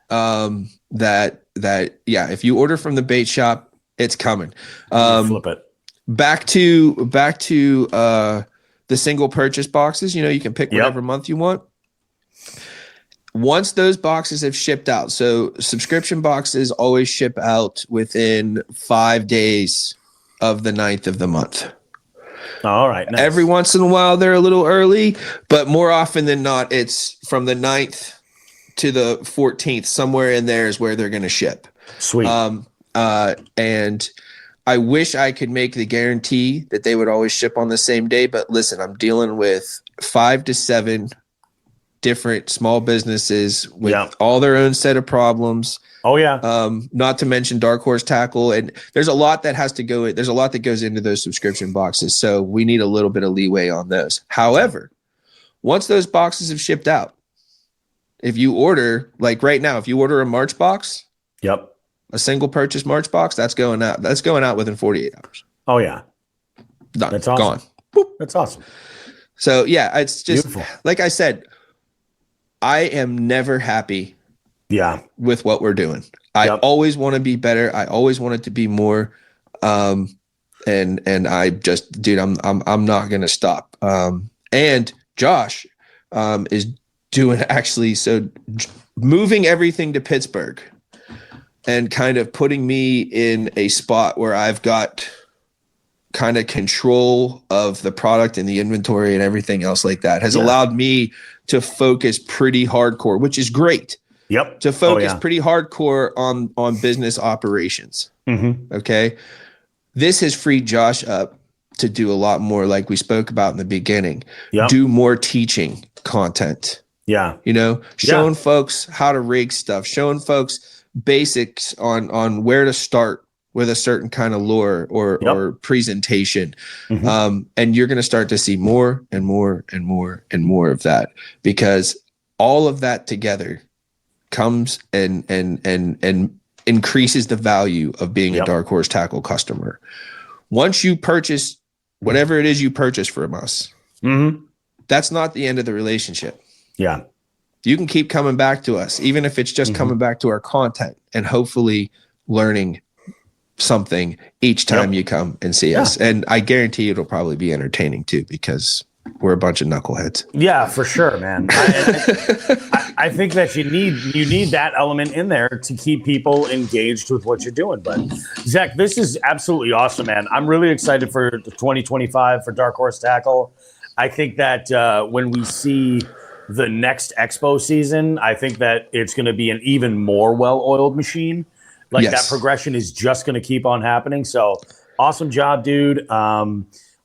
that if you order from the bait shop, it's coming. Flip it. Back to the single purchase boxes. You can pick whatever month you want. Once those boxes have shipped out, so subscription boxes always ship out within 5 days of the 9th of the month. All right. Nice. Every once in a while, they're a little early, but more often than not, it's from the 9th to the 14th. Somewhere in there is where they're going to ship. Sweet. And I wish I could make the guarantee that they would always ship on the same day. But listen, I'm dealing with 5 to 7 different small businesses with all their own set of problems. Oh yeah. Not to mention Dark Horse Tackle, and there's a lot that has to go. There's a lot that goes into those subscription boxes, so we need a little bit of leeway on those. However, once those boxes have shipped out, if you order, like right now, if you order a March box, a single purchase March box, that's going out. That's going out within 48 hours. Oh yeah. Done. That's awesome. Gone. Boop. That's awesome. So yeah, it's just beautiful. Like I said, I am never happy with what we're doing. I always want to be better. I always want it to be more. And I just, dude, I'm not going to stop. And Josh is doing moving everything to Pittsburgh and kind of putting me in a spot where I've got kind of control of the product and the inventory and everything else like that has allowed me to focus pretty hardcore, which is great. Yep. To focus pretty hardcore on business operations. Okay. This has freed Josh up to do a lot more, like we spoke about in the beginning. Do more teaching content. Yeah. Showing folks how to rig stuff, showing folks basics on where to start with a certain kind of lure or presentation. And you're going to start to see more and more and more and more of that, because all of that together comes and increases the value of being a Dark Horse Tackle customer. Once you purchase whatever it is you purchase from us, that's not the end of the relationship. Yeah. You can keep coming back to us, even if it's just coming back to our content and hopefully learning something each time you come and see us. And I guarantee it'll probably be entertaining too, because we're a bunch of knuckleheads. Yeah, for sure, man. I think that you need that element in there to keep people engaged with what you're doing. But Zech, this is absolutely awesome, man. I'm really excited for 2025 for Dark Horse Tackle. I think that when we see the next expo season, I think that it's going to be an even more well-oiled machine. That progression is just going to keep on happening. So awesome job, dude.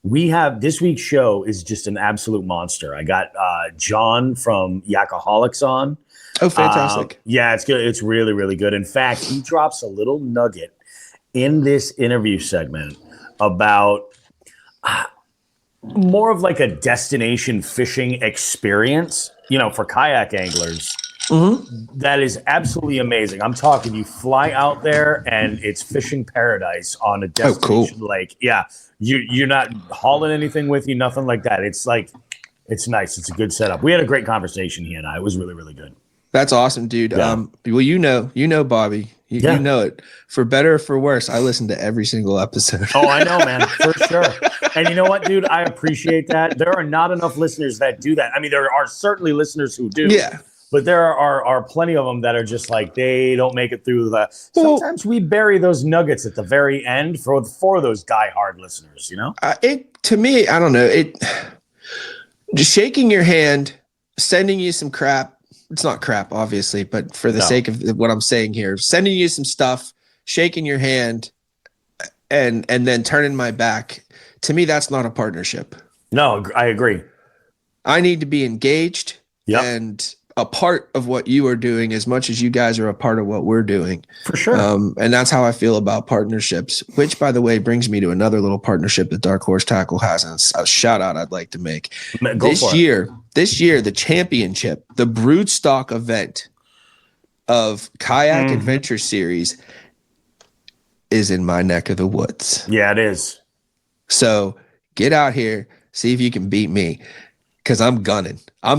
We have this week's show is just an absolute monster. I got John from YAKAHOLICS on. Oh, fantastic. Yeah, it's good. It's really, really good. In fact, he drops a little nugget in this interview segment about more of like a destination fishing experience, for kayak anglers. That is absolutely amazing. I'm talking, you fly out there and it's fishing paradise on a destination lake. Yeah, you're not hauling anything with you, nothing like that. It's like It's nice. It's a good setup. We had a great conversation, he and I. It was really, really good. That's awesome, dude. Yeah. Well, you know, Bobby, you know it. For better or for worse, I listen to every single episode. Oh, I know, man, for sure. And you know what, dude? I appreciate that. There are not enough listeners that do that. I mean, there are certainly listeners who do. Yeah. But there are plenty of them that are just like, they don't make it through the. Sometimes we bury those nuggets at the very end for those diehard listeners, you know? To me, I don't know. Just shaking your hand, sending you some crap. It's not crap, obviously, but for the sake of what I'm saying here, sending you some stuff, shaking your hand, and then turning my back. To me, that's not a partnership. No, I agree. I need to be engaged and a part of what you are doing as much as you guys are a part of what we're doing. For sure. And that's how I feel about partnerships, which, by the way, brings me to another little partnership that Dark Horse Tackle has, and a shout out I'd like to make. This year, the championship, the Broodstock event of Kayak Adventure Series is in my neck of the woods. Yeah, it is. So get out here, see if you can beat me. Because I'm gunning. I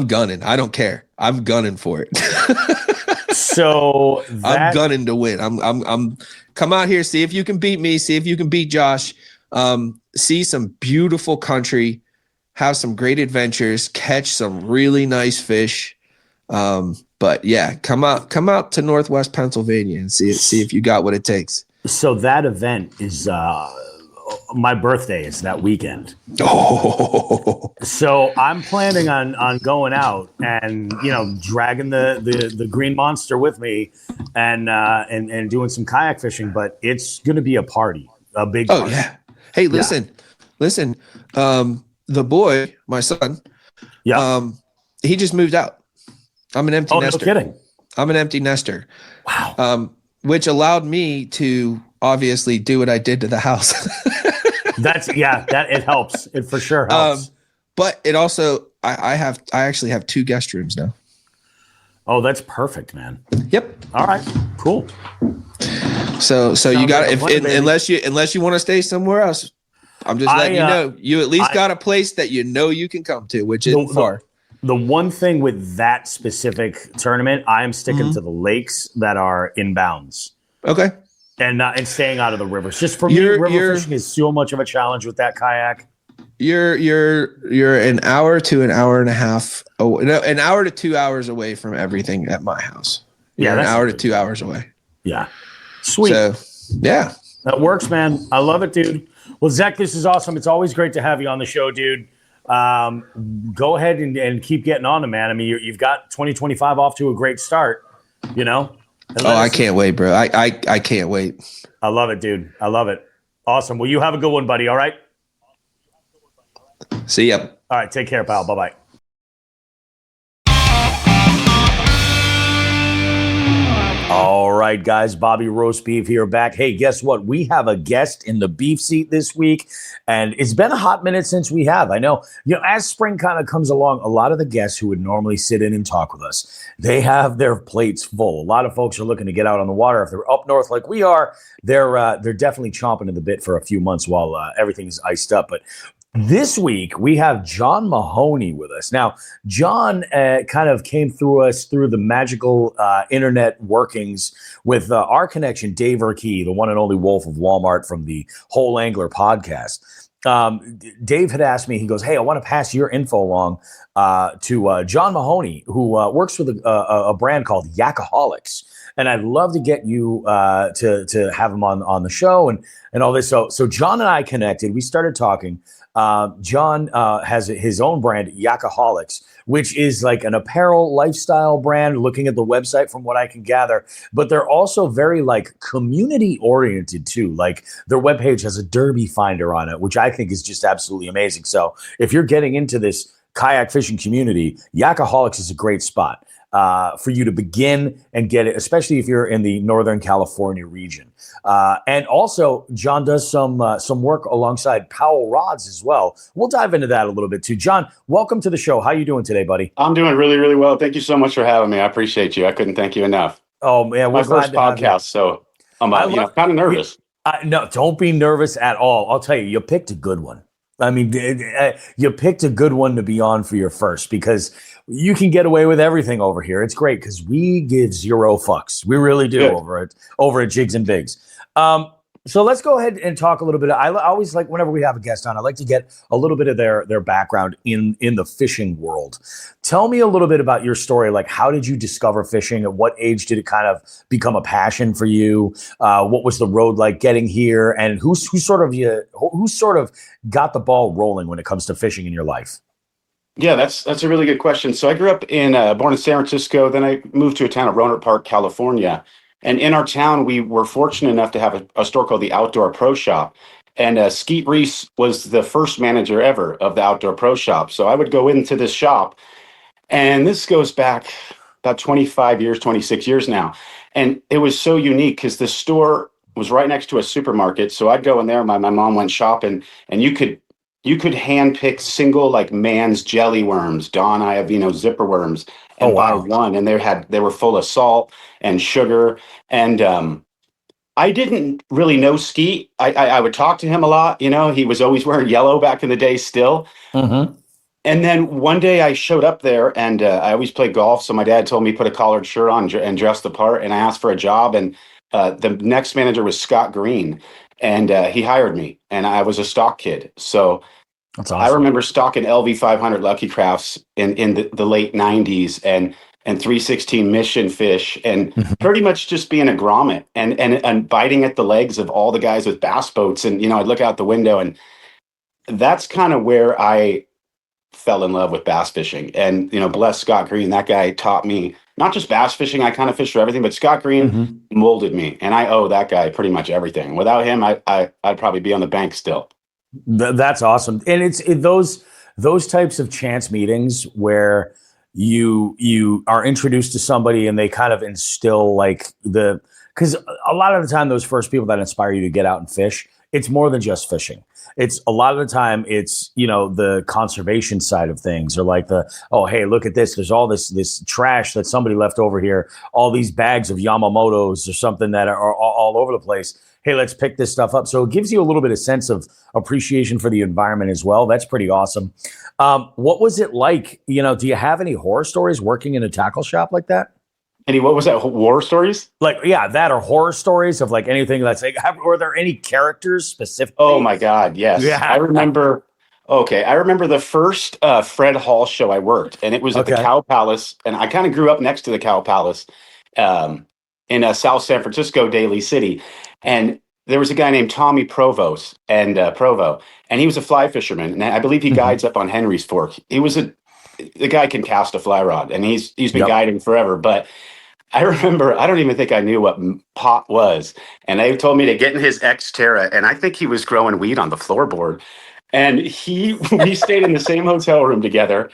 don't care. I'm gunning for it. So I'm gunning to win. I'm come out here, see if you can beat me, see if you can beat Josh. See some beautiful country, have some great adventures, catch some really nice fish. But yeah, come out to Northwest Pennsylvania and see if you got what it takes. So that event is my birthday is that weekend. Oh. So I'm planning on going out and, dragging the green monster with me and doing some kayak fishing, but it's going to be a party, a big party. Oh yeah. Hey, listen. The boy, my son, he just moved out. I'm an empty nester. No kidding. I'm an empty nester. Wow. Which allowed me to obviously do what I did to the house. That it helps. It for sure helps. But it also, I actually have 2 guest rooms now. Oh, that's perfect, man. Yep. All right. Cool. So you got unless you want to stay somewhere else, I'm just letting you know you at least got a place that you can come to, which isn't far. The one thing with that specific tournament, I am sticking to the lakes that are in bounds. Okay. And staying out of the rivers. Just for me, river fishing is so much of a challenge with that kayak. You're an hour to an hour and a half. An hour to 2 hours away from everything at my house. You're an hour to 2 hours away. Yeah. Sweet. So, yeah. That works, man. I love it, dude. Well, Zech, this is awesome. It's always great to have you on the show, dude. Go ahead and keep getting on it, man. I mean, you've got 2025 off to a great start, I can't wait, bro. I can't wait. I love it, dude. I love it. Awesome. Well, you have a good one, buddy. All right. See ya. All right. Take care, pal. Bye-bye. All right, guys. Bobby Roast Beef here back. Hey, guess what? We have a guest in the beef seat this week, and it's been a hot minute since we have. I know, as spring kind of comes along, a lot of the guests who would normally sit in and talk with us, they have their plates full. A lot of folks are looking to get out on the water. If they're up north like we are, they're definitely chomping at the bit for a few months while everything is iced up. But this week, we have Jon Mahoney with us. Now, Jon kind of came through us through the magical internet workings with our connection, Dave Urkey, the one and only Wolf of Walmart from the Whole Angler podcast. Dave had asked me, he goes, hey, I want to pass your info along to Jon Mahoney, who works with a brand called YAKAHOLICS. And I'd love to get you to have him on the show and all this. So Jon and I connected. We started talking. Jon has his own brand, YAKAHOLICS, which is like an apparel lifestyle brand, looking at the website from what I can gather. But they're also very like community oriented too. Like their webpage has a derby finder on it, which I think is just absolutely amazing. So if you're getting into this kayak fishing community, YAKAHOLICS is a great spot for you to begin and get it, especially if you're in the Northern California region. And also, Jon does some work alongside Powell Rods as well. We'll dive into that a little bit too. Jon, welcome to the show. How you doing today, buddy? I'm doing really, really well. Thank you so much for having me. I appreciate you. I couldn't thank you enough. Oh man, my first podcast, so I'm kind of nervous. No, don't be nervous at all. I'll tell you, you picked a good one. I mean, you picked a good one to be on for your first because you can get away with everything over here. It's great because we give zero fucks. We really do Good. over at Jigs and Bigs. So let's go ahead and talk a little bit. I always like whenever we have a guest on, I like to get a little bit of their background in the fishing world. Tell me a little bit about your story. Like, how did you discover fishing? At what age did it kind of become a passion for you? What was the road like getting here? And who sort of got the ball rolling when it comes to fishing in your life? Yeah, that's a really good question. So I grew up born in San Francisco. Then I moved to a town of Roanoke Park, California. And in our town, we were fortunate enough to have a store called the Outdoor Pro Shop. And Skeet Reese was the first manager ever of the Outdoor Pro Shop. So I would go into this shop, and this goes back about 25 years, 26 years now. And it was so unique because the store was right next to a supermarket. So I'd go in there, my mom went shopping, and you could hand pick single like Man's jelly worms, Don Iovino zipper worms, and buy one. And they were full of salt and sugar. And I didn't really know Skeet. I would talk to him a lot. You know, he was always wearing yellow back in the day still. Mm-hmm. And then one day I showed up there, and I always played golf. So my dad told me put a collared shirt on and dress the part. And I asked for a job. And the next manager was Scott Green. And he hired me, and I was a stock kid. So that's awesome. I remember stocking LV 500 Lucky Crafts in the late 90s and 316 Mission Fish, and pretty much just being a grommet and biting at the legs of all the guys with bass boats. And, you know, I'd look out the window, and that's kind of where I fell in love with bass fishing. And, you know, bless Scott Green, that guy taught me not just bass fishing. I kind of fish for everything, but Scott Green molded me, and I owe that guy pretty much everything. Without him, I'd probably be on the bank still. That's awesome. And it's those types of chance meetings where you are introduced to somebody and they kind of instill like because a lot of the time those first people that inspire you to get out and fish, it's more than just fishing. It's a lot of the time it's, you know, the conservation side of things, or like oh, hey, look at this. There's all this trash that somebody left over here, all these bags of Yamamotos or something that are all over the place. Hey, let's pick this stuff up. So it gives you a little bit of sense of appreciation for the environment as well. That's pretty awesome. What was it like? You know, do you have any horror stories working in a tackle shop like that? What was that? War stories? Like, yeah, that or horror stories of like anything that's like, were there any characters specifically? Oh my God, yes. Yeah. I remember the first Fred Hall show I worked, and it was at the Cow Palace, and I kind of grew up next to the Cow Palace in South San Francisco, Daly City. And there was a guy named Tommy Provo, and he was a fly fisherman, and I believe he guides up on Henry's Fork. The guy can cast a fly rod, and he's been guiding forever. But I remember, I don't even think I knew what pot was, and they told me to get in his Xterra, and I think he was growing weed on the floorboard. And we stayed in the same hotel room together.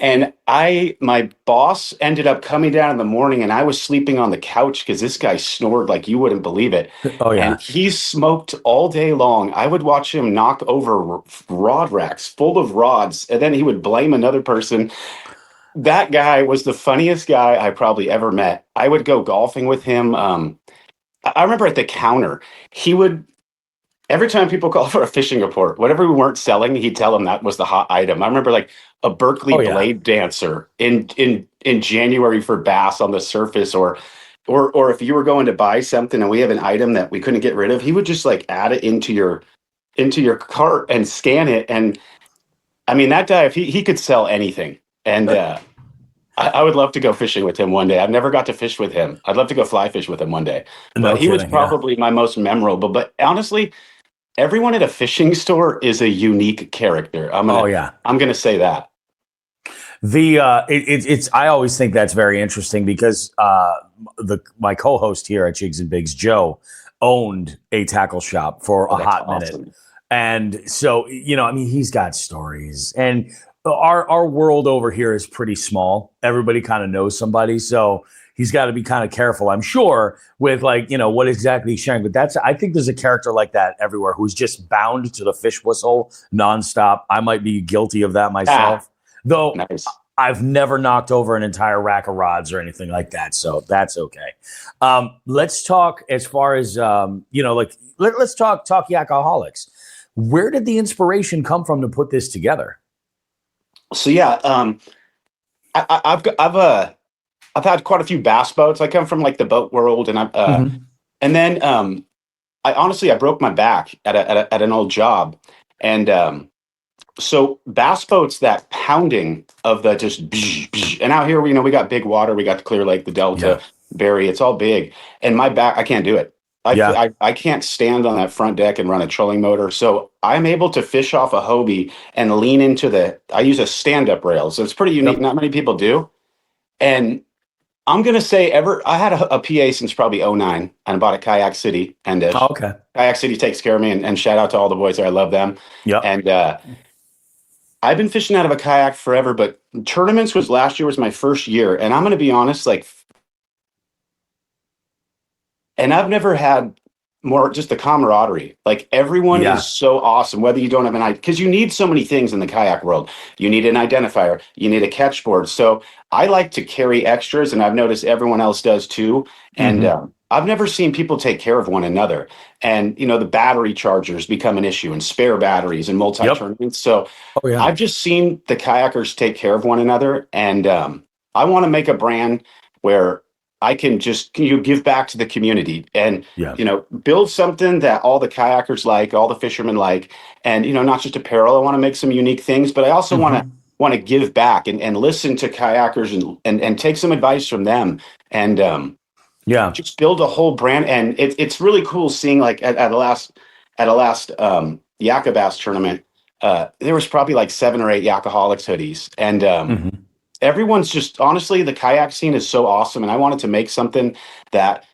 And my boss ended up coming down in the morning, and I was sleeping on the couch because this guy snored like you wouldn't believe it. Oh, yeah. And he smoked all day long. I would watch him knock over rod racks full of rods, and then he would blame another person. That guy was the funniest guy I probably ever met. I would go golfing with him. I remember at the counter, he would, every time people called for a fishing report, whatever we weren't selling, he'd tell them that was the hot item. I remember like a Berkeley blade dancer in January for bass on the surface, or if you were going to buy something and we have an item that we couldn't get rid of, he would just like add it into your cart and scan it. And I mean, that guy, if he could sell anything. And I would love to go fishing with him one day. I've never got to fish with him. I'd love to go fly fish with him one day. But he was probably my most memorable. But honestly, everyone at a fishing store is a unique character. I'm gonna say that. I always think that's very interesting because my co-host here at Jigs and Bigs, Joe, owned a tackle shop for a hot minute. And so, you know, I mean, he's got stories, and our world over here is pretty small. Everybody kind of knows somebody. So he's got to be kind of careful, I'm sure, with like, you know, what exactly he's sharing. But I think there's a character like that everywhere who's just bound to the fish whistle nonstop. I might be guilty of that myself, though. Nice. I've never knocked over an entire rack of rods or anything like that. So that's okay. Let's talk as far as, you know, like let's talk Yakaholics. Where did the inspiration come from to put this together? So yeah, I've had quite a few bass boats. I come from like the boat world, and and then I broke my back at an old job, and so bass boats, that pounding of the just and out here, we got big water, we got the Clear Lake, the Delta, Berry, it's all big, and my back, I can't do it. I can't stand on that front deck and run a trolling motor. So I'm able to fish off a Hobie and lean into I use a stand-up rail. So it's pretty unique. Not many people do. And I'm going to say I had a PA since probably '09, and I bought a Kayak City. And Kayak City takes care of me, and shout out to all the boys there. I love them. Yeah. And I've been fishing out of a kayak forever, but tournaments last year was my first year. And I'm going to be honest, and I've never had more just the camaraderie. Like everyone is so awesome, whether you don't have an idea, because you need so many things in the kayak world. You need an identifier, you need a catch board. So I like to carry extras, and I've noticed everyone else does too. And I've never seen people take care of one another. And, the battery chargers become an issue, and spare batteries and multi-tournaments. So I've just seen the kayakers take care of one another. And I want to make a brand where I can just give back to the community and, build something that all the kayakers like, all the fishermen like, and, not just apparel. I want to make some unique things, but I also want to give back and listen to kayakers and take some advice from them. And, just build a whole brand. And it's really cool seeing like at a last YAKA tournament, there was probably like 7 or 8 YAKAHOLICS hoodies. And, everyone's just, honestly, the kayak scene is so awesome. And I wanted to make something that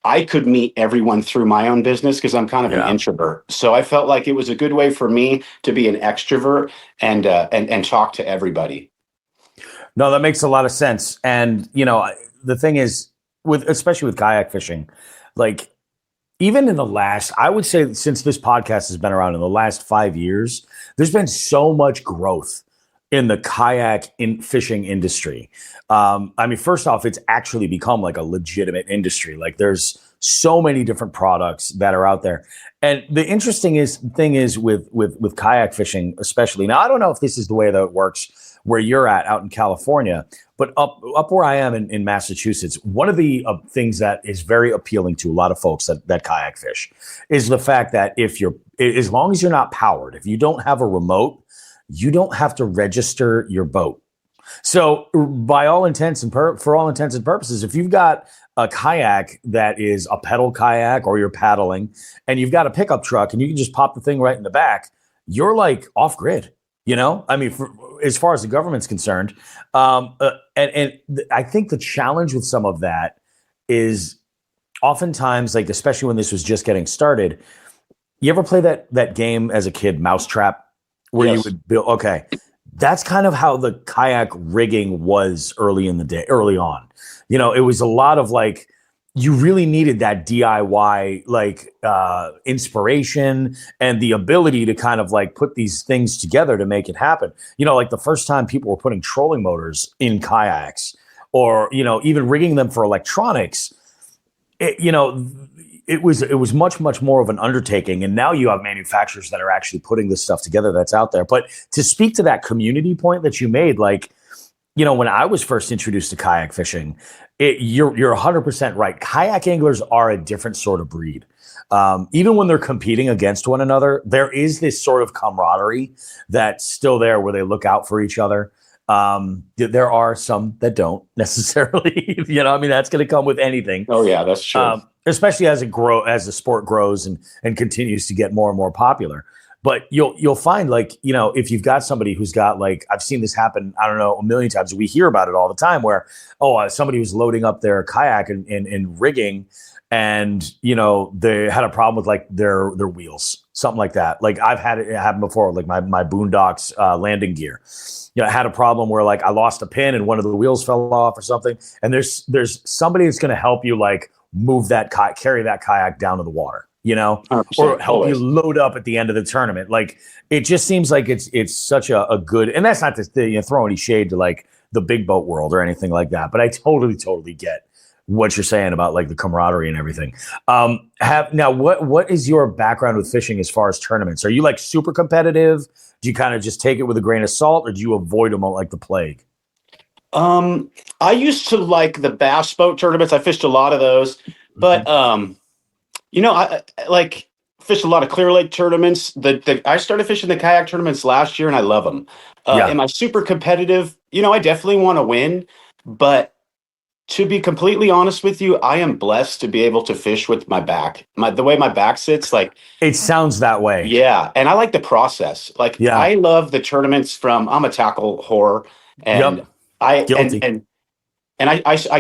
I could meet everyone through my own business, because I'm kind of an introvert. So I felt like it was a good way for me to be an extrovert and talk to everybody. No, that makes a lot of sense. And, the thing is, especially with kayak fishing, like even in I would say since this podcast has been around in the last 5 years, there's been so much growth in the kayak fishing industry. First off, it's actually become like a legitimate industry. Like there's so many different products that are out there. And the interesting thing is with kayak fishing, especially now, I don't know if this is the way that it works where you're out in California, but up where I am in Massachusetts, one of the things that is very appealing to a lot of folks that kayak fish is the fact that as long as you're not powered, if you don't have a remote, you don't have to register your boat. So for all intents and purposes, if you've got a kayak that is a pedal kayak or you're paddling and you've got a pickup truck and you can just pop the thing right in the back, you're like off grid, as far as the government's concerned. And I think the challenge with some of that is oftentimes, like, especially when this was just getting started, you ever play that game as a kid, Mousetrap? Where you would build, that's kind of how the kayak rigging was early on. It was a lot of like, you really needed that DIY, like inspiration and the ability to kind of like put these things together to make it happen. Like the first time people were putting trolling motors in kayaks or, even rigging them for electronics, it was much, much more of an undertaking. And now you have manufacturers that are actually putting this stuff together that's out there. But to speak to that community point that you made, like, when I was first introduced to kayak fishing, you're 100% right. Kayak anglers are a different sort of breed. Even when they're competing against one another, there is this sort of camaraderie that's still there where they look out for each other. There are some that don't necessarily, that's going to come with anything. Oh yeah, that's true. Especially as the sport grows and continues to get more and more popular. But you'll find, like, if you've got somebody who's got, like, I've seen this happen, I don't know, a million times. We hear about it all the time where, somebody was loading up their kayak and rigging, and, they had a problem with like their wheels, something like that. Like I've had it happen before, like my Boondocks landing gear. I had a problem where like I lost a pin and one of the wheels fell off or something. And there's somebody that's going to help you like move carry that kayak down to the water, or help you load up at the end of the tournament. Like it just seems like it's such a good, and that's not to throw any shade to like the big boat world or anything like that. But I totally get what you're saying about like the camaraderie and everything. What is your background with fishing as far as tournaments? Are you like super competitive? Do you kind of just take it with a grain of salt, or do you avoid them like the plague? I used to like the bass boat tournaments. I fished a lot of those, but I like fished a lot of Clear Lake tournaments. I started fishing the kayak tournaments last year, and I love them. Am I super competitive? I definitely want to win, but to be completely honest with you, I am blessed to be able to fish with my back. The way my back sits, like it sounds that way. Yeah, and I like the process. Like I love the tournaments I'm a tackle whore, and I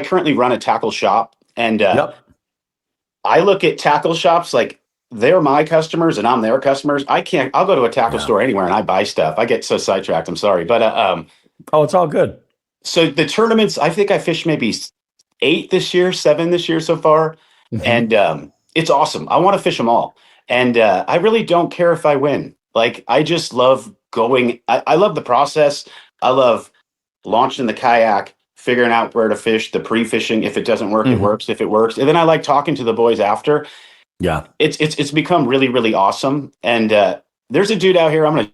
currently run a tackle shop, and I look at tackle shops like they're my customers and I'm their customers. I'll go to a tackle store anywhere and I buy stuff. I get so sidetracked. I'm sorry, but it's all good. So the tournaments, I think I fished maybe 7 this year so far. And it's awesome. I want to fish them all. And I really don't care if I win. Like, I just love going. I love the process. I love launching the kayak, figuring out where to fish, the pre-fishing. If it doesn't work, it works. If it works. And then I like talking to the boys after. Yeah. It's become really, really awesome. And there's a dude out here. I'm going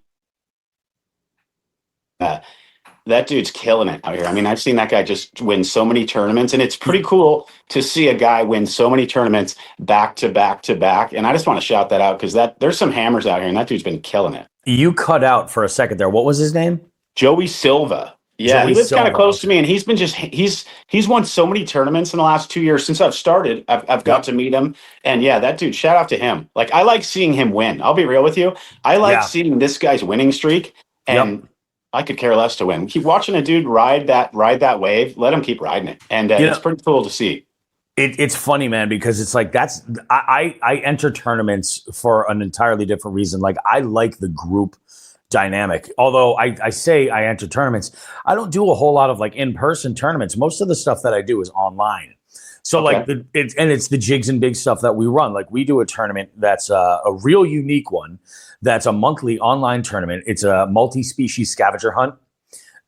to... that dude's killing it out here. I mean, I've seen that guy just win so many tournaments, and it's pretty cool to see a guy win so many tournaments back to back to back. And I just want to shout that out because there's some hammers out here, and that dude's been killing it. You cut out for a second there. What was his name? Joey Silva. Yeah, he lives kind of close to me, and he's been he's won so many tournaments in the last 2 years since I've started. I've got to meet him, and yeah, that dude. Shout out to him. Like, I like seeing him win. I'll be real with you. I like seeing this guy's winning streak, and I could care less to win. Keep watching a dude ride that wave. Let him keep riding it, and it's pretty cool to see. It's funny, man, because it's like I enter tournaments for an entirely different reason. Like, I like the group dynamic. Although I say I enter tournaments, I don't do a whole lot of like in-person tournaments. Most of the stuff that I do is online. So like it's the jigs and big stuff that we run. Like, we do a tournament that's a real unique one. That's a monthly online tournament. It's a multi-species scavenger hunt.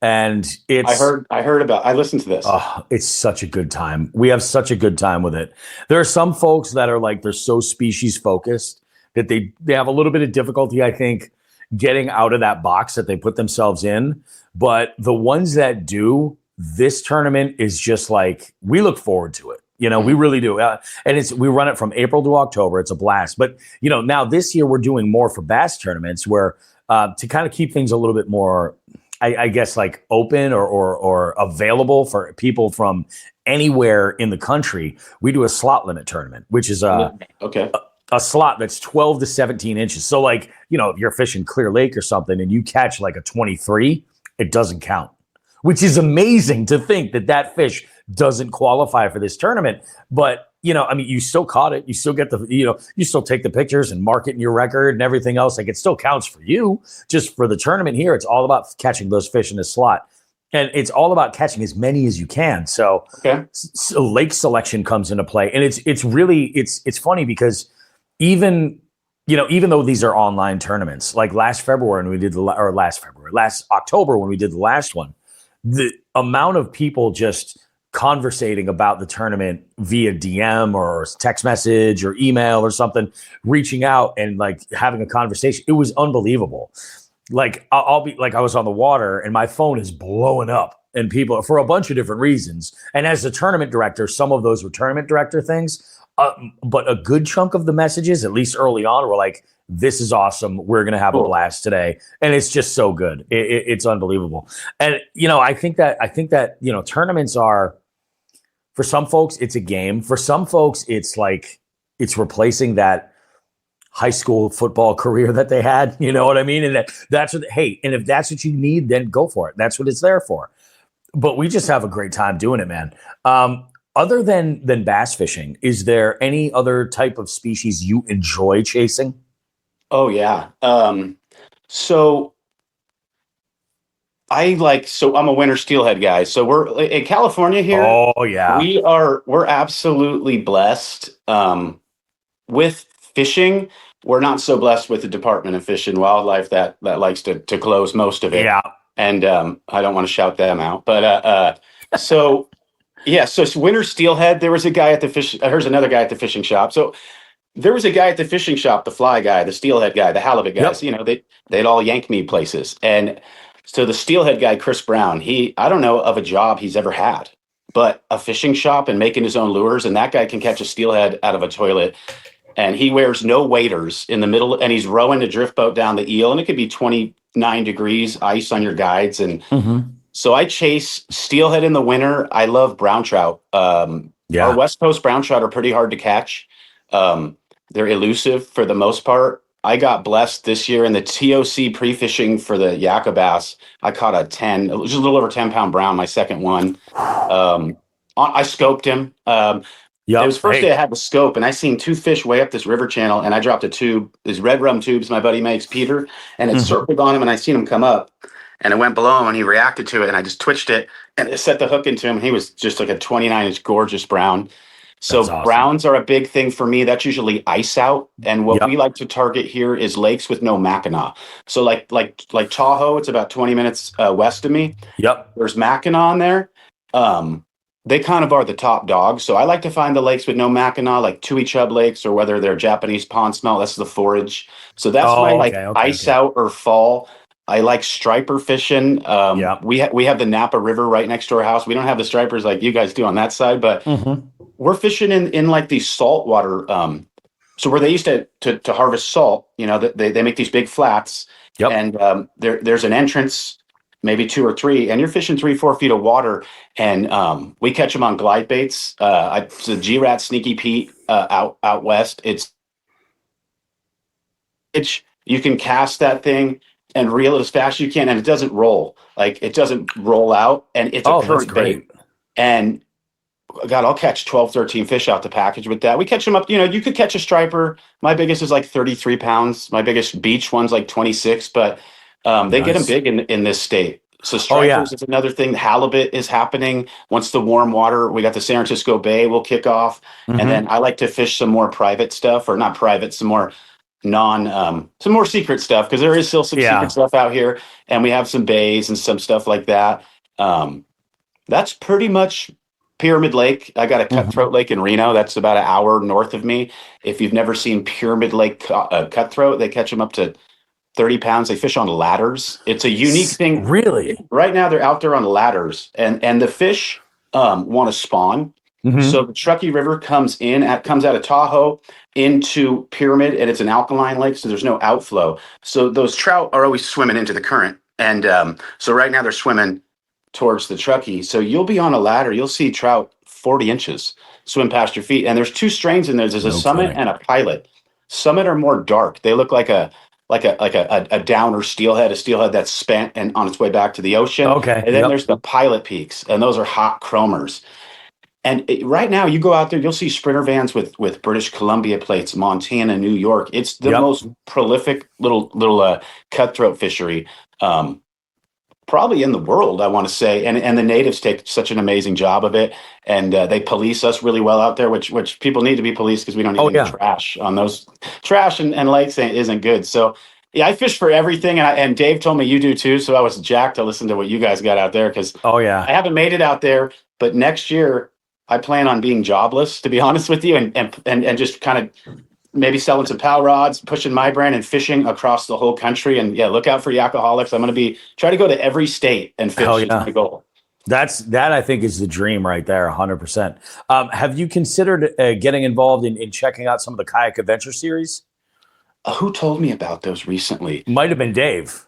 And I listened to this. It's such a good time. We have such a good time with it. There are some folks that are like, they're so species focused that they have a little bit of difficulty, I think, getting out of that box that they put themselves in. But the ones that do, this tournament is just like, we look forward to it. We really do. And we run it from April to October. It's a blast. But, now this year we're doing more for bass tournaments where to kind of keep things a little bit more, I guess, like open or available for people from anywhere in the country. We do a slot limit tournament, which is a slot that's 12 to 17 inches. So like, if you're fishing Clear Lake or something and you catch like a 23, it doesn't count, which is amazing to think that fish doesn't qualify for this tournament. But, you still caught it. You still get you still take the pictures and mark it in your record and everything else. Like, it still counts for you. Just for the tournament here, it's all about catching those fish in the slot. And it's all about catching as many as you can. So, lake selection comes into play. And it's really funny because even though these are online tournaments, like last October when we did the last one, the amount of people just conversating about the tournament via DM or text message or email or something, reaching out and like having a conversation, it was unbelievable. Like, I'll be like, I was on the water and my phone is blowing up, and people, for a bunch of different reasons. And as the tournament director, some of those were tournament director things. But a good chunk of the messages, at least early on, were like, this is awesome. We're going to have a blast today. And it's just so good. It's unbelievable. And, I think that, tournaments are, for some folks, it's a game. For some folks, it's like, it's replacing that high school football career that they had. You know what I mean? And that's what, and if that's what you need, then go for it. That's what it's there for. But we just have a great time doing it, man. Other than bass fishing, is there any other type of species you enjoy chasing? Oh yeah. So I'm a winter steelhead guy. So we're in California here. Oh yeah. We're absolutely blessed with fishing. We're not so blessed with the Department of Fish and Wildlife that likes to close most of it. Yeah. And I don't want to shout them out, but so Yeah, so it's winter steelhead. There was a guy at the fish. Here's another guy at the fishing shop. So there was a guy at the fishing shop, the fly guy, the steelhead guy, the halibut guys. Yep. You know, they'd all yank me places. And so the steelhead guy, Chris Brown, I don't know of a job he's ever had, but a fishing shop and making his own lures. And that guy can catch a steelhead out of a toilet. And he wears no waders in the middle, and he's rowing a drift boat down the eel, and it could be 29 degrees, ice on your guides. And so I chase steelhead in the winter. I love brown trout. Our West Coast brown trout are pretty hard to catch. They're elusive for the most part. I got blessed this year in the TOC pre-fishing for the Yakka bass. I caught a 10, just a little over 10-pound brown, my second one. I scoped him. It was first day I had the scope, and I seen two fish way up this river channel, and I dropped a tube, these red rum tubes my buddy makes, Peter, and it circled on him, and I seen him come up, and it went below him, and he reacted to it, and I just twitched it, and it set the hook into him, and he was just like a 29-inch gorgeous brown. So awesome. Browns are a big thing for me. That's usually ice out, and what we like to target here is lakes with no Mackinac. So like Tahoe, it's about 20 minutes west of me. There's Mackinac on there. They kind of are the top dogs. So I like to find the lakes with no Mackinac, like Tui Chub lakes, or whether they're Japanese pond smelt. That's the forage. So that's ice out or fall. I like striper fishing. We have the Napa River right next to our house. We don't have the stripers like you guys do on that side, but we're fishing in like these saltwater. So where they used to harvest salt, you know, they make these big flats, and there's an entrance, maybe 2 or 3, and you're fishing 3-4 feet of water, and we catch them on glide baits. It's a G-Rat Sneaky Pete out west. It's you can cast that thing and reel it as fast as you can, and it doesn't roll. Like, it doesn't roll out, and it's a current bait. And God, I'll catch 12, 13 fish out the package with that. We catch them up. You know, you could catch a striper. My biggest is like 33 pounds. My biggest beach one's like 26, but they get them big in this state. So stripers is another thing. Halibut is happening once the warm water. We got the San Francisco Bay will kick off, and then I like to fish some more private stuff, or not private, some more some more secret stuff, because there is still some secret stuff out here, and we have some bays and some stuff like that. That's pretty much Pyramid Lake. I got a cutthroat lake in Reno. That's about an hour north of me. If you've never seen Pyramid Lake cutthroat, they catch them up to 30 pounds. They fish on ladders. It's a unique thing. Really? Right now they're out there on ladders, and the fish want to spawn. So the Truckee River comes out of Tahoe into Pyramid, and it's an alkaline lake, so there's no outflow. So those trout are always swimming into the current. And so right now they're swimming towards the Truckee. So you'll be on a ladder, you'll see trout 40 inches swim past your feet. And there's 2 strains in there. There's a Summit and a Pilot. Summit are more dark. They look like a downer steelhead, a steelhead that's spent and on its way back to the ocean. And then there's the Pilot Peaks, and those are hot chromers. And right now, you go out there, you'll see sprinter vans with British Columbia plates, Montana, New York. It's the most prolific little cutthroat fishery, probably in the world, I want to say. And the natives take such an amazing job of it, and they police us really well out there, which people need to be policed, because we don't need any trash on those. Trash and lakes isn't good. So yeah, I fish for everything, and Dave told me you do too. So I was jacked to listen to what you guys got out there, because I haven't made it out there, but next year I plan on being jobless, to be honest with you, and just kind of maybe selling some pow rods, pushing my brand, and fishing across the whole country. And look out for YAKAHOLICS. I'm going to try to go to every state and fish. Is my goal. That I think is the dream right there, 100%. Have you considered getting involved in checking out some of the Kayak Adventure series? Who told me about those recently? Might have been Dave.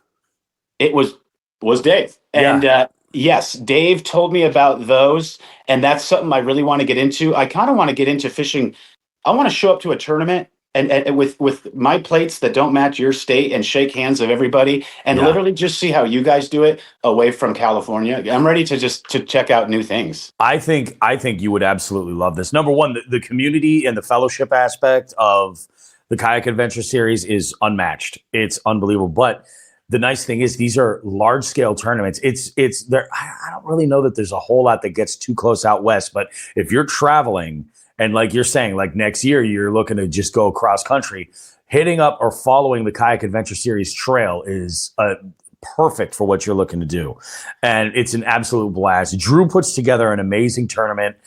It was Dave. And yes, Dave told me about those, and that's something I really want to get into. I kind of want to get into fishing. I want to show up to a tournament and with my plates that don't match your state, and shake hands of everybody, and literally just see how you guys do it away from California. I'm ready to check out new things. I think you would absolutely love this. Number one, the community and the fellowship aspect of the Kayak Adventure series is unmatched. It's unbelievable. But the nice thing is, these are large scale tournaments. It's there. I don't really know that there's a whole lot that gets too close out west, but if you're traveling, and like you're saying, like next year, you're looking to just go across country, hitting up or following the Kayak Adventure series trail is a perfect for what you're looking to do. And it's an absolute blast. Drew puts together an amazing tournament,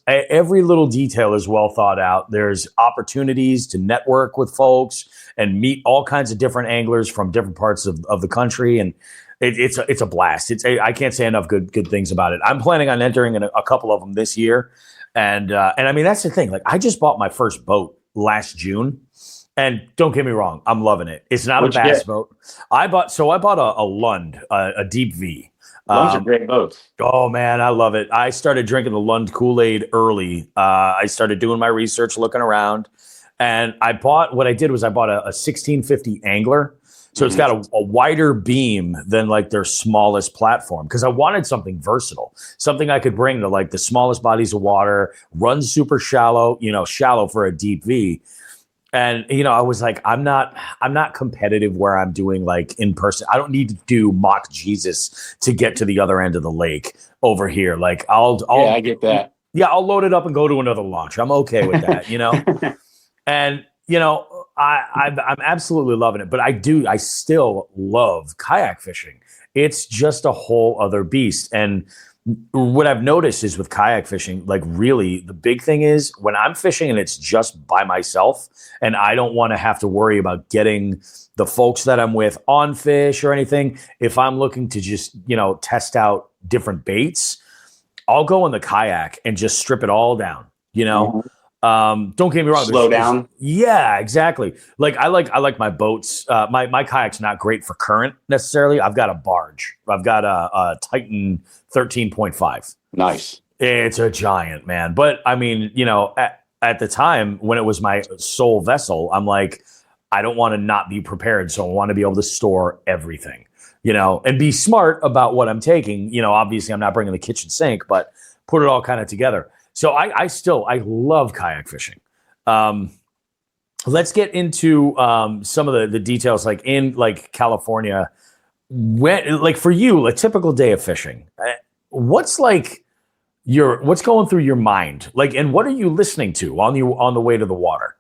every little detail is well thought out. There's opportunities to network with folks and meet all kinds of different anglers from different parts of the country. And it's a blast. I can't say enough good things about it. I'm planning on entering in a couple of them this year. And I mean, that's the thing. Like, I just bought my first boat last June. And don't get me wrong, I'm loving it. It's not a bass boat. I bought a Lund, a Deep V. Lunds are great boats. Oh man, I love it. I started drinking the Lund Kool-Aid early. I started doing my research, looking around, and I bought a 1650 Angler. So it's got a wider beam than like their smallest platform, because I wanted something versatile, something I could bring to like the smallest bodies of water, run super shallow, shallow for a Deep V. And, I was like, I'm not competitive where I'm doing like in person. I don't need to do mock Jesus to get to the other end of the lake over here. Like I get that. Yeah. I'll load it up and go to another launch. I'm okay with that, and, I'm absolutely loving it, but I still love kayak fishing. It's just a whole other beast. And what I've noticed is with kayak fishing, like really the big thing is when I'm fishing and it's just by myself and I don't want to have to worry about getting the folks that I'm with on fish or anything. If I'm looking to just, test out different baits, I'll go in the kayak and just strip it all down, Don't get me wrong. Slow down. Yeah, exactly. Like I like my boats. My kayak's not great for current necessarily. I've got a barge. I've got a Titan 13.5. Nice. It's a giant, man. But I mean, at the time when it was my sole vessel, I'm like, I don't want to not be prepared. So I want to be able to store everything, and be smart about what I'm taking. Obviously I'm not bringing the kitchen sink, but put it all kind of together. So I love kayak fishing. Let's get into some of the details, like in like California, when like for you, a typical day of fishing, what's going through your mind? Like, and what are you listening to on the way to the water?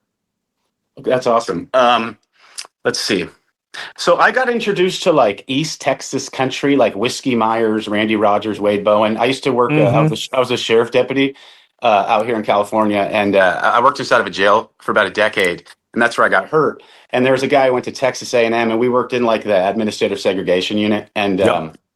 That's awesome. Let's see. So I got introduced to like East Texas country, like Whiskey Myers, Randy Rogers, Wade Bowen. I used to work. I was a sheriff deputy out here in California, and I worked inside of a jail for about a decade, and that's where I got hurt. And there was a guy who went to Texas A&M, and we worked in like the administrative segregation unit, and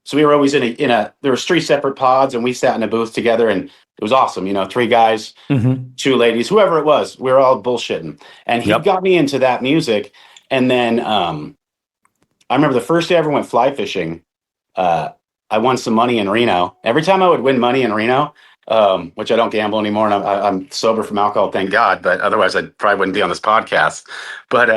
so we were always in a. There was 3 separate pods, and we sat in a booth together, and it was awesome. 3 guys, 2 ladies, whoever it was. We were all bullshitting, and he got me into that music, and then I remember the first day I ever went fly fishing. I won some money in Reno. Every time I would win money in Reno, which I don't gamble anymore, and I'm sober from alcohol, thank God. But otherwise, I probably wouldn't be on this podcast. But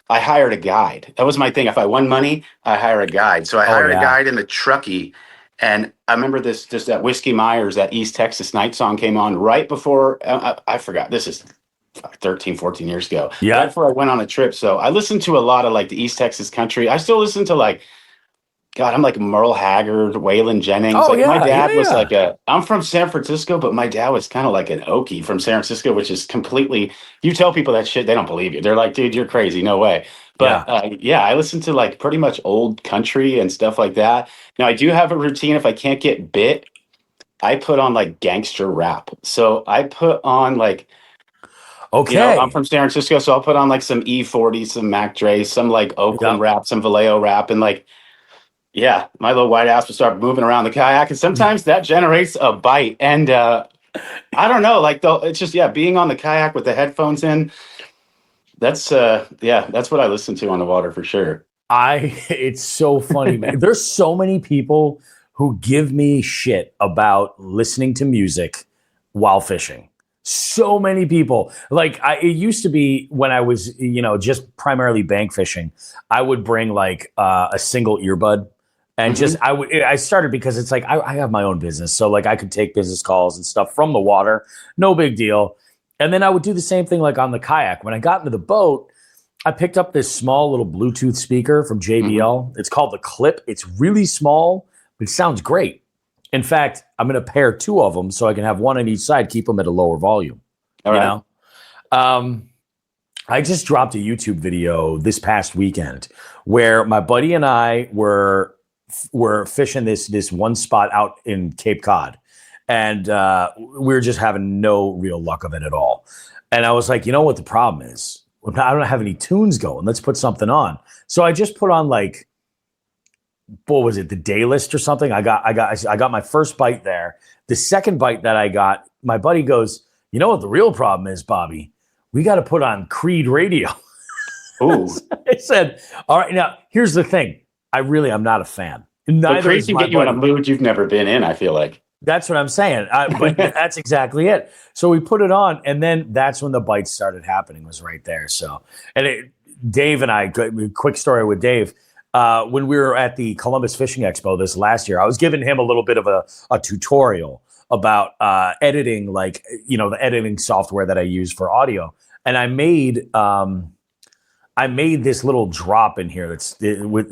I hired a guide. That was my thing. If I won money, I hire a guide. So I hired a guide in the Truckee. And I remember that Whiskey Myers, that East Texas night song came on right before, I forgot. This is 13, 14 years ago. Yeah. Right before I went on a trip. So I listened to a lot of like the East Texas country. I still listen to like, God, I'm like Merle Haggard, Waylon Jennings. Oh, like my dad was like I'm from San Francisco, but my dad was kind of like an Okie from San Francisco, which is completely, you tell people that shit, they don't believe you. They're like, dude, you're crazy. No way. But I listen to like pretty much old country and stuff like that. Now I do have a routine. If I can't get bit, I put on like gangster rap. So I put on like, okay, I'm from San Francisco, so I'll put on like some E40, some Mac Dre, some like Oakland rap, some Vallejo rap, and like, yeah, my little white ass will start moving around the kayak, and sometimes that generates a bite. And I don't know, like it's just being on the kayak with the headphones in. That's that's what I listen to on the water for sure. It's so funny, man. There's so many people who give me shit about listening to music while fishing. So many people. Like it used to be when I was, just primarily bank fishing, I would bring like a single earbud. And I started because it's like, I have my own business. So like I could take business calls and stuff from the water. No big deal. And then I would do the same thing like on the kayak. When I got into the boat, I picked up this small little Bluetooth speaker from JBL. It's called the Clip. It's really small, but it sounds great. In fact, I'm going to pair 2 of them so I can have one on each side, keep them at a lower volume. All right. I just dropped a YouTube video this past weekend where my buddy and I were fishing this one spot out in Cape Cod, and we were just having no real luck of it at all. And I was like, you know what the problem is? I don't have any tunes going. Let's put something on. So I just put on like, what was it, the day list or something? I got my first bite there. The second bite that I got, my buddy goes, you know what the real problem is, Bobby? We got to put on Creed radio. Ooh. I said, all right, now here's the thing. I'm not a fan. Neither Creed is can my get you in a buddy. mood you've never been in, I feel like. That's what I'm saying. But that's exactly it. So we put it on, and then that's when the bites started happening, was right there. So, Dave and I, quick story with Dave, when we were at the Columbus Fishing Expo this last year, I was giving him a little bit of a tutorial about editing, like, the editing software that I use for audio. And I made this little drop in here that's with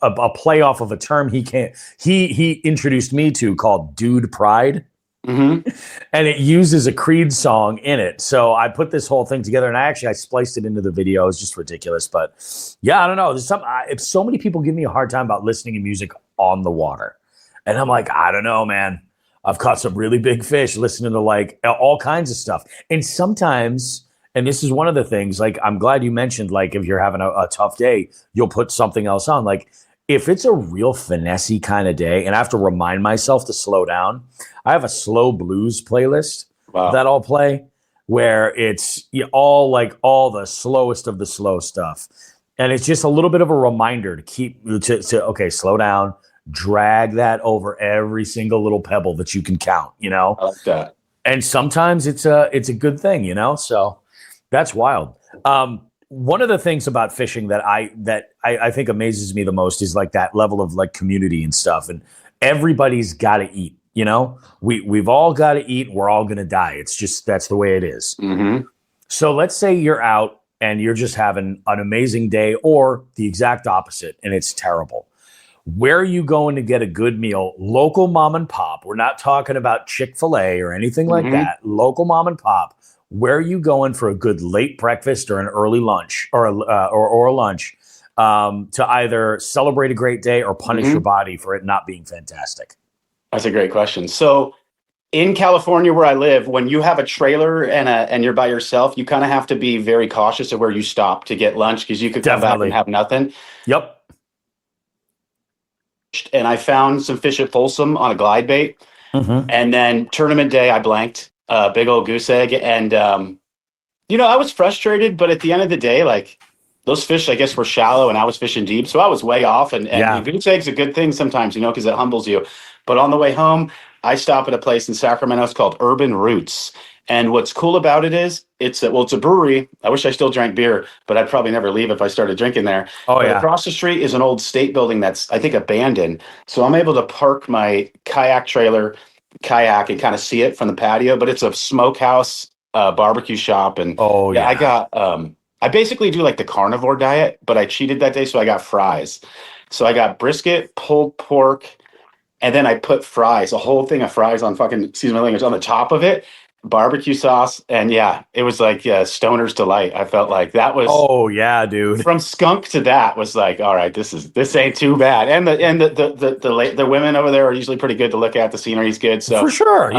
a play off of a term he introduced me to called Dude Pride. Mm-hmm. And it uses a Creed song in it. So I put this whole thing together, and I spliced it into the video. It's just ridiculous. But yeah, I don't know. If so many people give me a hard time about listening to music on the water. And I'm like, I don't know, man. I've caught some really big fish listening to like all kinds of stuff. And sometimes, and this is one of the things, like, I'm glad you mentioned, like, if you're having a tough day, you'll put something else on. Like, if it's a real finessey kind of day and I have to remind myself to slow down, I have a slow blues playlist that I'll play where it's all the slowest of the slow stuff. And it's just a little bit of a reminder to keep okay, slow down, drag that over every single little pebble that you can count, I like that. And sometimes it's a good thing, so that's wild. One of the things about fishing that I think amazes me the most is like that level of like community and stuff. And everybody's got to eat. We've all got to eat. We're all going to die. It's just, that's the way it is. Mm-hmm. So let's say you're out and you're just having an amazing day, or the exact opposite, and it's terrible. Where are you going to get a good meal? Local mom and pop. We're not talking about Chick-fil-A or anything like that. Local mom and pop. Where are you going for a good late breakfast or an early lunch or a lunch to either celebrate a great day or punish your body for it not being fantastic? That's a great question. So in California where I live, when you have a trailer and you're by yourself, you kind of have to be very cautious of where you stop to get lunch, because you could come back and have nothing. Yep. And I found some fish at Folsom on a glide bait. And then tournament day, I blanked. Big old goose egg. And, I was frustrated, but at the end of the day, like, those fish, I guess, were shallow and I was fishing deep. So I was way off. And the goose egg's a good thing sometimes, because it humbles you. But on the way home, I stop at a place in Sacramento. It's called Urban Roots. And what's cool about it is it's a brewery. I wish I still drank beer, but I'd probably never leave if I started drinking there. But across the street is an old state building that's, I think, abandoned. So I'm able to park my kayak and kind of see it from the patio, but it's a smokehouse barbecue shop. And I got I basically do like the carnivore diet, but I cheated that day, so I got fries. So I got brisket, pulled pork, and then I put fries, a whole thing of fries on excuse my language, on the top of it, barbecue sauce, and it was like stoner's delight. I felt like that was dude. From skunk to that was like, all right, this ain't too bad. And the women over there are usually pretty good to look at. The scenery's good, so for sure,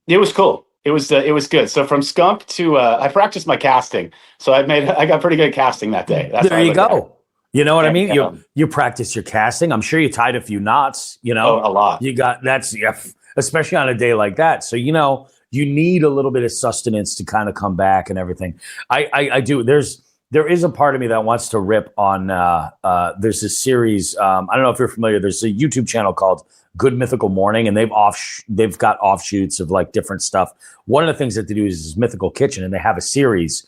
it was cool. It was good. So from skunk to I practiced my casting, so I got pretty good at casting that day. There you go. You know what I mean? You practice your casting. I'm sure you tied a few knots. A lot. You got especially on a day like that. So you need a little bit of sustenance to kind of come back and everything. I do. There is a part of me that wants to rip on. There's this series. I don't know if you're familiar. There's a YouTube channel called Good Mythical Morning, and they've got offshoots of like different stuff. One of the things that they do is Mythical Kitchen, and they have a series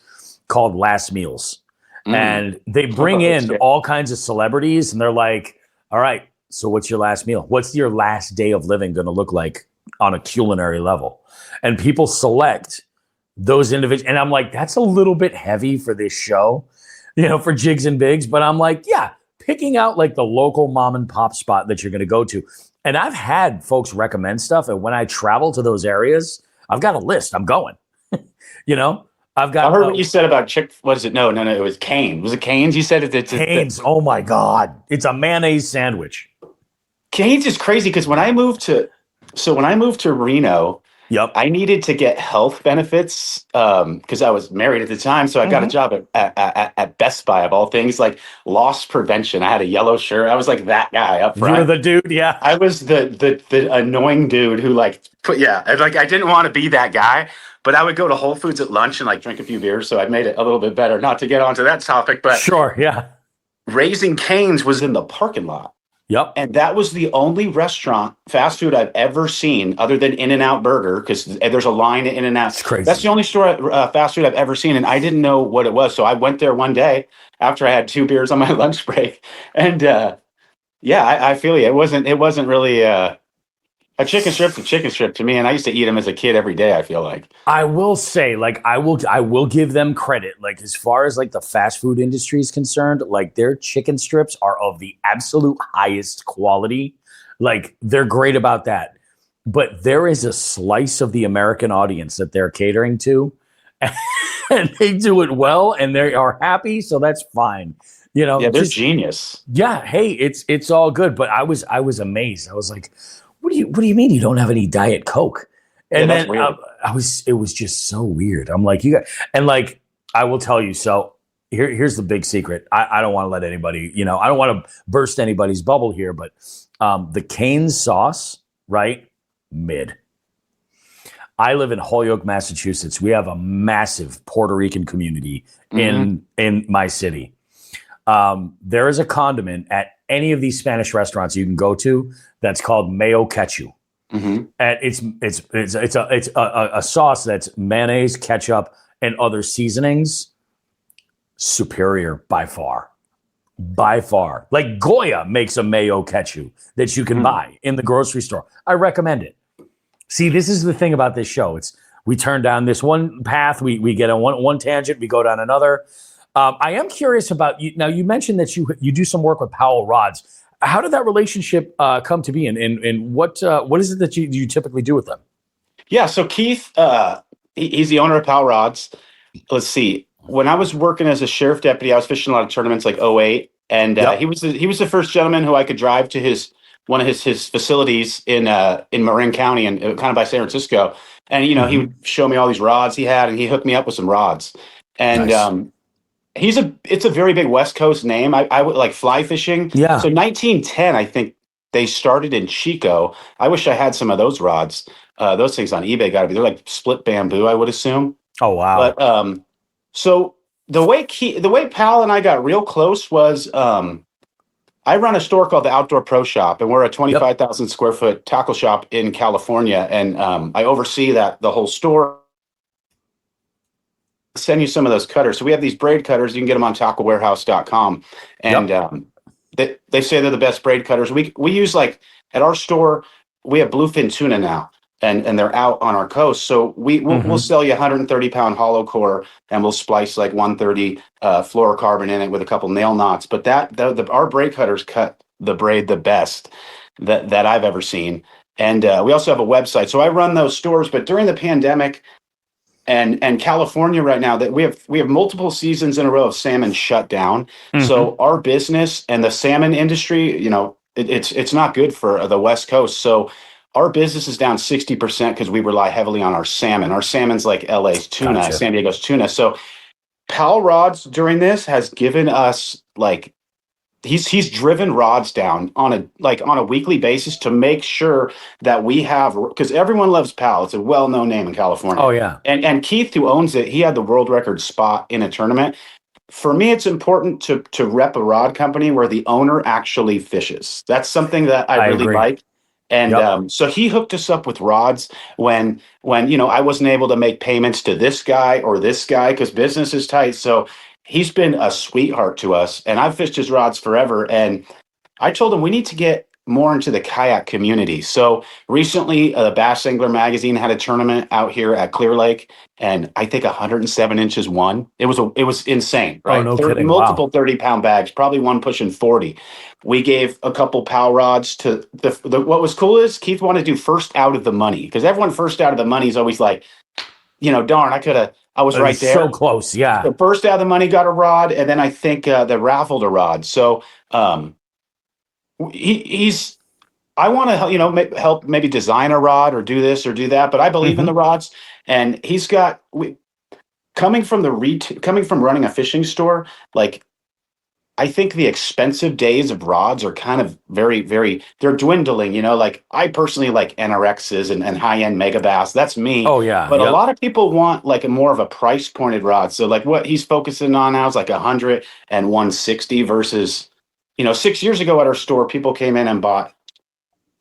called Last Meals. And they bring in all kinds of celebrities, and they're like, all right, so what's your last meal? What's your last day of living going to look like on a culinary level? And people select those individuals. And I'm like, that's a little bit heavy for this show, for Jigs and Bigs. But I'm like, picking out like the local mom and pop spot that you're going to go to. And I've had folks recommend stuff. And when I travel to those areas, I've got a list. I'm going, I've got. I heard what you said about Chick. What is it? No. It was Cane's. Was it Cane's? You said it's Cane's. Oh my God, it's a mayonnaise sandwich. Cane's is crazy because when I moved to Reno, Yep. I needed to get health benefits because I was married at the time. So I got a job at Best Buy, of all things, like loss prevention. I had a yellow shirt. I was like that guy up front. You're the dude, yeah. I was the annoying dude who I didn't want to be that guy, but I would go to Whole Foods at lunch and drink a few beers. So I made it a little bit better. Not to get onto that topic, but sure, yeah. Raising Cane's was in the parking lot. Yep. And that was the only restaurant, fast food I've ever seen other than In-N-Out Burger, because there's a line at In-N-Out. It's crazy. That's the only store, fast food I've ever seen. And I didn't know what it was. So I went there one day after I had 2 beers on my lunch break. And I feel you. It wasn't really a chicken strip to me. And I used to eat them as a kid every day, I feel like. I will say, I will give them credit. As far as the fast food industry is concerned, their chicken strips are of the absolute highest quality. They're great about that. But there is a slice of the American audience that they're catering to, and they do it well, and they are happy, so that's fine. Yeah, they're genius. Yeah, hey, it's all good. But I was amazed. I was like, what do you mean you don't have any Diet Coke? And then it was just so weird. I'm like, I will tell you. So here's the big secret. I don't want to let anybody, I don't want to burst anybody's bubble here, but the Cane's sauce, right? Mid. I live in Holyoke, Massachusetts. We have a massive Puerto Rican community in my city. There is a condiment at any of these Spanish restaurants you can go to that's called mayo ketchup. And it's a sauce that's mayonnaise, ketchup, and other seasonings. Superior by far. Goya makes a mayo ketchup that you can buy in the grocery store. I recommend it. See, this is the thing about this show. We turn down this one path, we get on one tangent, we go down another. I am curious about you. Now, you mentioned that you do some work with Powell Rods. How did that relationship come to be, and what is it that you typically do with them? Yeah, so Keith, he's the owner of Powell Rods. Let's see. When I was working as a sheriff deputy, I was fishing a lot of tournaments like '08, and he was the first gentleman who I could drive to one of his facilities in Marin County and kind of by San Francisco. And he would show me all these rods he had, and he hooked me up with some rods. And nice. It's a very big West Coast name. I would like fly fishing. Yeah. So 1910, I think they started in Chico. I wish I had some of those rods. Those things on eBay they're like split bamboo, I would assume. Oh wow. But so the way Pal and I got real close was I run a store called the Outdoor Pro Shop, and we're a 25,000 square foot tackle shop in California, and I oversee the whole store. Send you some of those cutters. So we have these braid cutters. You can get them on tacklewarehouse.com. And they say they're the best braid cutters. We use at our store, we have bluefin tuna now, and they're out on our coast. So we'll sell you 130 pound hollow core, and we'll splice 130 fluorocarbon in it with a couple nail knots. But our braid cutters cut the braid the best that I've ever seen. And we also have a website. So I run those stores, but during the pandemic, and California right now, that we have multiple seasons in a row of salmon shut down. So our business and the salmon industry, it's not good for the West Coast. So our business is down 60% because we rely heavily on our salmon. Our salmon's like LA's tuna, Gotcha. San Diego's tuna. So Powell Rods during this has given us he's driven rods down on a weekly basis to make sure that we have, because everyone loves Powell. It's a well-known name in California. Oh yeah. And Keith, who owns it, he had the world record spot in a tournament. For me, it's important to rep a rod company where the owner actually fishes. That's something that I really agree. like. And so he hooked us up with rods when I wasn't able to make payments to this guy or this guy because business is tight. So he's been a sweetheart to us, and I've fished his rods forever. And I told him we need to get more into the kayak community. So recently, the Bass Angler magazine had a tournament out here at Clear Lake, and I think 107 inches won. It was insane, right? Oh, no kidding. Multiple Wow. 30-pound bags, probably one pushing 40. We gave a couple Powell rods to what was cool is Keith wanted to do first out of the money, because everyone first out of the money is always like, darn, I was right there. So close. Yeah. The first out of the money got a rod, and then I think they raffled a rod. So he's. I want to help maybe design a rod or do this or do that, but I believe in the rods, and he's got coming from running a fishing store. Like, I think the expensive days of rods are kind of very, very, they're dwindling, like I personally like NRXs and high-end megabass. That's me. Oh yeah. But a lot of people want like a more of a price pointed rod. So like what he's focusing on now is like 100 and 160 versus, 6 years ago at our store, people came in and bought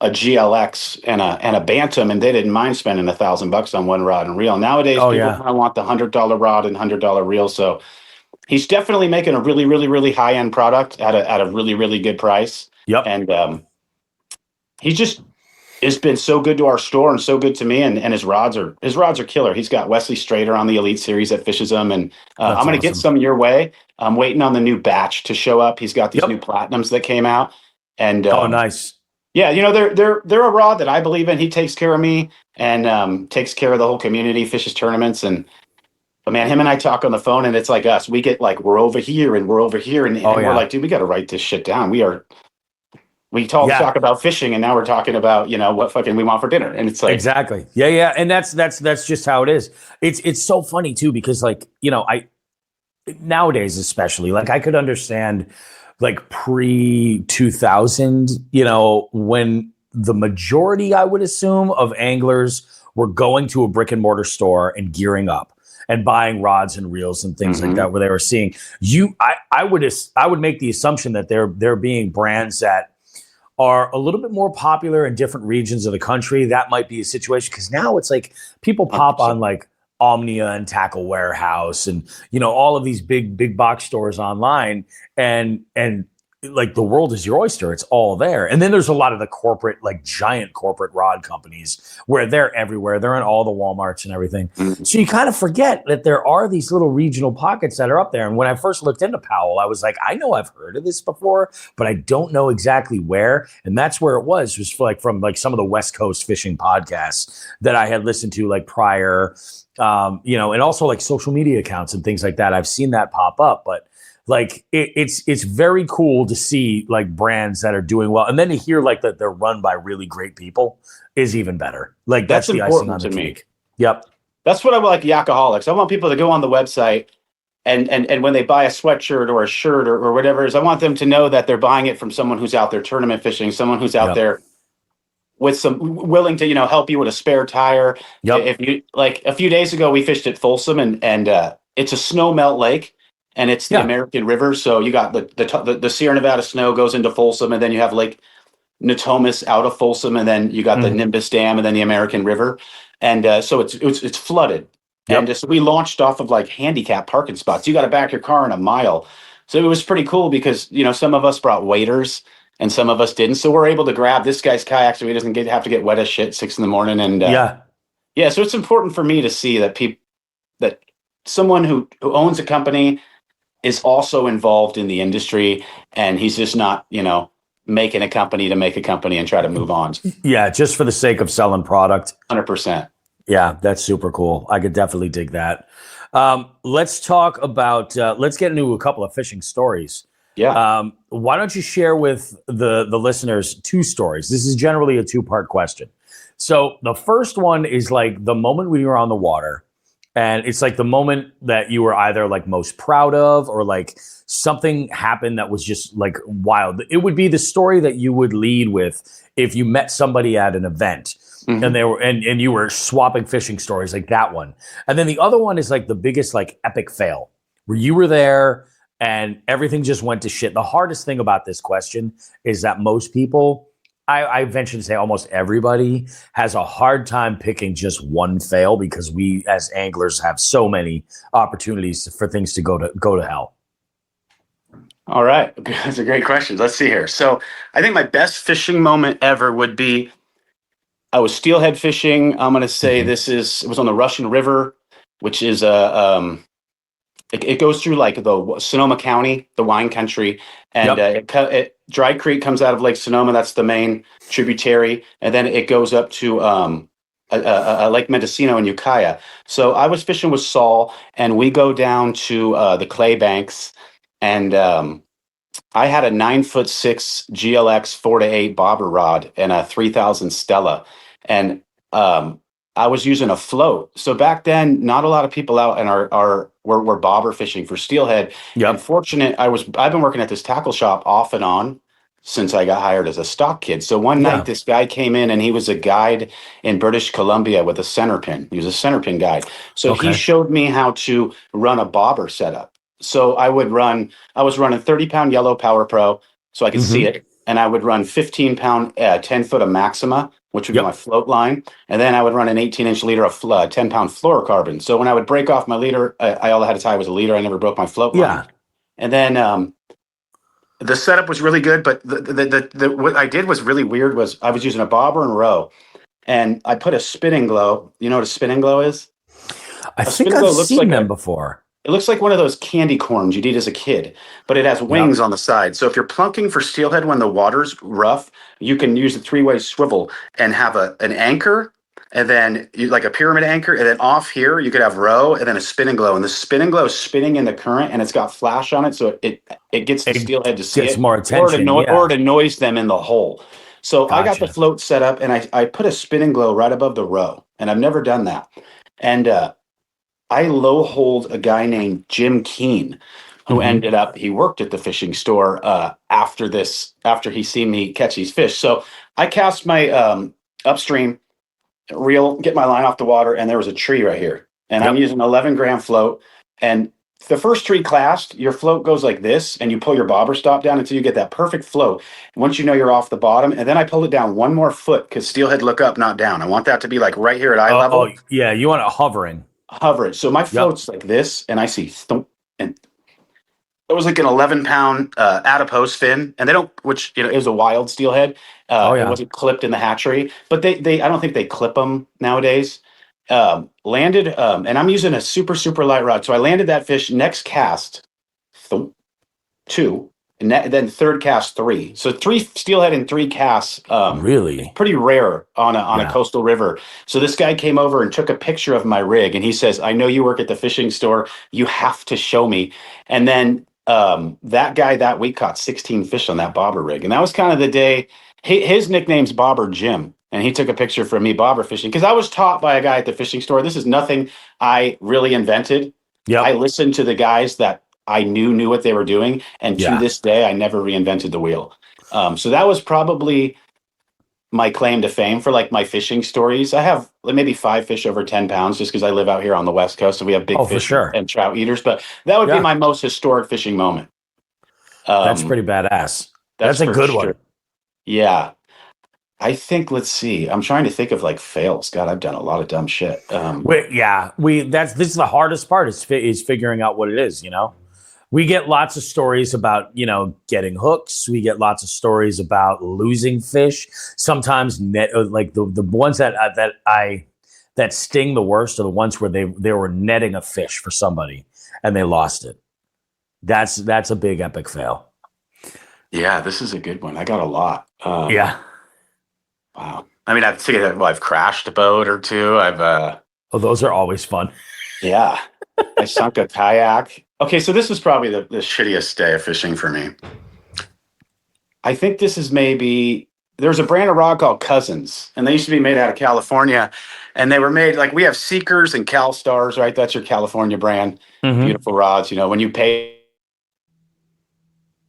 a GLX and a Bantam, and they didn't mind spending $1,000 on one rod and reel. Nowadays, people kind of want the $100 rod and $100 reel. So he's definitely making a really, really, really high end product at a really, really good price. Yep. And it's been so good to our store and so good to me. And his rods are killer. He's got Wesley Strader on the Elite Series that fishes them, and I'm going to get some your way. I'm waiting on the new batch to show up. He's got these new platinums that came out, and nice. Yeah, they're a rod that I believe in. He takes care of me and takes care of the whole community, fishes tournaments, but man, him and I talk on the phone, and it's like us. We get like we're over here and we're over here, and we're like, dude, we got to write this shit down. We talk about fishing, and now we're talking about what fucking we want for dinner, and it's like exactly, yeah, and that's just how it is. It's so funny too because like I nowadays especially like I could understand like pre 2000, when the majority I would assume of anglers were going to a brick and mortar store and gearing up and buying rods and reels and things like that, where they were seeing I would make the assumption that there being brands that are a little bit more popular in different regions of the country. That might be a situation because now it's like people pop on like Omnia and Tackle Warehouse and all of these big box stores online, and like the world is your oyster. It's all there. And then there's a lot of the corporate, like giant corporate rod companies where they're everywhere. They're in all the Walmarts and everything. So you kind of forget that there are these little regional pockets that are up there. And when I first looked into Powell, I was like, I know I've heard of this before, but I don't know exactly where. And that's where it was from some of the West Coast fishing podcasts that I had listened to like prior, and also like social media accounts and things like that. I've seen that pop up, but like it's very cool to see like brands that are doing well, and then to hear like that they're run by really great people is even better. Like that's the icing on the cake. Yep, that's what I like. YAKAHOLICS. I want people to go on the website and when they buy a sweatshirt or a shirt or whatever it is, I want them to know that they're buying it from someone who's out there tournament fishing, someone who's out there with some willing to help you with a spare tire. If you like, a few days ago we fished at Folsom and it's a snow melt lake. And it's the American River, so you got the Sierra Nevada snow goes into Folsom, and then you have Lake Natomas out of Folsom, and then you got the Nimbus Dam, and then the American River, and so it's flooded. And so we launched off of like handicap parking spots. You got to back your car in a mile, so it was pretty cool because some of us brought waders and some of us didn't, so we're able to grab this guy's kayak so he doesn't have to get wet as shit 6 a.m. and so it's important for me to see that someone who owns a company is also involved in the industry, and he's just not, making a company to make a company and try to move on. Yeah, just for the sake of selling product. 100%. Yeah, that's super cool. I could definitely dig that. Let's talk about, let's get into a couple of fishing stories. Yeah. Why don't you share with the listeners 2 stories? This is generally a 2-part question. So the first one is like the moment when you were on the water, and it's like the moment that you were either like most proud of or like something happened that was just like wild. It would be the story that you would lead with if you met somebody at an event and they were and you were swapping fishing stories, like that one. And then the other one is like the biggest like epic fail where you were there and everything just went to shit. The hardest thing about this question is that most people, I venture to say almost everybody, has a hard time picking just one fail because we as anglers have so many opportunities for things to go to hell. All right. That's a great question. Let's see here. So I think my best fishing moment ever would be, I was steelhead fishing. I'm going to say it was on the Russian River, which is it goes through like the Sonoma County, the wine country, and Dry Creek comes out of Lake Sonoma. That's the main tributary, and then it goes up to Lake Mendocino in Ukiah. So I was fishing with Saul, and we go down to the clay banks, and I had a 9'6" GLX 4-8 bobber rod and a 3000 Stella, and I was using a float. So back then, not a lot of people out and were bobber fishing for steelhead. Yep. And fortunate, I've been working at this tackle shop off and on since I got hired as a stock kid. So one night, this guy came in, and he was a guide in British Columbia with a center pin. He was a center pin guide. So he showed me how to run a bobber setup. So I was running 30-pound yellow Power Pro so I could see it. And I would run 15-pound 10-foot of Maxima, which would be my float line. And then I would run an 18-inch leader of 10-pound fluorocarbon. So when I would break off my leader, all I had to tie was a leader. I never broke my float line. And then the setup was really good, but the what I did was really weird. Was I was using a bobber and row, and I put a spinning glow. You know what a spinning glow is? I think I've seen them before. It looks like one of those candy corns you'd eat as a kid, but it has wings on the side. So if you're plunking for steelhead when the water's rough, you can use a 3-way swivel and have an anchor, and then like a pyramid anchor, and then off here you could have row and then a spinning glow, and the spinning glow is spinning in the current, and it's got flash on it, so it gets the steelhead to see it, more attention, or it annoys them in the hole. So I got the float set up, and I put a spinning glow right above the row, and I've never done that, and I low-holed a guy named Jim Keene, who ended up, he worked at the fishing store after he seen me catch these fish. So I cast my upstream reel, get my line off the water, and there was a tree right here. And I'm using an 11-gram float. And the first tree cast, your float goes like this, and you pull your bobber stop down until you get that perfect float. Once you know you're off the bottom, and then I pull it down one more foot, because steelhead look up, not down. I want that to be like right here at eye level. Oh, yeah, you want it hovering. So my float's like this, and I see thump, and it was like an 11-pound adipose fin, and they don't, which it was a wild steelhead. It wasn't clipped in the hatchery, but they I don't think they clip them nowadays. Landed, and I'm using a super light rod, so I landed that fish. Next cast, thump, 2, and then third cast 3. So 3 steelhead in 3 casts. Really, pretty rare on a coastal river. So this guy came over and took a picture of my rig, and he says, "I know you work at the fishing store. You have to show me." And then that guy that week caught 16 fish on that bobber rig, and that was kind of the day. His nickname's Bobber Jim, and he took a picture for me bobber fishing because I was taught by a guy at the fishing store. This is nothing I really invented. I listened to the guys that I knew what they were doing, and to this day, I never reinvented the wheel. So that was probably my claim to fame for like my fishing stories. I have maybe 5 fish over 10 pounds just because I live out here on the West Coast, and we have big fish and trout eaters. But that would be my most historic fishing moment. That's pretty badass. That's a good one. Yeah. I think, let's see. I'm trying to think of like fails. God, I've done a lot of dumb shit. This is the hardest part is figuring out what it is, We get lots of stories about, getting hooks. We get lots of stories about losing fish. Sometimes like the ones that sting the worst are the ones where they were netting a fish for somebody and they lost it. That's a big epic fail. Yeah, this is a good one. I got a lot. Wow. I mean, I've crashed a boat or two. Those are always fun. Yeah. I sunk a kayak. Okay, so this was probably the shittiest day of fishing for me. I think this is there's a brand of rod called Cousins, and they used to be made out of California, and they were made, like, we have Seekers and Cal Stars, right? That's your California brand. Beautiful rods, when you pay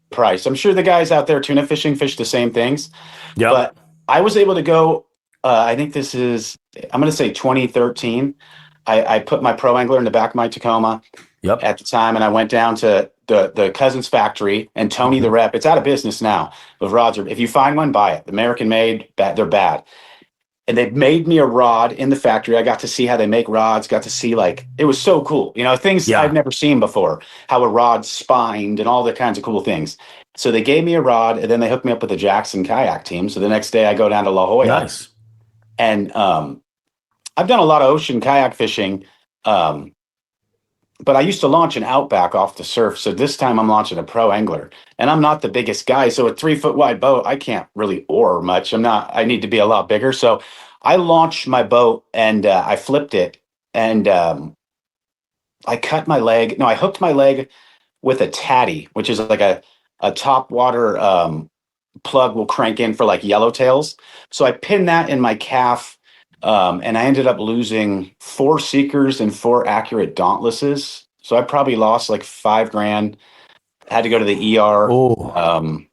price. I'm sure the guys out there tuna fishing fish the same things. Yeah. But I was able to go, I think this is, I'm going to say 2013. I put my Pro Angler in the back of my Tacoma at the time, and I went down to the Cousins factory, and Tony the rep, it's out of business now. The rods if you find one, buy it. American made, they're bad. And they made me a rod in the factory. I got to see how they make rods, got to see, it was so cool. Things I've never seen before, how a rod's spined and all the kinds of cool things. So they gave me a rod, and then they hooked me up with the Jackson kayak team. So the next day I go down to La Jolla. Nice. And I've done a lot of ocean kayak fishing, but I used to launch an Outback off the surf. So this time I'm launching a Pro Angler, and I'm not the biggest guy. So a 3-foot wide boat, I can't really oar much. I need to be a lot bigger. So I launched my boat and I flipped it and I cut my leg. No, I hooked my leg with a tatty, which is like a top water plug will crank in for like yellowtails. So I pinned that in my calf, and I ended up losing 4 seekers and 4 accurate dauntlesses. So I probably lost like $5,000. Had to go to the ER.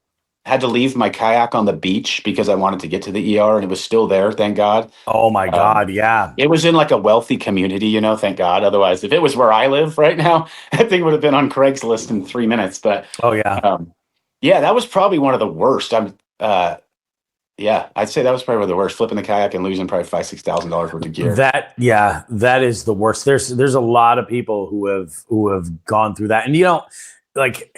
Had to leave my kayak on the beach because I wanted to get to the ER, and it was still there, thank God. Oh my God, yeah. It was in like a wealthy community, you know, thank God. Otherwise, if it was where I live right now, that thing would have been on Craigslist in 3 minutes. But Oh yeah. yeah, that was probably one of the worst. Yeah, I'd say that was probably one of the worst. Flipping the kayak and losing probably $5,000-6,000 worth of gear. That is the worst. There's a lot of people who have gone through that, and you know, like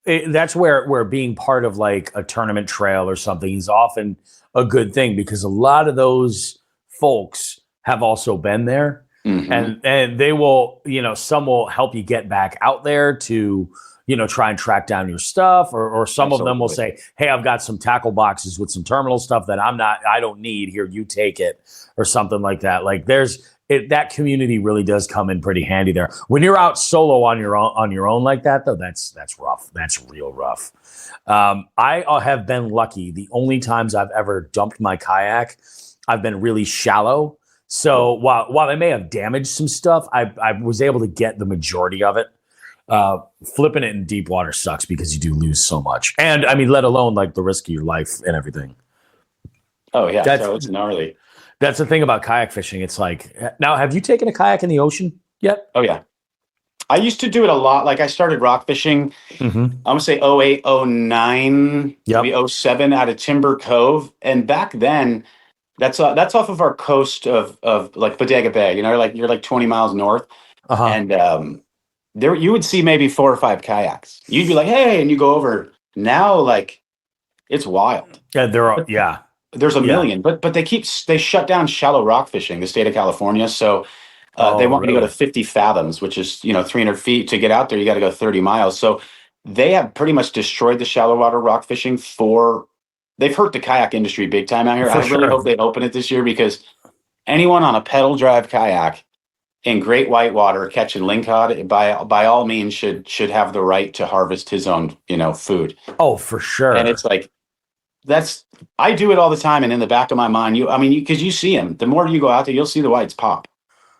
that's where being part of like a tournament trail or something is often a good thing, because a lot of those folks have also been there, and they will, you know, some will help you get back out there to, you know, try and track down your stuff, or some of them will say, hey, I've got some tackle boxes with some terminal stuff that I don't need here, you take it, or something like that. Like that community really does come in pretty handy there. When you're out solo on your own like that, though, that's rough. That's real rough. I have been lucky. The only times I've ever dumped my kayak, I've been really shallow. So while I may have damaged some stuff, I was able to get the majority of it. Flipping it in deep water sucks because you do lose so much. And I mean, let alone like the risk of your life and everything. Oh yeah, so it's gnarly. That's the thing about kayak fishing. It's like, now, have you taken a kayak in the ocean yet? Oh yeah. I used to do it a lot. Like I started rock fishing, I'm gonna say 08, 09, maybe 07 out of Timber Cove. And back then, that's off of our coast of like Bodega Bay, you know, like you're like 20 miles north. And there you would see maybe 4 or 5 kayaks. You'd be like, hey, and you go over. Now, like, it's wild. Yeah, There's a million, but they shut down shallow rock fishing, the state of California. So they want me to go to 50 fathoms, which is, you know, 300 feet. To get out there, you got to go 30 miles. So they have pretty much destroyed the shallow water rock fishing. They've hurt the kayak industry big time out here. I really hope they open it this year, because anyone on a pedal drive kayak in great whitewater catching lingcod, by all means should have the right to harvest his own, you know, food. Oh, for sure. And it's like, I do it all the time, and in the back of my mind, because you see them. The more you go out there, you'll see the whites pop.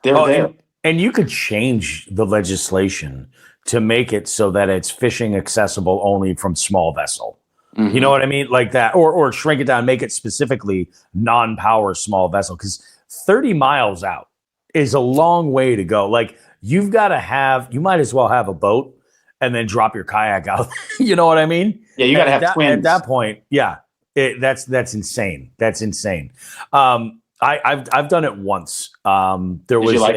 They're there. And you could change the legislation to make it so that it's fishing accessible only from small vessel. You know what I mean? Like that, or shrink it down, make it specifically non-power small vessel, because 30 miles out is a long way to go. Like you might as well have a boat and then drop your kayak out. You know what I mean? Yeah, you got to have twins. At that point, yeah. That's insane. That's insane. I've done it once. There was I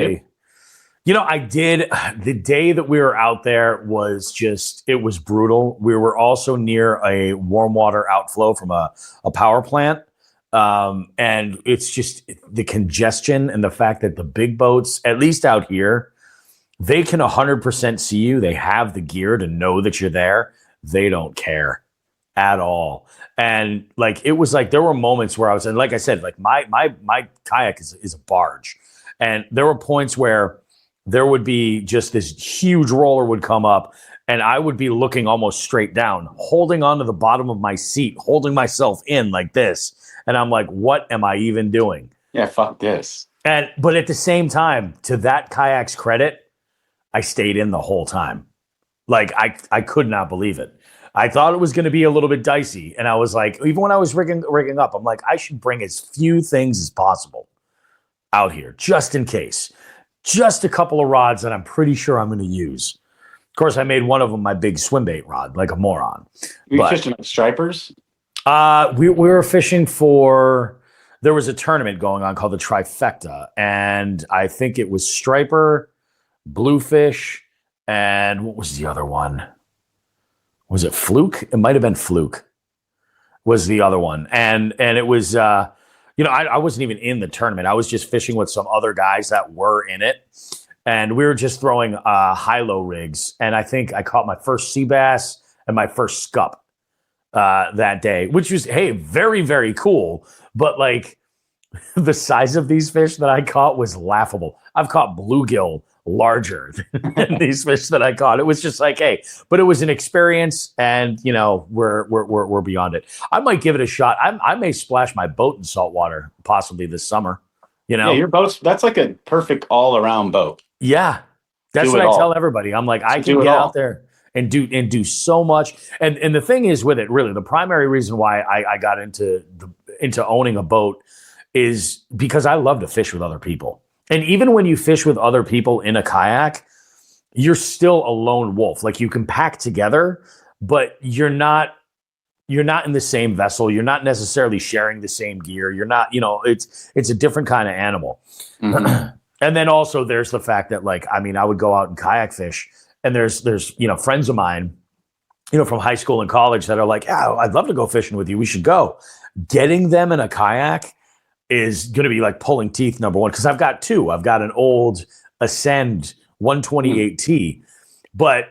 did. The day that we were out there it was brutal. We were also near a warm water outflow from a power plant. And it's just the congestion and the fact that the big boats, at least out here, they can 100% see you. They have the gear to know that you're there. They don't care at all. And like, it was like, there were moments where and like I said, like my kayak is a barge. And there were points where there would be just this huge roller would come up, and I would be looking almost straight down, holding onto the bottom of my seat, holding myself in like this. And I'm like, what am I even doing? Yeah, fuck this. But at the same time, to that kayak's credit, I stayed in the whole time. Like I could not believe it. I thought it was going to be a little bit dicey. And I was like, even when I was rigging up, I'm like, I should bring as few things as possible out here, just in case. Just a couple of rods that I'm pretty sure I'm going to use. Of course, I made one of them my big swim bait rod, like a moron. Were you fishing with stripers? We were fishing there was a tournament going on called the Trifecta, and I think it was striper, bluefish, and what was the other one? Was it fluke? It might have been fluke was the other one. And it was, I wasn't even in the tournament. I was just fishing with some other guys that were in it. And we were just throwing high-low rigs. And I think I caught my first sea bass and my first scup that day, which was, hey, very, very cool. But like the size of these fish that I caught was laughable. I've caught bluegill larger than these fish that I caught. It was just like, hey, but it was an experience, and we're beyond it. I might give it a shot. I may splash my boat in salt water possibly this summer. Yeah, your boat's like a perfect all around boat. Yeah, that's what I tell everybody. I'm like, I can get out there and do so much. And the thing is with it, really, the primary reason why I got into owning a boat is because I love to fish with other people. And even when you fish with other people in a kayak, you're still a lone wolf. Like, you can pack together, but you're not in the same vessel. You're not necessarily sharing the same gear. You're not, it's a different kind of animal. Mm-hmm. And then also there's the fact that, like, I mean, I would go out and kayak fish, and there's friends of mine, from high school and college that are like, yeah, I'd love to go fishing with you. We should go. Getting them in a kayak is going to be like pulling teeth, number one, because I've got two. I've got an old Ascend 128T, but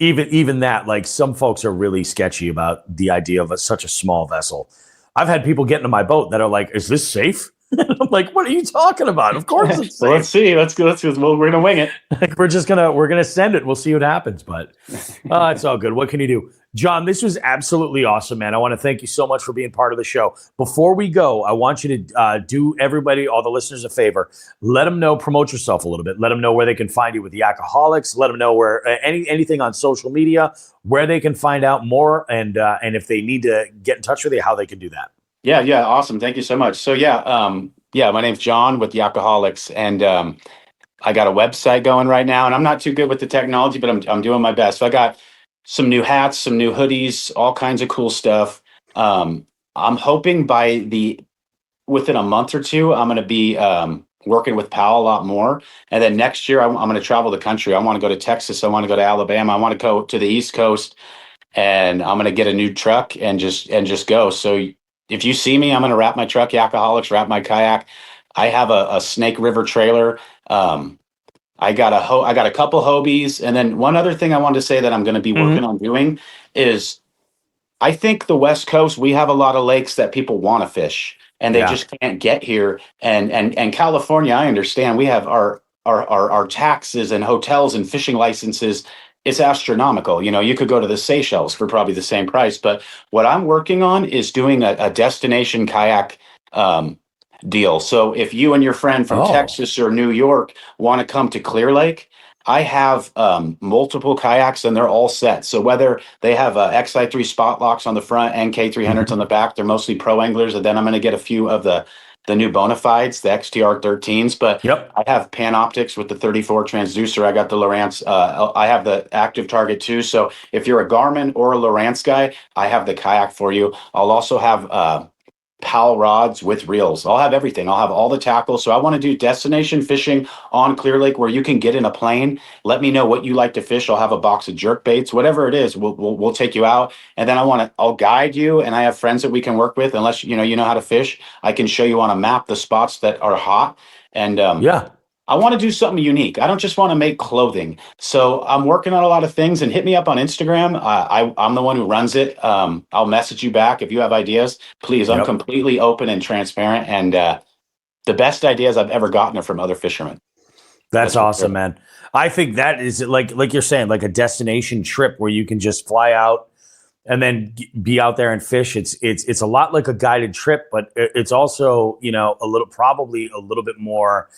even that, like, some folks are really sketchy about the idea of such a small vessel. I've had people get into my boat that are like, "Is this safe?" I'm like, "What are you talking about? Of course it's safe." Well, let's see. Let's go. Well, we're gonna wing it. Like, we're gonna send it. We'll see what happens. But it's all good. What can you do? John, this was absolutely awesome, man. I want to thank you so much for being part of the show. Before we go, I want you to do everybody, all the listeners, a favor. Let them know, promote yourself a little bit. Let them know where they can find you with YAKAHOLICS. Let them know where anything on social media, where they can find out more, and if they need to get in touch with you, how they can do that. Yeah, awesome. Thank you so much. So my name's John with YAKAHOLICS, and I got a website going right now, and I'm not too good with the technology, but I'm doing my best. So I got some new hats, some new hoodies, all kinds of cool stuff. I'm hoping within a month or two, I'm going to be working with Powell a lot more. And then next year, I'm going to travel the country. I want to go to Texas. I want to go to Alabama. I want to go to the East Coast, and I'm going to get a new truck and just go. So if you see me, I'm going to wrap my truck, YAKAHOLICS, wrap my kayak. I have a Snake River trailer. I got a couple Hobies. And then one other thing I wanted to say that I'm going to be working on doing is, I think the West Coast, we have a lot of lakes that people want to fish, and they just can't get here. And California, I understand, we have our taxes and hotels and fishing licenses. It's astronomical. You could go to the Seychelles for probably the same price. But what I'm working on is doing a destination kayak deal. So if you and your friend from Texas or New York want to come to Clear Lake, I have multiple kayaks, and they're all set. So whether they have XI3 spot locks on the front and K300s on the back, they're mostly pro anglers. And then I'm going to get a few of the new Bonafides, the XTR 13s. But I have Panoptics with the 34 transducer. I got the Lowrance. I have the Active Target too. So if you're a Garmin or a Lowrance guy, I have the kayak for you. I'll also have Powell rods with reels. I'll have everything. I'll have all the tackle. So I want to do destination fishing on Clear Lake where you can get in a plane. Let me know what you like to fish. I'll have a box of jerk baits, whatever it is. We'll take you out, and then I'll guide you. And I have friends that we can work with. Unless you know how to fish, I can show you on a map the spots that are hot. And I want to do something unique. I don't just want to make clothing. So I'm working on a lot of things, and hit me up on Instagram. I'm the one who runs it. I'll message you back if you have ideas. Please, I'm completely open and transparent. And the best ideas I've ever gotten are from other fishermen. That's awesome, man. I think that is like you're saying, like a destination trip where you can just fly out and then be out there and fish. It's a lot like a guided trip, but it's also, probably a little bit more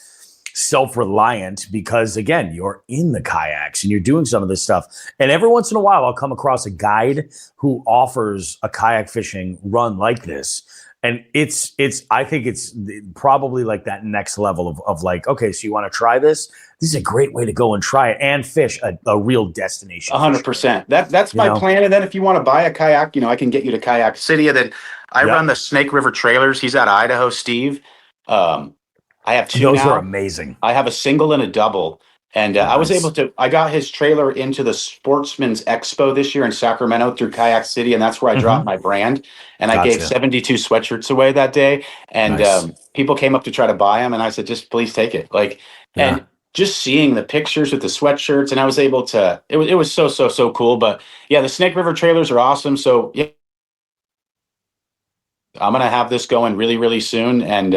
self-reliant, because again, you're in the kayaks and you're doing some of this stuff. And every once in a while I'll come across a guide who offers a kayak fishing run like this. And I think it's probably like that next level of like, okay, so you want to try this? This is a great way to go and try it and fish a real destination. 100%. That's my plan. And then if you want to buy a kayak, I can get you to Kayak City. And then I run the Snake River trailers. He's out of Idaho, Steve. I have two. Those now. are amazing. I have a single and a double. And nice. I got his trailer into the Sportsman's Expo this year in Sacramento through Kayak City. And that's where I dropped my brand. And I gave 72 sweatshirts away that day. And people came up to try to buy them. And I said, just please take it. And just seeing the pictures with the sweatshirts, and I was able to, it was so cool. But yeah, the Snake River trailers are awesome. So yeah. I'm going to have this going really, really soon. And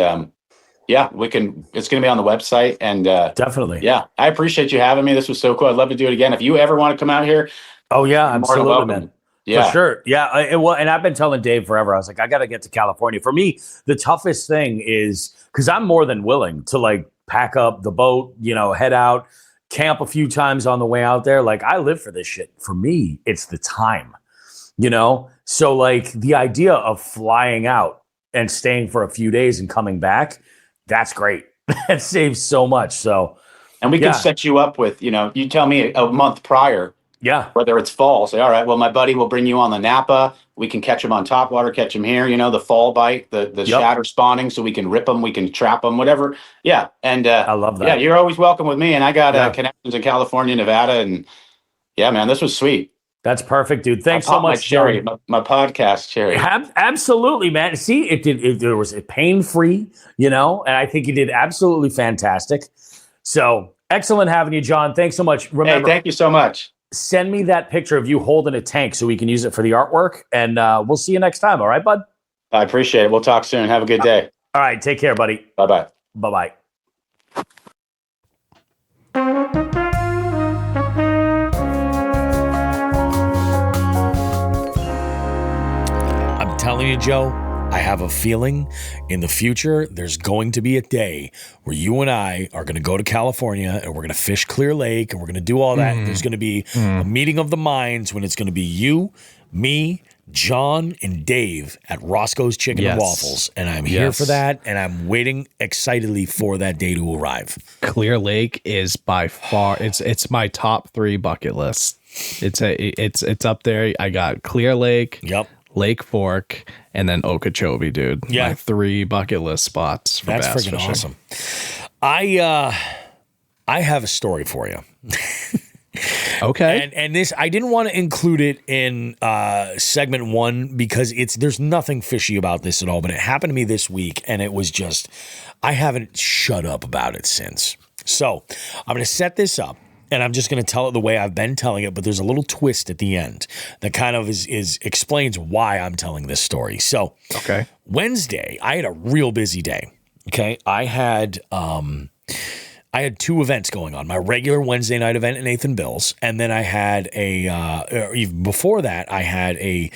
yeah, it's going to be on the website. And Definitely. Yeah, I appreciate you having me. This was so cool. I'd love to do it again. If you ever want to come out here. Oh yeah, you're more than absolutely, welcome. man. Yeah. For sure. Yeah. And I've been telling Dave forever, I was like, I got to get to California. For me, the toughest thing is because I'm more than willing to like pack up the boat, head out, camp a few times on the way out there. Like I live for this shit. For me, it's the time, So like the idea of flying out and staying for a few days and coming back, that's great. That saves so much. So, and we can set you up with, you tell me a month prior. Yeah. Whether it's fall, say, all right, well, my buddy will bring you on the Napa. We can catch them on top water, catch them here, the fall bite, the shatter spawning, so we can rip them, we can trap them, whatever. Yeah. And I love that. Yeah, you're always welcome with me. And I got connections in California, Nevada. And yeah, man, this was sweet. That's perfect, dude. Thanks so much, cherry, my podcast cherry. Absolutely, man. See, it was pain-free, and I think you did absolutely fantastic. So excellent having you, John. Thanks so much. Remember, hey, thank you so much. Send me that picture of you holding a tank so we can use it for the artwork, and we'll see you next time. All right, bud? I appreciate it. We'll talk soon. Have a good day. All right. Take care, buddy. Bye-bye. Bye-bye. I'm telling you, Joe, I have a feeling in the future there's going to be a day where you and I are going to go to California and we're going to fish Clear Lake and we're going to do all that. And there's going to be a meeting of the minds when it's going to be you, me, John, and Dave at Roscoe's Chicken and Waffles. And I'm here for that, and I'm waiting excitedly for that day to arrive. Clear Lake is by far it's my top 3 bucket list. It's up there. I got Clear Lake. Yep. Lake Fork, and then Okeechobee, dude. Yeah. My 3 bucket list spots for That's bass freaking fishing. awesome. I have a story for you. Okay. And this, I didn't want to include it in segment 1 because there's nothing fishy about this at all, but it happened to me this week, and it was just, I haven't shut up about it since. So I'm going to set this up. And I'm just going to tell it the way I've been telling it, but there's a little twist at the end that kind of explains why I'm telling this story. So, Wednesday, I had a real busy day. Okay, I had 2 events going on. My regular Wednesday night event at Nathan Bill's, and then I had even before that, I had a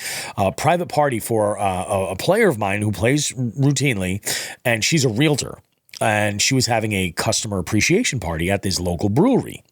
private party for a player of mine who plays routinely, and she's a realtor. And she was having a customer appreciation party at this local brewery.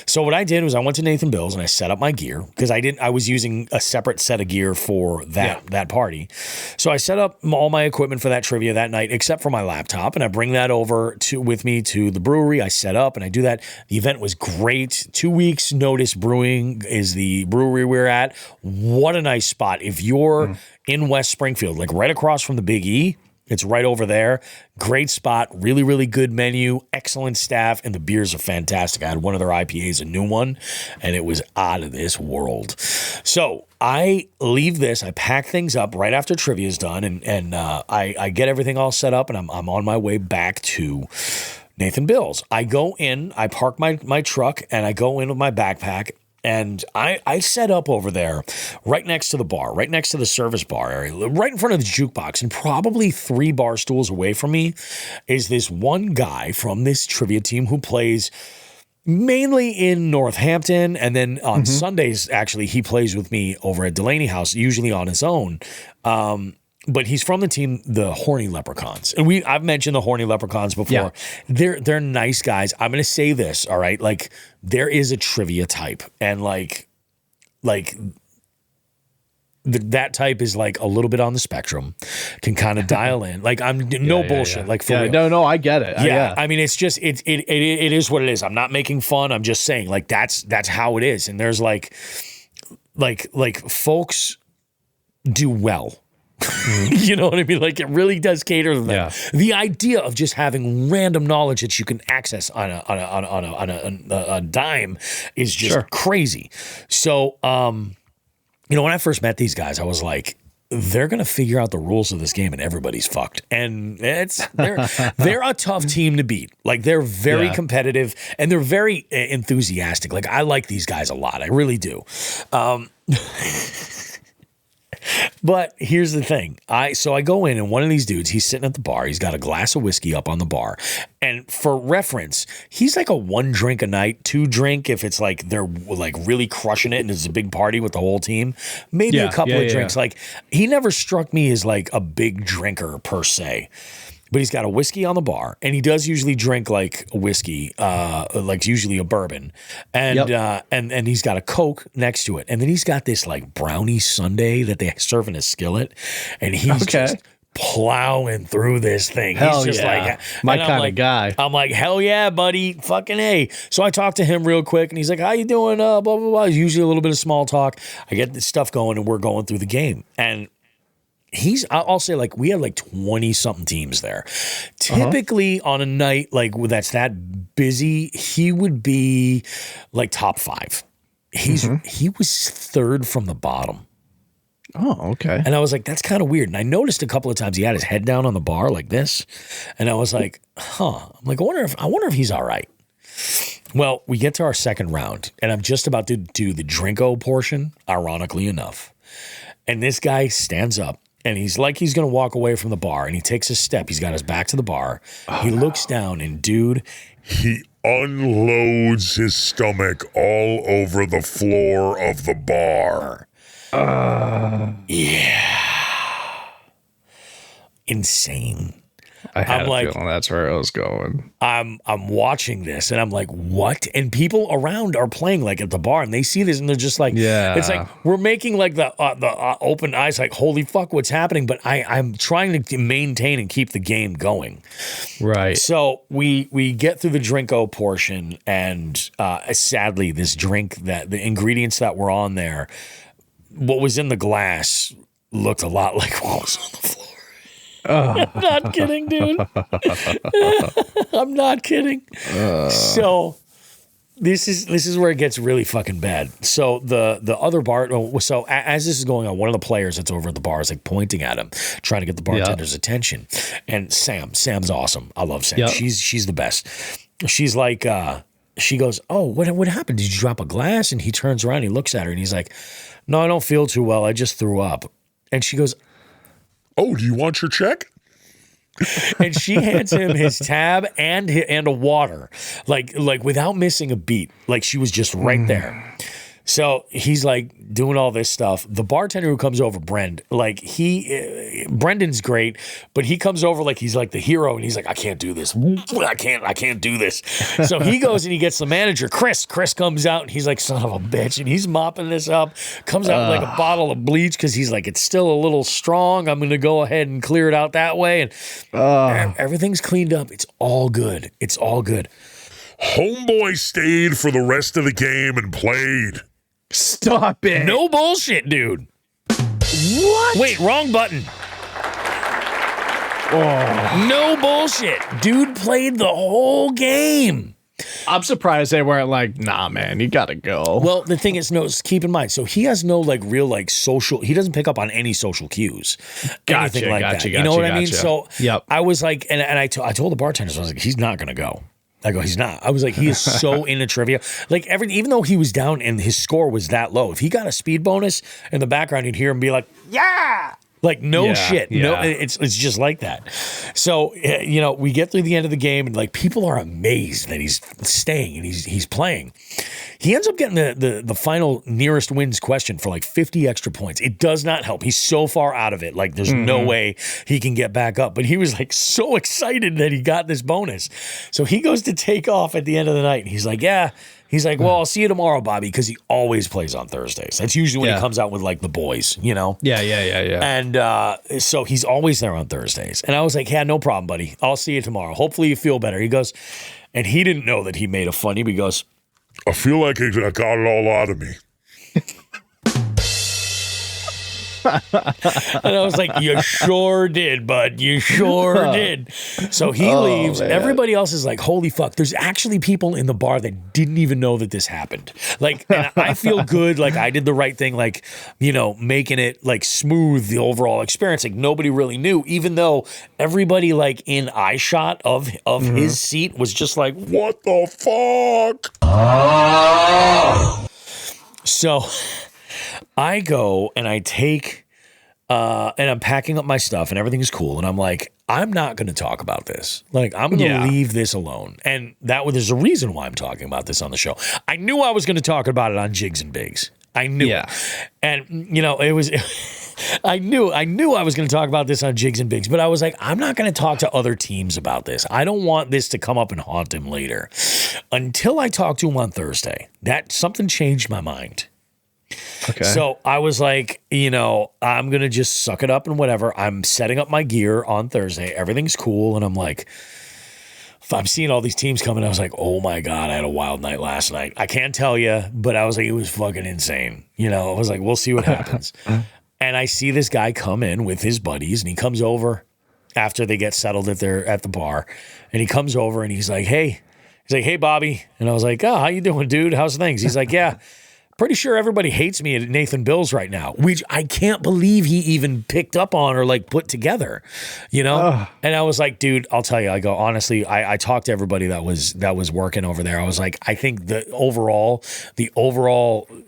So what I did was I went to Nathan Bill's and I set up my gear because I was using a separate set of gear for that party. So I set up all my equipment for that trivia that night, except for my laptop, and I bring that over with me to the brewery. I set up and I do that. The event was great. 2 weeks notice brewing is the brewery we're at. What a nice spot. If you're in West Springfield, like right across from the Big E, it's right over there. Great spot. Really, really good menu. Excellent staff. And the beers are fantastic. I had one of their IPAs, a new one, and it was out of this world. So I leave this. I pack things up right after trivia is done, and I get everything all set up, and I'm on my way back to Nathan Bill's. I go in. I park my truck, and I go in with my backpack. And I set up over there right next to the bar, right next to the service bar area, right in front of the jukebox, and probably 3 bar stools away from me is this one guy from this trivia team who plays mainly in Northampton. And then on Sundays, actually, he plays with me over at Delaney House, usually on his own. But he's from the team, the Horny Leprechauns. And I've mentioned the Horny Leprechauns before. Yeah. They're nice guys. I'm going to say this, all right? Like, there is a trivia type. And, like that type is, like, a little bit on the spectrum. Can kind of dial in. Like, I'm no bullshit. Like, for real. No, I get it. Yeah. I mean, it's just, it is what it is. I'm not making fun. I'm just saying, like, that's how it is. And there's, like folks do well. You know what I mean? Like, it really does cater to them. Yeah. The idea of just having random knowledge that you can access on a dime is just crazy. So, when I first met these guys, I was like, they're going to figure out the rules of this game and everybody's fucked. And they're a tough team to beat. Like, they're very competitive and they're very enthusiastic. Like, I like these guys a lot. I really do. But here's the thing. So I go in and one of these dudes, he's sitting at the bar. He's got a glass of whiskey up on the bar. And for reference, he's like a 1 drink a night, 2 drink if it's like they're like really crushing it and it's a big party with the whole team. Maybe a couple of drinks. Like he never struck me as like a big drinker per se. But he's got a whiskey on the bar, and he does usually drink like a whiskey, like usually a bourbon, and and he's got a Coke next to it, and then he's got this like brownie sundae that they serve in a skillet, and he's just plowing through this thing. Hell he's just yeah. like My kind of guy. I'm like, hell yeah, buddy, fucking A. So I talked to him real quick, and he's like, how you doing? Blah blah blah. Usually a little bit of small talk. I get this stuff going, and we're going through the game, and I'll say like we had like 20 something teams there. Typically on a night like that's that busy, he would be like top 5. He was 3rd from the bottom. Oh, okay. And I was like, that's kind of weird. And I noticed a couple of times he had his head down on the bar like this. And I was like, I'm like, I wonder if he's all right. Well, we get to our second round, and I'm just about to do the Drinko portion, ironically enough. And this guy stands up. And he's like he's going to walk away from the bar, and he takes a step. He's got his back to the bar. He looks down, and dude, he unloads his stomach all over the floor of the bar. Yeah. Insane. I had a feeling that's where it was going. I'm watching this and I'm like, what? And people around are playing like at the bar and they see this and they're just like, it's like we're making like the open eyes, like, holy fuck, what's happening? But I'm trying to maintain and keep the game going. Right. So we get through the Drinko portion, and sadly, this drink, that the ingredients that were on there, what was in the glass looked a lot like what was on the floor. I'm not kidding, dude. I'm not kidding. So this is where it gets really fucking bad. So the other bar, so as this is going on, one of the players that's over at the bar is like pointing at him, trying to get the bartender's attention. And Sam's awesome. I love Sam. She's the best. She's like, she goes, oh, what happened? Did you drop a glass? And he turns around, he looks at her, and he's like, no, I don't feel too well. I just threw up. And she goes, oh, do you want your check? And she hands him his tab and a water, like without missing a beat. Like she was just right there. So he's like doing all this stuff. The bartender who comes over, Brendan's great, but he comes over like he's like the hero, and he's like, I can't do this. I can't do this. So he goes and he gets the manager, Chris. Chris comes out and he's like, son of a bitch, and he's mopping this up. Comes out with like a bottle of bleach because he's like, it's still a little strong. I'm gonna go ahead and clear it out that way, and everything's cleaned up. It's all good. It's all good. Homeboy stayed for the rest of the game and played. Stop it. No bullshit, dude. What? Wait, wrong button. Oh. No bullshit. Dude played the whole game. I'm surprised they weren't like, nah, man, you gotta go. Well, the thing is, keep in mind, so he has no like real like social, he doesn't pick up on any social cues. Anything like that. You know what I mean? So I was like, and I told the bartenders, I was like, he's not gonna go. I go, he's not. I was like, he is so into trivia. Like even though he was down and his score was that low, if he got a speed bonus in the background, you'd hear him be like, yeah. Like no shit. Yeah. No, it's just like that. So, we get through the end of the game and like people are amazed that he's staying and he's playing. He ends up getting the final nearest wins question for like 50 extra points. It does not help. He's so far out of it. Like there's no way he can get back up. But he was like so excited that he got this bonus. So he goes to take off at the end of the night and he's like, yeah. He's like, well, I'll see you tomorrow, Bobby, because he always plays on Thursdays. That's usually when he comes out with like the boys, Yeah. And so he's always there on Thursdays. And I was like, yeah, no problem, buddy. I'll see you tomorrow. Hopefully you feel better. He goes, and he didn't know that he made a funny, but he goes, I feel like I got it all out of me. And I was like, you sure did, bud. You sure did. So he leaves. Man. Everybody else is like, holy fuck. There's actually people in the bar that didn't even know that this happened. Like, and I feel good. Like I did the right thing. Like, making it like smooth, the overall experience. Like nobody really knew, even though everybody like in eye shot of his seat was just like, what the fuck? So I go and I take and I'm packing up my stuff and everything's cool. And I'm like, I'm not going to talk about this. Like, I'm going to leave this alone. And there's a reason why I'm talking about this on the show. I knew I was going to talk about it on Jigs and Bigs. I knew it. And, it was... I knew I was going to talk about this on Jigs and Bigs, but I was like, I'm not going to talk to other teams about this. I don't want this to come up and haunt him later. Until I talked to him on Thursday, something changed my mind. Okay. So I was like, I'm going to just suck it up and whatever. I'm setting up my gear on Thursday. Everything's cool. And I'm like, I'm seeing all these teams coming. I was like, oh my God, I had a wild night last night. I can't tell you, but I was like, it was fucking insane. I was like, we'll see what happens. And I see this guy come in with his buddies, and he comes over after they get settled at the bar, and he comes over and he's like, hey, Bobby. And I was like, oh, how you doing, dude? How's things? He's like, yeah, pretty sure everybody hates me at Nathan Bill's right now, which I can't believe he even picked up on or like put together, And I was like, dude, I'll tell you, I go, honestly, I talked to everybody that was working over there. I was like, I think the overall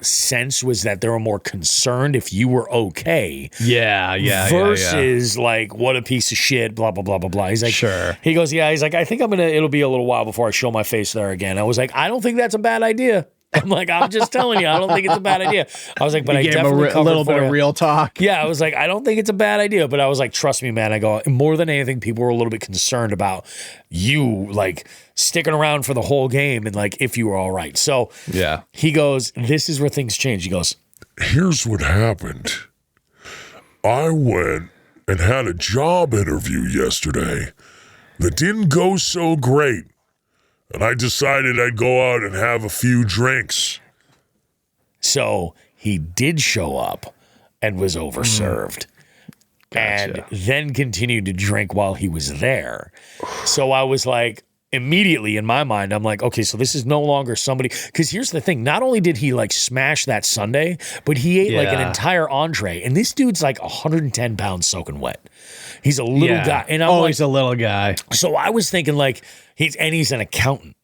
sense was that they were more concerned if you were okay. Versus like, what a piece of shit, blah, blah, blah, blah, blah. He's like, sure. He goes, yeah, he's like, I think it'll be a little while before I show my face there again. I was like, I don't think that's a bad idea. I'm like, I'm just telling you, I don't think it's a bad idea. I was like, but I definitely a little bit of real talk. Yeah, I was like, I don't think it's a bad idea, but I was like, trust me, man. I go, more than anything, people were a little bit concerned about you like sticking around for the whole game and like if you were all right. So he goes, this is where things change. He goes, here's what happened. I went and had a job interview yesterday that didn't go so great. And I decided I'd go out and have a few drinks. So he did show up and was overserved. And then continued to drink while he was there. So I was like, immediately in my mind, I'm like, okay, so this is no longer somebody. Because here's the thing. Not only did he like smash that sundae, but he ate like an entire entree. And this dude's like 110 pounds soaking wet. He's a little guy. And I'm like, he's a little guy. So I was thinking like, he's an accountant.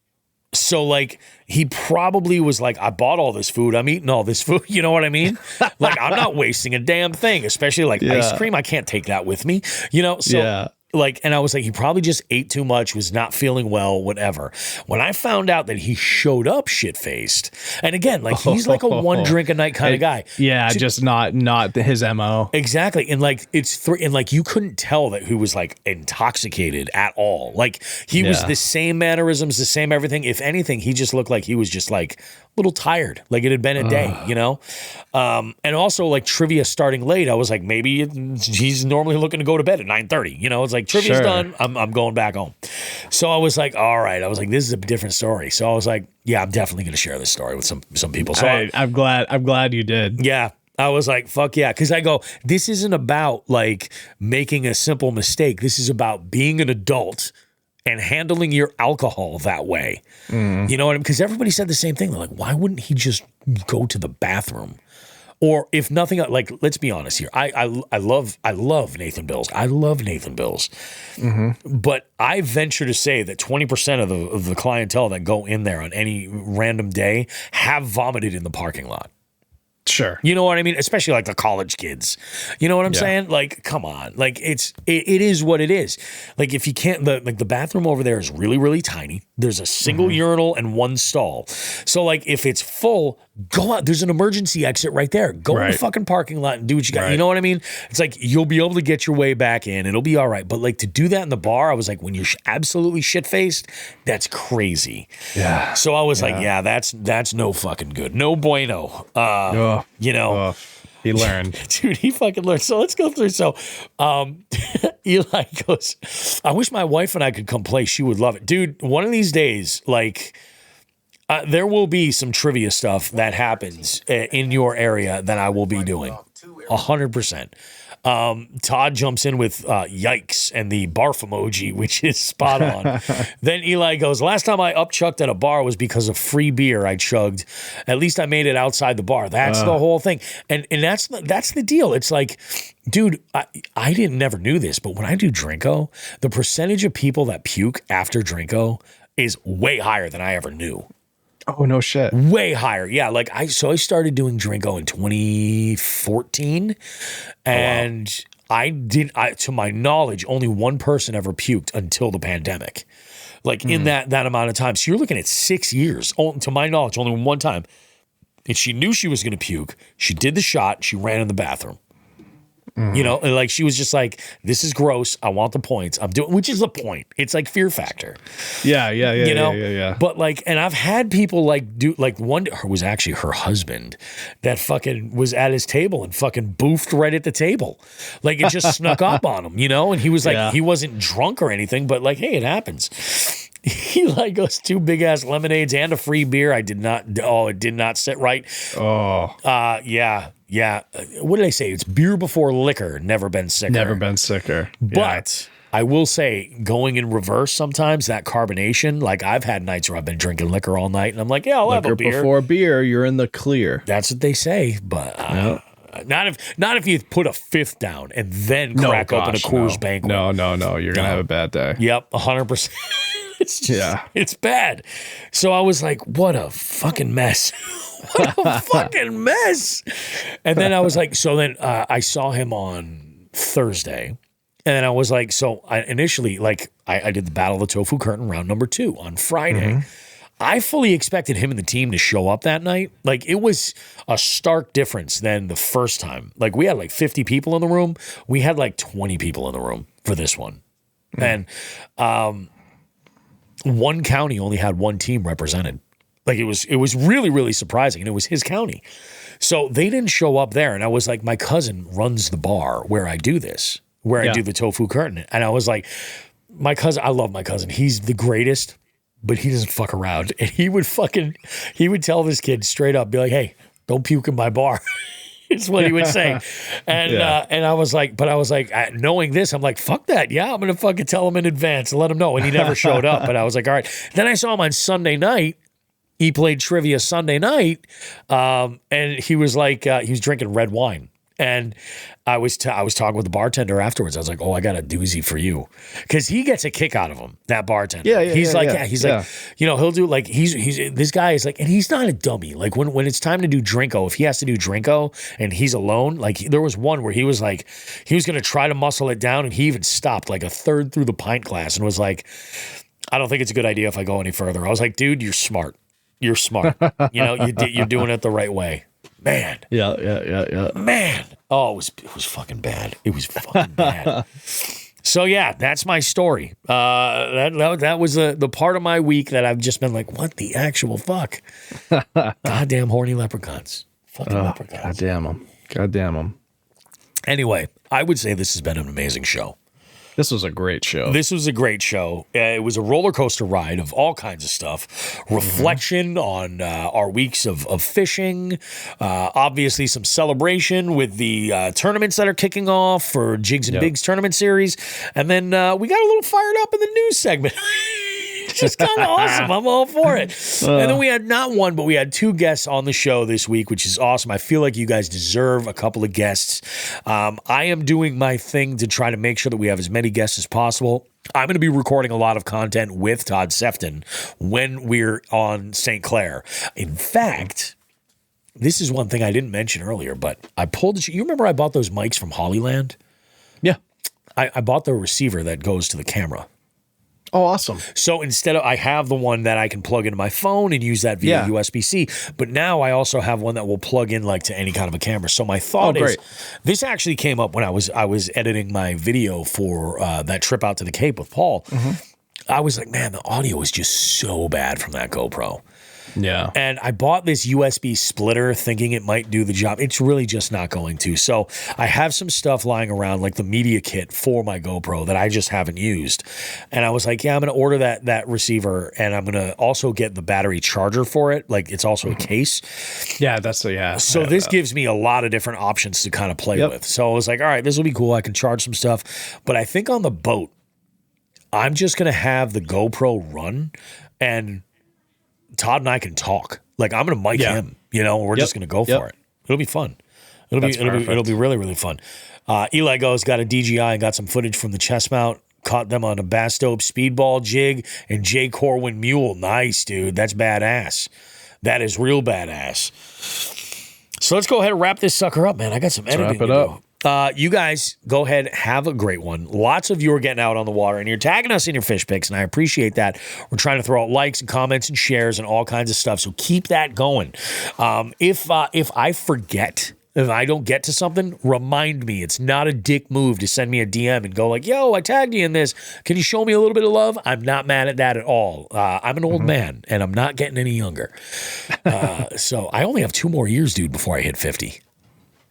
So like he probably was like, I bought all this food. I'm eating all this food. You know what I mean? Like I'm not wasting a damn thing, especially like ice cream. I can't take that with me, So like, and I was like, he probably just ate too much, was not feeling well, whatever. When I found out that he showed up shit-faced, and again, like he's like a one drink a night kind of guy. Yeah, just not his MO. Exactly. And like and like you couldn't tell that he was like intoxicated at all. Like he was the same mannerisms, the same everything. If anything, he just looked like he was just like a little tired. Like it had been a day, And also like trivia starting late, I was like, maybe he's normally looking to go to bed at 9:30. It's like trivia's done. I'm going back home. So I was like, all right. I was like, this is a different story. So I was like, yeah, I'm definitely going to share this story with some people. So I'm glad you did. Yeah. I was like, fuck yeah. Because I go, this isn't about like making a simple mistake. This is about being an adult and handling your alcohol that way. You know what I mean? Because everybody said the same thing. They're like, why wouldn't he just go to the bathroom? Or if nothing, like, let's be honest here. I love Nathan Bills. I love Nathan Bills. But I venture to say that 20% of the clientele that go in there on any random day have vomited in the parking lot. Sure. You know what I mean? Especially like the college kids. You know what I'm saying? Like, come on. Like it is what it is. Like if you can't, the bathroom over there is really, really tiny. There's a single urinal and one stall. So like if it's full, go out. There's an emergency exit right there. Go in the fucking parking lot and do what you got. You know what I mean? It's like you'll be able to get your way back in. It'll be all right. But like to do that in the bar, I was like, when you're absolutely shit-faced, that's crazy. Yeah. So I was like, yeah, that's no fucking good. No bueno. He learned. Dude, he fucking learned. So let's go through. So Eli goes, I wish my wife and I could come play. She would love it. Dude, one of these days, like, there will be some trivia stuff that happens in your area that I will be doing. 100%. Todd jumps in with yikes and the barf emoji, which is spot on. Then Eli goes, last time I upchucked at a bar was because of free beer I chugged. At least I made it outside the bar. That's the whole thing. And that's the deal. It's like, dude, I never knew this, but when I do Drinko, the percentage of people that puke after Drinko is way higher than I ever knew. Oh, no shit. Way higher. Yeah. Like I started doing Drinko in 2014 and to my knowledge, only one person ever puked until the pandemic. Like in that amount of time. So you're looking at 6 years. To my knowledge, only one time. And she knew she was going to puke. She did the shot. She ran in the bathroom. You know, and like she was just like, this is gross. I want the points. I'm doing, which is the point. It's like fear factor. Yeah. You know? Yeah. But like, and I've had people like do, like one was actually her husband that fucking was at his table and fucking boofed right at the table. Like it just snuck up on him, you know? And he was like, he wasn't drunk or anything, but like, hey, it happens. He like goes 2 big ass lemonades and a free beer. It did not sit right. Yeah. What did I say? It's beer before liquor. Never been sicker. But I will say, going in reverse sometimes, that carbonation, like I've had nights where I've been drinking liquor all night and I'm like, yeah, I'll have a beer. Before beer, you're in the clear. That's what they say. But not if you put a fifth down and then crack open a Coors Banquet. No. You're going to have a bad day. Yep, 100%. It's bad. So I was like, what a fucking mess. What a fucking mess. And then I was like, I saw him on Thursday. And I was like, initially, like, I did the Battle of the Tofu Curtain round number 2 on Friday. I fully expected him and the team to show up that night. Like, it was a stark difference than the first time. Like, we had like 50 people in the room. We had like 20 people in the room for this one. And one county only had one team represented. Like, it was really, really surprising. And it was his county. So they didn't show up there. And I was like, my cousin runs the bar where I do this, where I do the Tofu Curtain. And I was like, my cousin, I love my cousin. He's the greatest, but he doesn't fuck around. And he would tell this kid straight up, be like, hey, don't puke in my bar. It's what he would say. And and I was like, knowing this, I'm like, fuck that. Yeah, I'm going to fucking tell him in advance and let him know. And he never showed up. But I was like, all right. Then I saw him on Sunday night. He played trivia Sunday night. And he was like, he was drinking red wine. And I was talking with the bartender afterwards. I was like, oh, I got a doozy for you. Because he gets a kick out of him, that bartender. He's like, you know, he'll do like, he's this guy is like, and he's not a dummy. Like when it's time to do Drinko, if he has to do Drinko and he's alone, like there was one where he was like, he was going to try to muscle it down and he even stopped like a third through the pint glass and was like, I don't think it's a good idea if I go any further. I was like, dude, you're smart. You're smart. You know, you're doing it the right way. Man. Yeah. Man. Oh, it was fucking bad. It was fucking bad. So yeah, that's my story. That was the part of my week that I've just been like, what the actual fuck? Goddamn horny leprechauns. Fucking leprechauns. Goddamn them. Anyway, I would say this has been an amazing show. This was a great show. It was a roller coaster ride of all kinds of stuff. Reflection on our weeks of fishing. Obviously, some celebration with the tournaments that are kicking off for Jigs and Bigs tournament series. And then we got a little fired up in the news segment. It's just kind of awesome. I'm all for it. And then we had not one, but we had 2 guests on the show this week, which is awesome. I feel like you guys deserve a couple of guests. I am doing my thing to try to make sure that we have as many guests as possible. I'm going to be recording a lot of content with Todd Sefton when we're on St. Clair. In fact, this is one thing I didn't mention earlier, but I pulled you remember I bought those mics from Hollyland? Yeah. I bought the receiver that goes to the camera. Oh, awesome. So I have the one that I can plug into my phone and use that via USB-C, but now I also have one that will plug in like to any kind of a camera. So my thought is, this actually came up when I was editing my video for that trip out to the Cape with Paul. I was like, man, the audio is just so bad from that GoPro. Yeah. And I bought this USB splitter thinking it might do the job. It's really just not going to. So I have some stuff lying around, like the media kit for my GoPro that I just haven't used. And I was like, yeah, I'm going to order that receiver, and I'm going to also get the battery charger for it. Like, it's also a case. Yeah, that's So this gives me a lot of different options to kind of play with. So I was like, all right, this will be cool. I can charge some stuff. But I think on the boat, I'm just going to have the GoPro run, and Todd and I can talk. Like, I'm going to mic him, you know, we're just going to go for it. It'll be fun. It'll be really, really fun. Eli Go's got a DJI and got some footage from the chest mount. Caught them on a Bass Dope speedball jig and Jay Corwin mule. Nice, dude. That's badass. That is real badass. So let's go ahead and wrap this sucker up, man. I got some editing to do. You guys go ahead, have a great one. Lots of you are getting out on the water, and you're tagging us in your fish pics, and I appreciate that. We're trying to throw out likes and comments and shares and all kinds of stuff, so keep that going. If I forget, if I don't get to something, remind me. It's not a dick move to send me a DM and go like, yo, I tagged you in this. Can you show me a little bit of love? I'm not mad at that at all. I'm an old man, and I'm not getting any younger. So I only have 2 more years, dude, before I hit 50.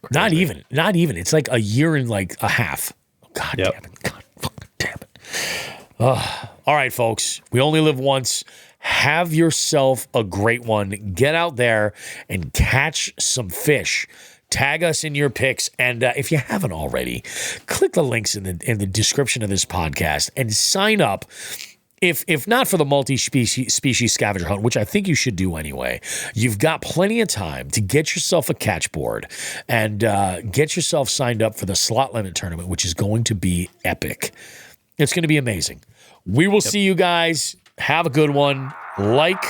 Not even. It's like a year and like a half. God damn it. God fucking damn it. All right, folks. We only live once. Have yourself a great one. Get out there and catch some fish. Tag us in your pics, and if you haven't already, click the links in the description of this podcast and sign up. If not for the multi-species scavenger hunt, which I think you should do anyway, you've got plenty of time to get yourself a catch board and get yourself signed up for the slot limit tournament, which is going to be epic. It's going to be amazing. We will see you guys. Have a good one. Like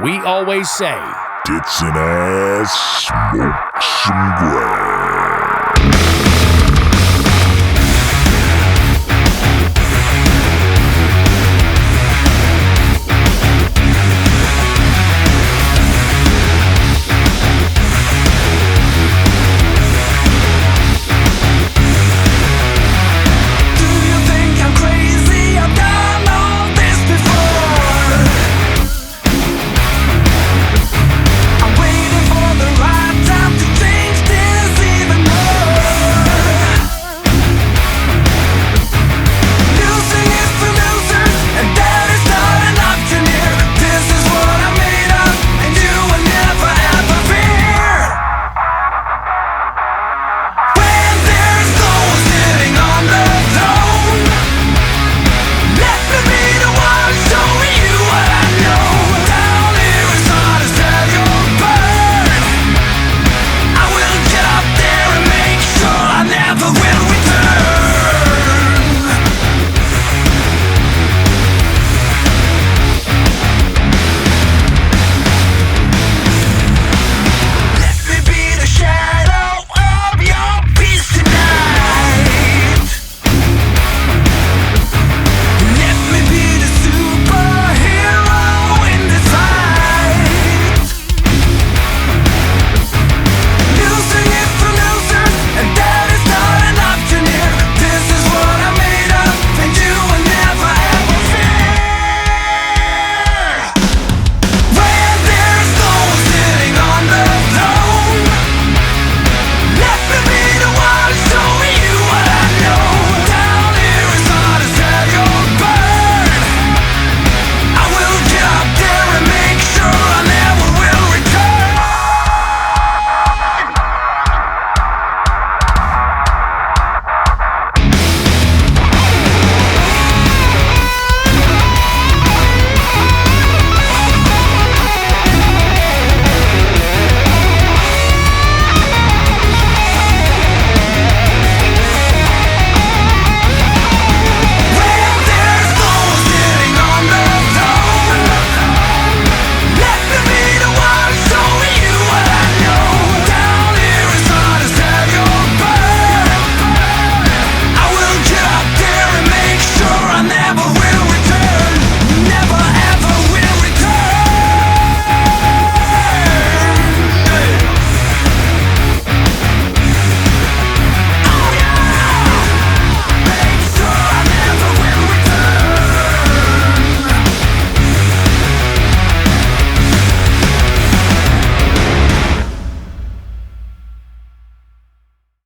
we always say, tits and ass, smoke some grass.